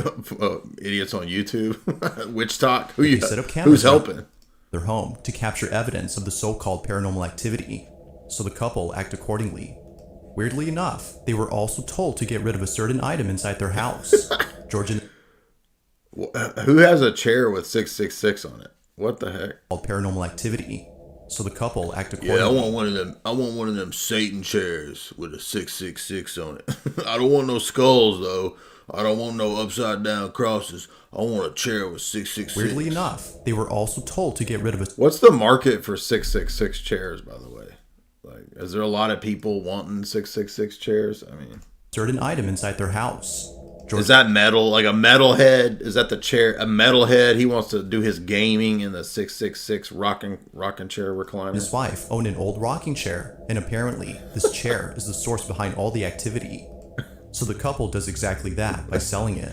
Idiots on YouTube. Witch talk. They set up cameras Who's helping? Their home to capture evidence of the so-called paranormal activity, so the couple act accordingly. Weirdly enough, they were also told to get rid of a certain item inside their house. George and who has a chair with 666 on it? What the heck? Called paranormal activity, so the couple act accordingly. Yeah, I want one of them Satan chairs with a 666 on it. I don't want no skulls though. I don't want no upside down crosses. I want a chair with 666. Weirdly enough, they were also told to get rid of a... What's the market for 666 chairs, by the way? Like, is there a lot of people wanting 666 chairs? I mean... certain item inside their house. Is that metal? Like a metal head? Is that the chair? A metal head? He wants to do his gaming in the 666 rocking chair recliner. His wife owned an old rocking chair, and apparently this chair is the source behind all the activity. So the couple does exactly that by selling it.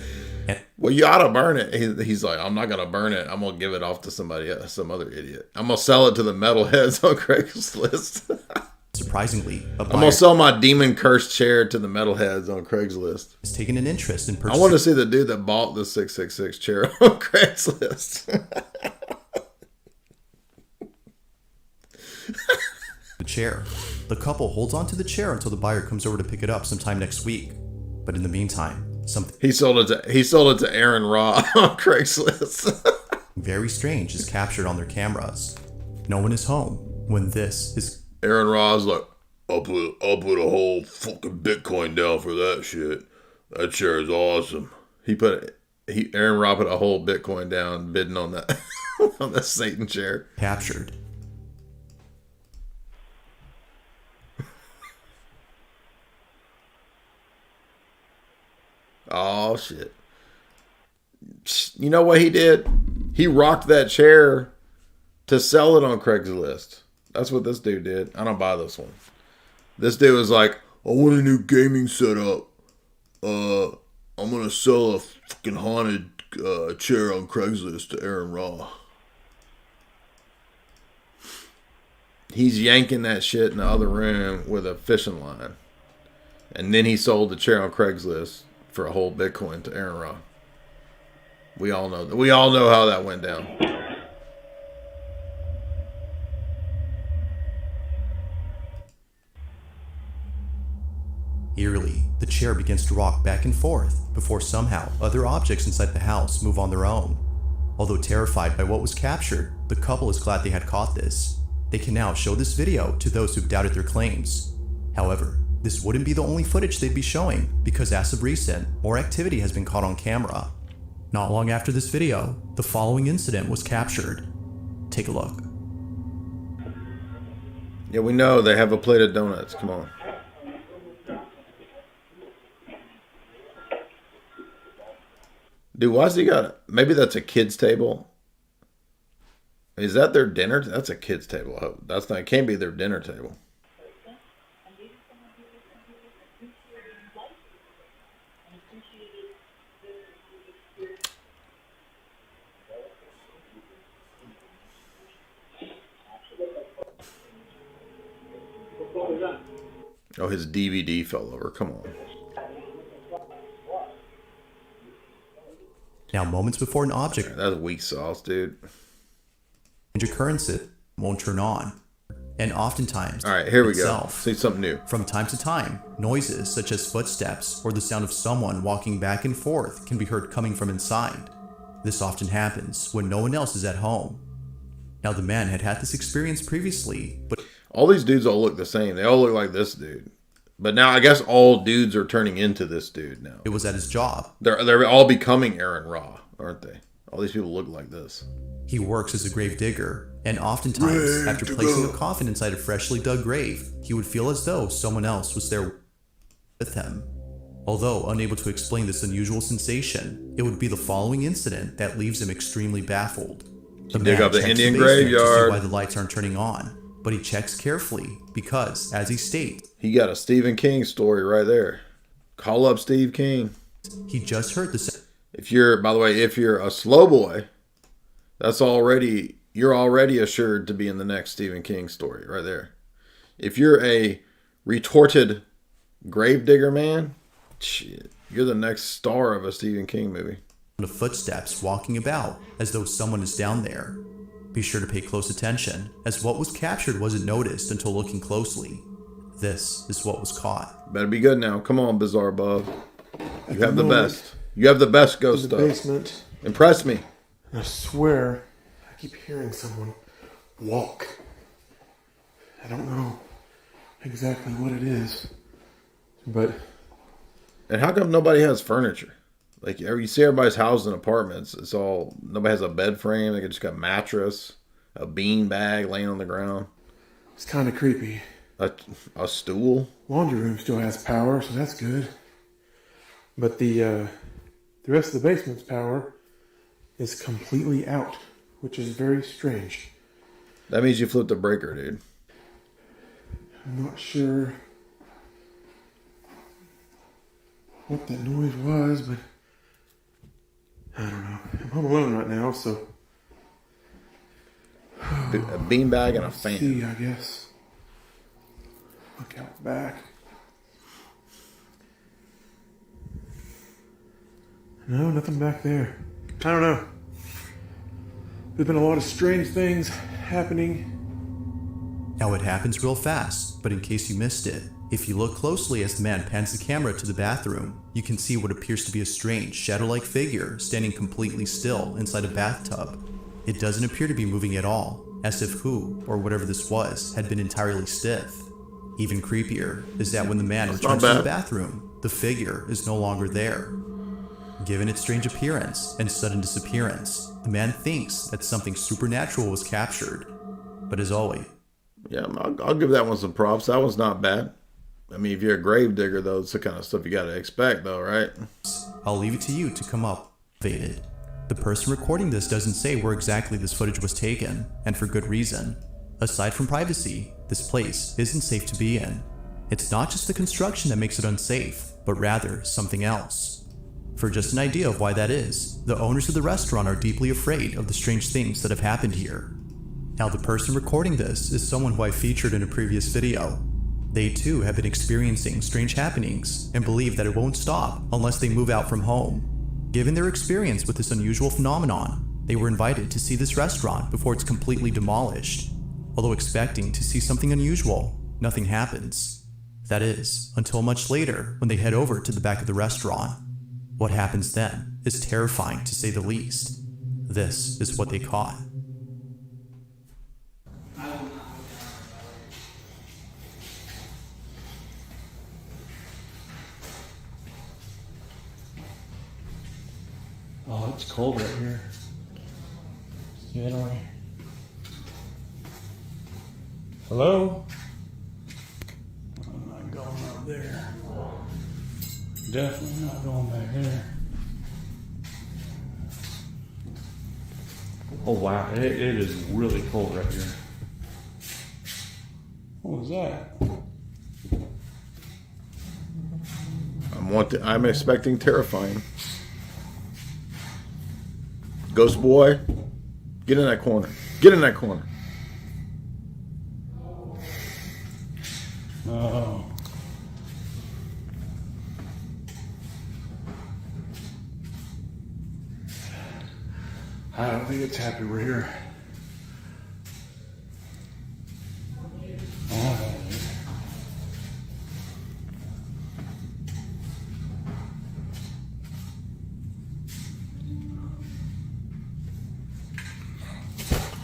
And well, you ought to burn it. He's like, I'm not going to burn it. I'm going to give it off to somebody else, some other idiot. I'm going to sell it to the metalheads on Craigslist. Surprisingly, I'm going to sell my demon cursed chair to the metalheads on Craigslist. Has taken an interest in purchasing. I want to see the dude that bought the 666 chair on Craigslist. The chair. The couple holds onto the chair until the buyer comes over to pick it up sometime next week. But in the meantime, something he sold it to Aaron Raw on Craigslist. Very strange is captured on their cameras. No one is home when this is. Aaron Raw's like, I'll put a whole fucking Bitcoin down for that shit. That chair is awesome. Aaron Raw put a whole Bitcoin down bidding on that on that Satan chair. Captured. Oh, shit. You know what he did? He rocked that chair to sell it on Craigslist. That's what this dude did. I don't buy this one. This dude was like, I want a new gaming setup. I'm going to sell a fucking haunted chair on Craigslist to Aaron Raw. He's yanking that shit in the other room with a fishing line. And then he sold the chair on Craigslist for a whole Bitcoin to Aaron Raw. We all know how that went down. Eerily, the chair begins to rock back and forth before somehow other objects inside the house move on their own. Although terrified by what was captured, the couple is glad they had caught this. They can now show this video to those who've doubted their claims. However, this wouldn't be the only footage they'd be showing, because as of recent, more activity has been caught on camera. Not long after this video, the following incident was captured. Take a look. Yeah, we know they have a plate of donuts. Come on. Dude, why's he got... Maybe that's a kid's table. Is that their dinner? That's a kid's table. It can't be their dinner table. Oh, his DVD fell over. Come on. Now, moments before an object... That's weak sauce, dude. ...occurrence won't turn on. And oftentimes... Alright, here we go. See something new. From time to time, noises such as footsteps or the sound of someone walking back and forth can be heard coming from inside. This often happens when no one else is at home. Now, the man had had this experience previously, but all these dudes all look the same. They all look like this dude. But now I guess all dudes are turning into this dude now. it was at his job. They're all becoming Aaron Raw, aren't they? All these people look like this. He works as a grave digger, and oftentimes, after placing a coffin inside a freshly dug grave, he would feel as though someone else was there with him. Although unable to explain this unusual sensation, it would be the following incident that leaves him extremely baffled. The Dig man up the checks Indian basement to see graveyard. why the lights aren't turning on, but he checks carefully because, as he states, He got a Stephen King story right there. Call up Steve King. he just heard the By the way, if you're a slow boy, you're already assured to be in the next Stephen King story right there. If you're a retorted gravedigger man, shit, you're the next star of a Stephen King movie. of footsteps walking about as though someone is down there. Be sure to pay close attention, as what was captured wasn't noticed until looking closely. This is what was caught. Better be good now. Come on, Bizarre Bub. You have the moment, best. You have the best ghost in the stuff. basement. Impress me. And I swear, I keep hearing someone walk. I don't know exactly what it is, but... And how come nobody has furniture? Like, you see everybody's housed in apartments. Nobody has a bed frame. They just got a mattress, a bean bag laying on the ground. It's kind of creepy. A stool. Laundry room still has power, so that's good. But the rest of the basement's power is completely out, which is very strange. That means you flipped a breaker, dude. I'm not sure what that noise was, but I don't know. I'm home alone right now, so... A beanbag and a fan. See, I guess. Look out back. No, nothing back there. I don't know. There's been a lot of strange things happening. Now it happens real fast, but in case you missed it, if you look closely as the man pans the camera to the bathroom, you can see what appears to be a strange, shadow-like figure standing completely still inside a bathtub. It doesn't appear to be moving at all, as if who, or whatever this was, had been entirely stiff. Even creepier is that when the man returns to the bathroom, the figure is no longer there. Given its strange appearance and sudden disappearance, the man thinks that something supernatural was captured. But as always... Yeah, I'll give that one some props. That one's not bad. I mean, if you're a grave digger, though, it's the kind of stuff you got to expect, though, right? I'll leave it to you to come up with it. The person recording this doesn't say where exactly this footage was taken, and for good reason. Aside from privacy, this place isn't safe to be in. It's not just the construction that makes it unsafe, but rather something else. For just an idea of why that is, the owners of the restaurant are deeply afraid of the strange things that have happened here. Now, the person recording this is someone who I featured in a previous video. They too have been experiencing strange happenings and believe that it won't stop unless they move out from home. Given their experience with this unusual phenomenon, they were invited to see this restaurant before it's completely demolished. Although expecting to see something unusual, nothing happens. That is, until much later when they head over to the back of the restaurant. What happens then is terrifying to say the least. This is what they caught. Oh, it's cold right here. Generally. Hello? I'm not going up there. Definitely not going back there. Oh wow, it is really cold right here. What was that? I'm expecting terrifying. Ghost boy, get in that corner. Get in that corner. Oh. I don't think it's happy we're here.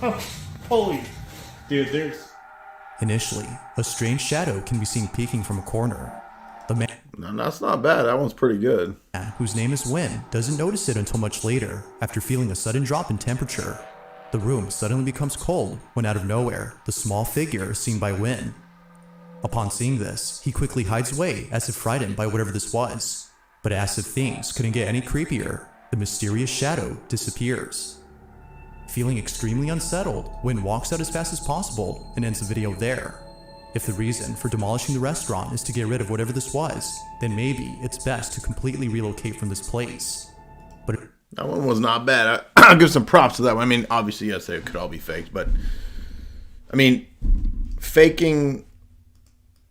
Oh. Holy, dude, there's. Initially, a strange shadow can be seen peeking from a corner. The man, No, that's not bad. That one's pretty good. whose name is Win, doesn't notice it until much later, after feeling a sudden drop in temperature. The room suddenly becomes cold when out of nowhere, the small figure is seen by Win. Upon seeing this, he quickly hides away as if frightened by whatever this was. But as if things couldn't get any creepier, the mysterious shadow disappears. Feeling extremely unsettled, Win walks out as fast as possible and ends the video there. If the reason for demolishing the restaurant is to get rid of whatever this was, then maybe it's best to completely relocate from this place. But that one was not bad. I'll give some props to that one. I mean, obviously, yes, they could all be faked, but I mean, faking.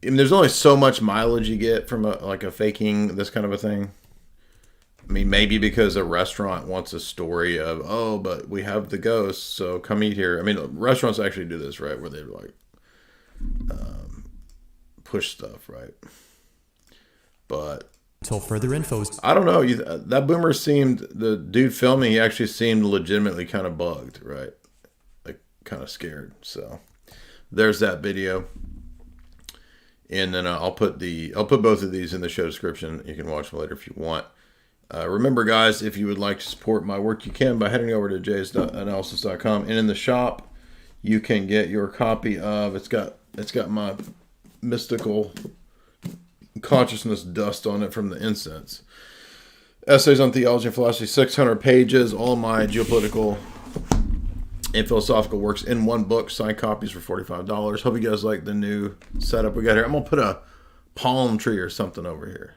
I mean, there's only so much mileage you get from a faking this kind of a thing. I mean, maybe because a restaurant wants a story of, oh, but we have the ghosts, so come eat here. I mean, restaurants actually do this, right? Where they like push stuff, right? But until further info, I don't know. That boomer seemed, the dude filming, he actually seemed legitimately kind of bugged, right? Like kind of scared. So there's that video. And then I'll put both of these in the show description. You can watch them later if you want. Remember, guys, if you would like to support my work, you can by heading over to jaysanalysis.com, and in the shop, you can get your copy of. It's got my mystical consciousness dust on it from the incense. Essays on theology and philosophy, 600 pages. All my geopolitical and philosophical works in one book. Signed copies for $45. Hope you guys like the new setup we got here. I'm gonna put a palm tree or something over here.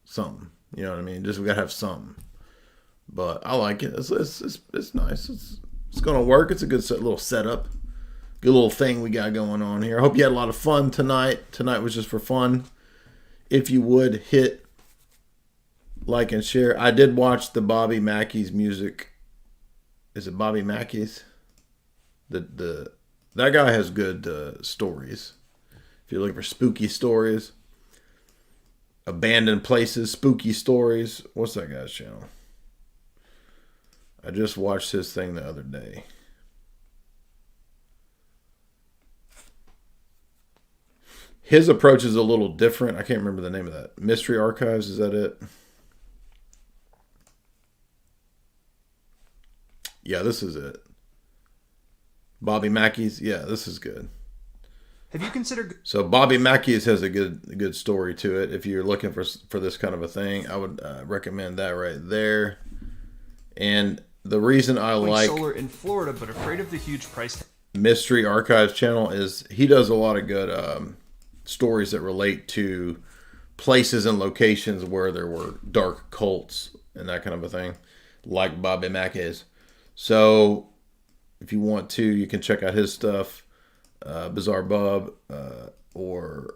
Something. You know what I mean? Just we gotta have something. But I like it. It's nice. It's gonna work. It's a good little setup. Good little thing we got going on here. I hope you had a lot of fun tonight. Tonight was just for fun. If you would hit like and share. I did watch the Bobby Mackey's music. Is it Bobby Mackey's? That guy has good stories. If you're looking for spooky stories. Abandoned places, spooky stories. What's that guy's channel? I just watched his thing the other day. His approach is a little different. I can't remember the name of that. Mystery Archives, is that it? Yeah, this is it. Bobby Mackey's. Yeah, this is good. Have you considered? So Bobby Mackey's has a good story to it. If you're looking for this kind of a thing, I would recommend that right there. And the reason I like solar in Florida, but afraid of the huge price tag. Mystery Archives channel is he does a lot of good stories that relate to places and locations where there were dark cults and that kind of a thing, like Bobby Mackey's. So if you want to, you can check out his stuff. Bizarre Bob or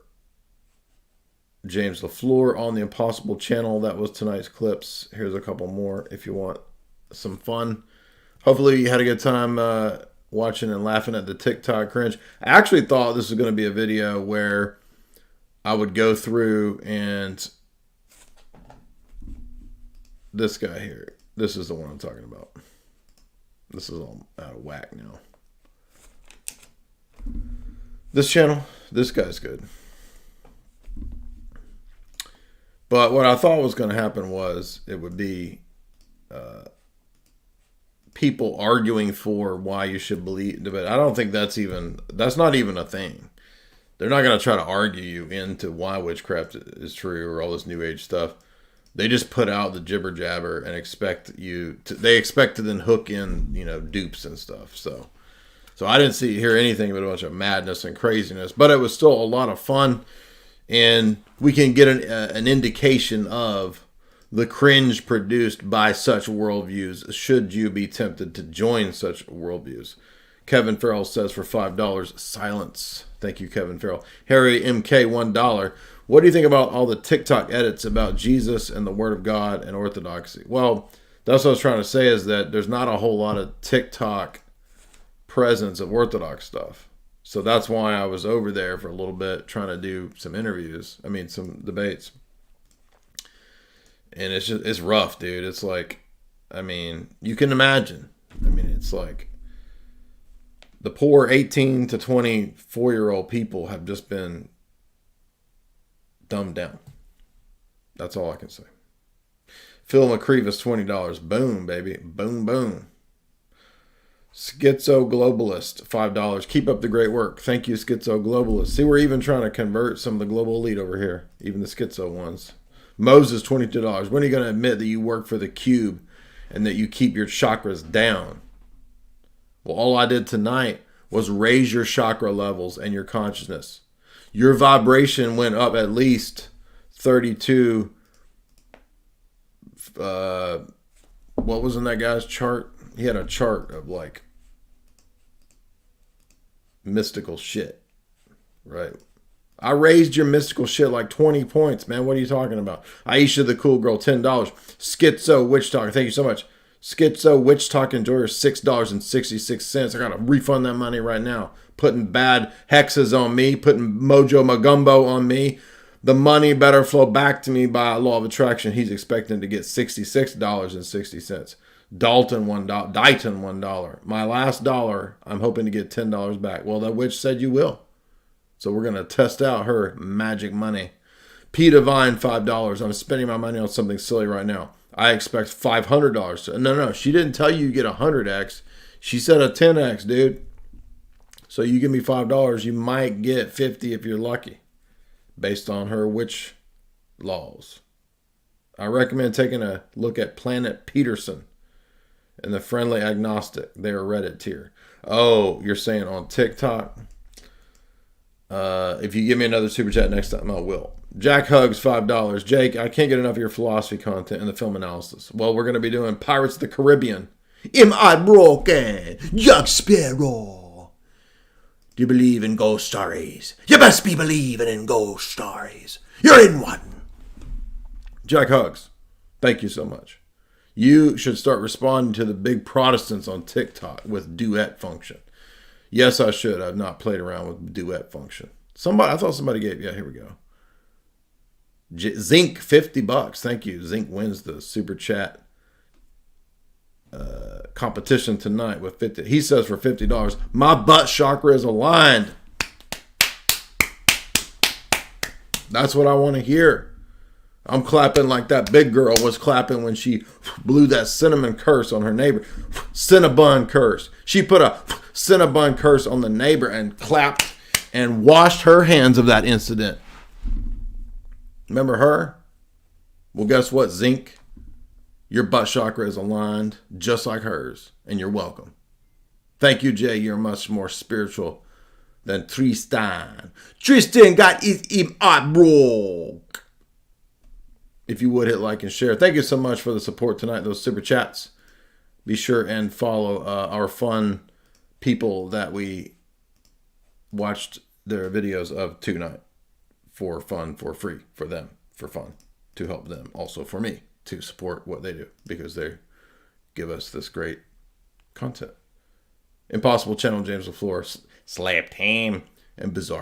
James LaFleur on the Impossible channel. That was tonight's clips. Here's a couple more if you want some fun. Hopefully you had a good time watching and laughing at the TikTok cringe. I actually thought this was going to be a video where I would go through and this guy here. This is the one I'm talking about. This is all out of whack now. This channel, this guy's good. But what I thought was going to happen was it would be people arguing for why you should believe. But I don't think that's not even a thing. They're not going to try to argue you into why witchcraft is true or all this new age stuff. They just put out the jibber jabber and expect to then hook in, dupes and stuff. So I didn't hear anything but a bunch of madness and craziness, but it was still a lot of fun, and we can get an indication of the cringe produced by such worldviews should you be tempted to join such worldviews. Kevin Farrell says for $5, silence. Thank you, Kevin Farrell. Harry MK, $1. What do you think about all the TikTok edits about Jesus and the Word of God and Orthodoxy? Well, that's what I was trying to say, is that there's not a whole lot of TikTok presence of Orthodox stuff. So that's why I was over there for a little bit trying to do some debates. And it's rough, dude. It's like, you can imagine. It's like The poor 18 to 24-year-old people have just been dumbed down. That's all I can say. Phil McCreevis, $20. Boom, baby. Boom, boom. Schizo Globalist, $5. Keep up the great work. Thank you, Schizo Globalist. See, we're even trying to convert some of the global elite over here, even the schizo ones. Moses, $22. When are you going to admit that you work for the cube and that you keep your chakras down? Well, all I did tonight was raise your chakra levels and your consciousness. Your vibration went up at least 32. What was in that guy's chart? He had a chart of like mystical shit, right? I raised your mystical shit like 20 points, man. What are you talking about? Aisha the Cool Girl, $10. Schizo Witch Talker, thank you so much. Schizo Witch Talk Enjoyer, $6.66. I gotta refund that money right now. Putting bad hexes on me, putting Mojo Magumbo on me. The money better flow back to me by law of attraction. He's expecting to get $66.60. Dalton, $1. Dighton, $1. My last dollar, I'm hoping to get $10 back. Well, that witch said you will. So we're going to test out her magic money. P Divine, $5. I'm spending my money on something silly right now. I expect $500. No, she didn't tell you get 100x. She said a 10x, dude. So you give me $5, you might get 50 if you're lucky, based on her witch laws. I recommend taking a look at Planet Peterson and the Friendly Agnostic. They're Reddit tier. Oh, you're saying on TikTok? If you give me another super chat next time, I will. Jack Hugs, $5. Jake, I can't get enough of your philosophy content and the film analysis. Well, we're going to be doing Pirates of the Caribbean. Am I broken? Jack Sparrow. Do you believe in ghost stories? You must be believing in ghost stories. You're in one. Jack Hugs, thank you so much. You should start responding to the big Protestants on TikTok with duet function. Yes, I should. I've not played around with duet function. I thought somebody gave. Yeah, here we go. Zinc, $50. Thank you. Zinc wins the super chat competition tonight with 50. He says for $50, my butt chakra is aligned. That's what I want to hear. I'm clapping like that big girl was clapping when she blew that cinnamon curse on her neighbor. Cinnabon curse. She put a Cinnabon curse on the neighbor and clapped and washed her hands of that incident. Remember her? Well, guess what, Zinc? Your butt chakra is aligned just like hers, and you're welcome. Thank you, Jay. You're much more spiritual than Tristan. Tristan got his eye broke. If you would hit like and share. Thank you so much for the support tonight, those super chats. Be sure and follow our fun people that we watched their videos of tonight for fun, for free, for them, for fun, to help them. Also for me, to support what they do, because they give us this great content. Impossible Channel, James LaFleur, Slap Team, and Bizarre.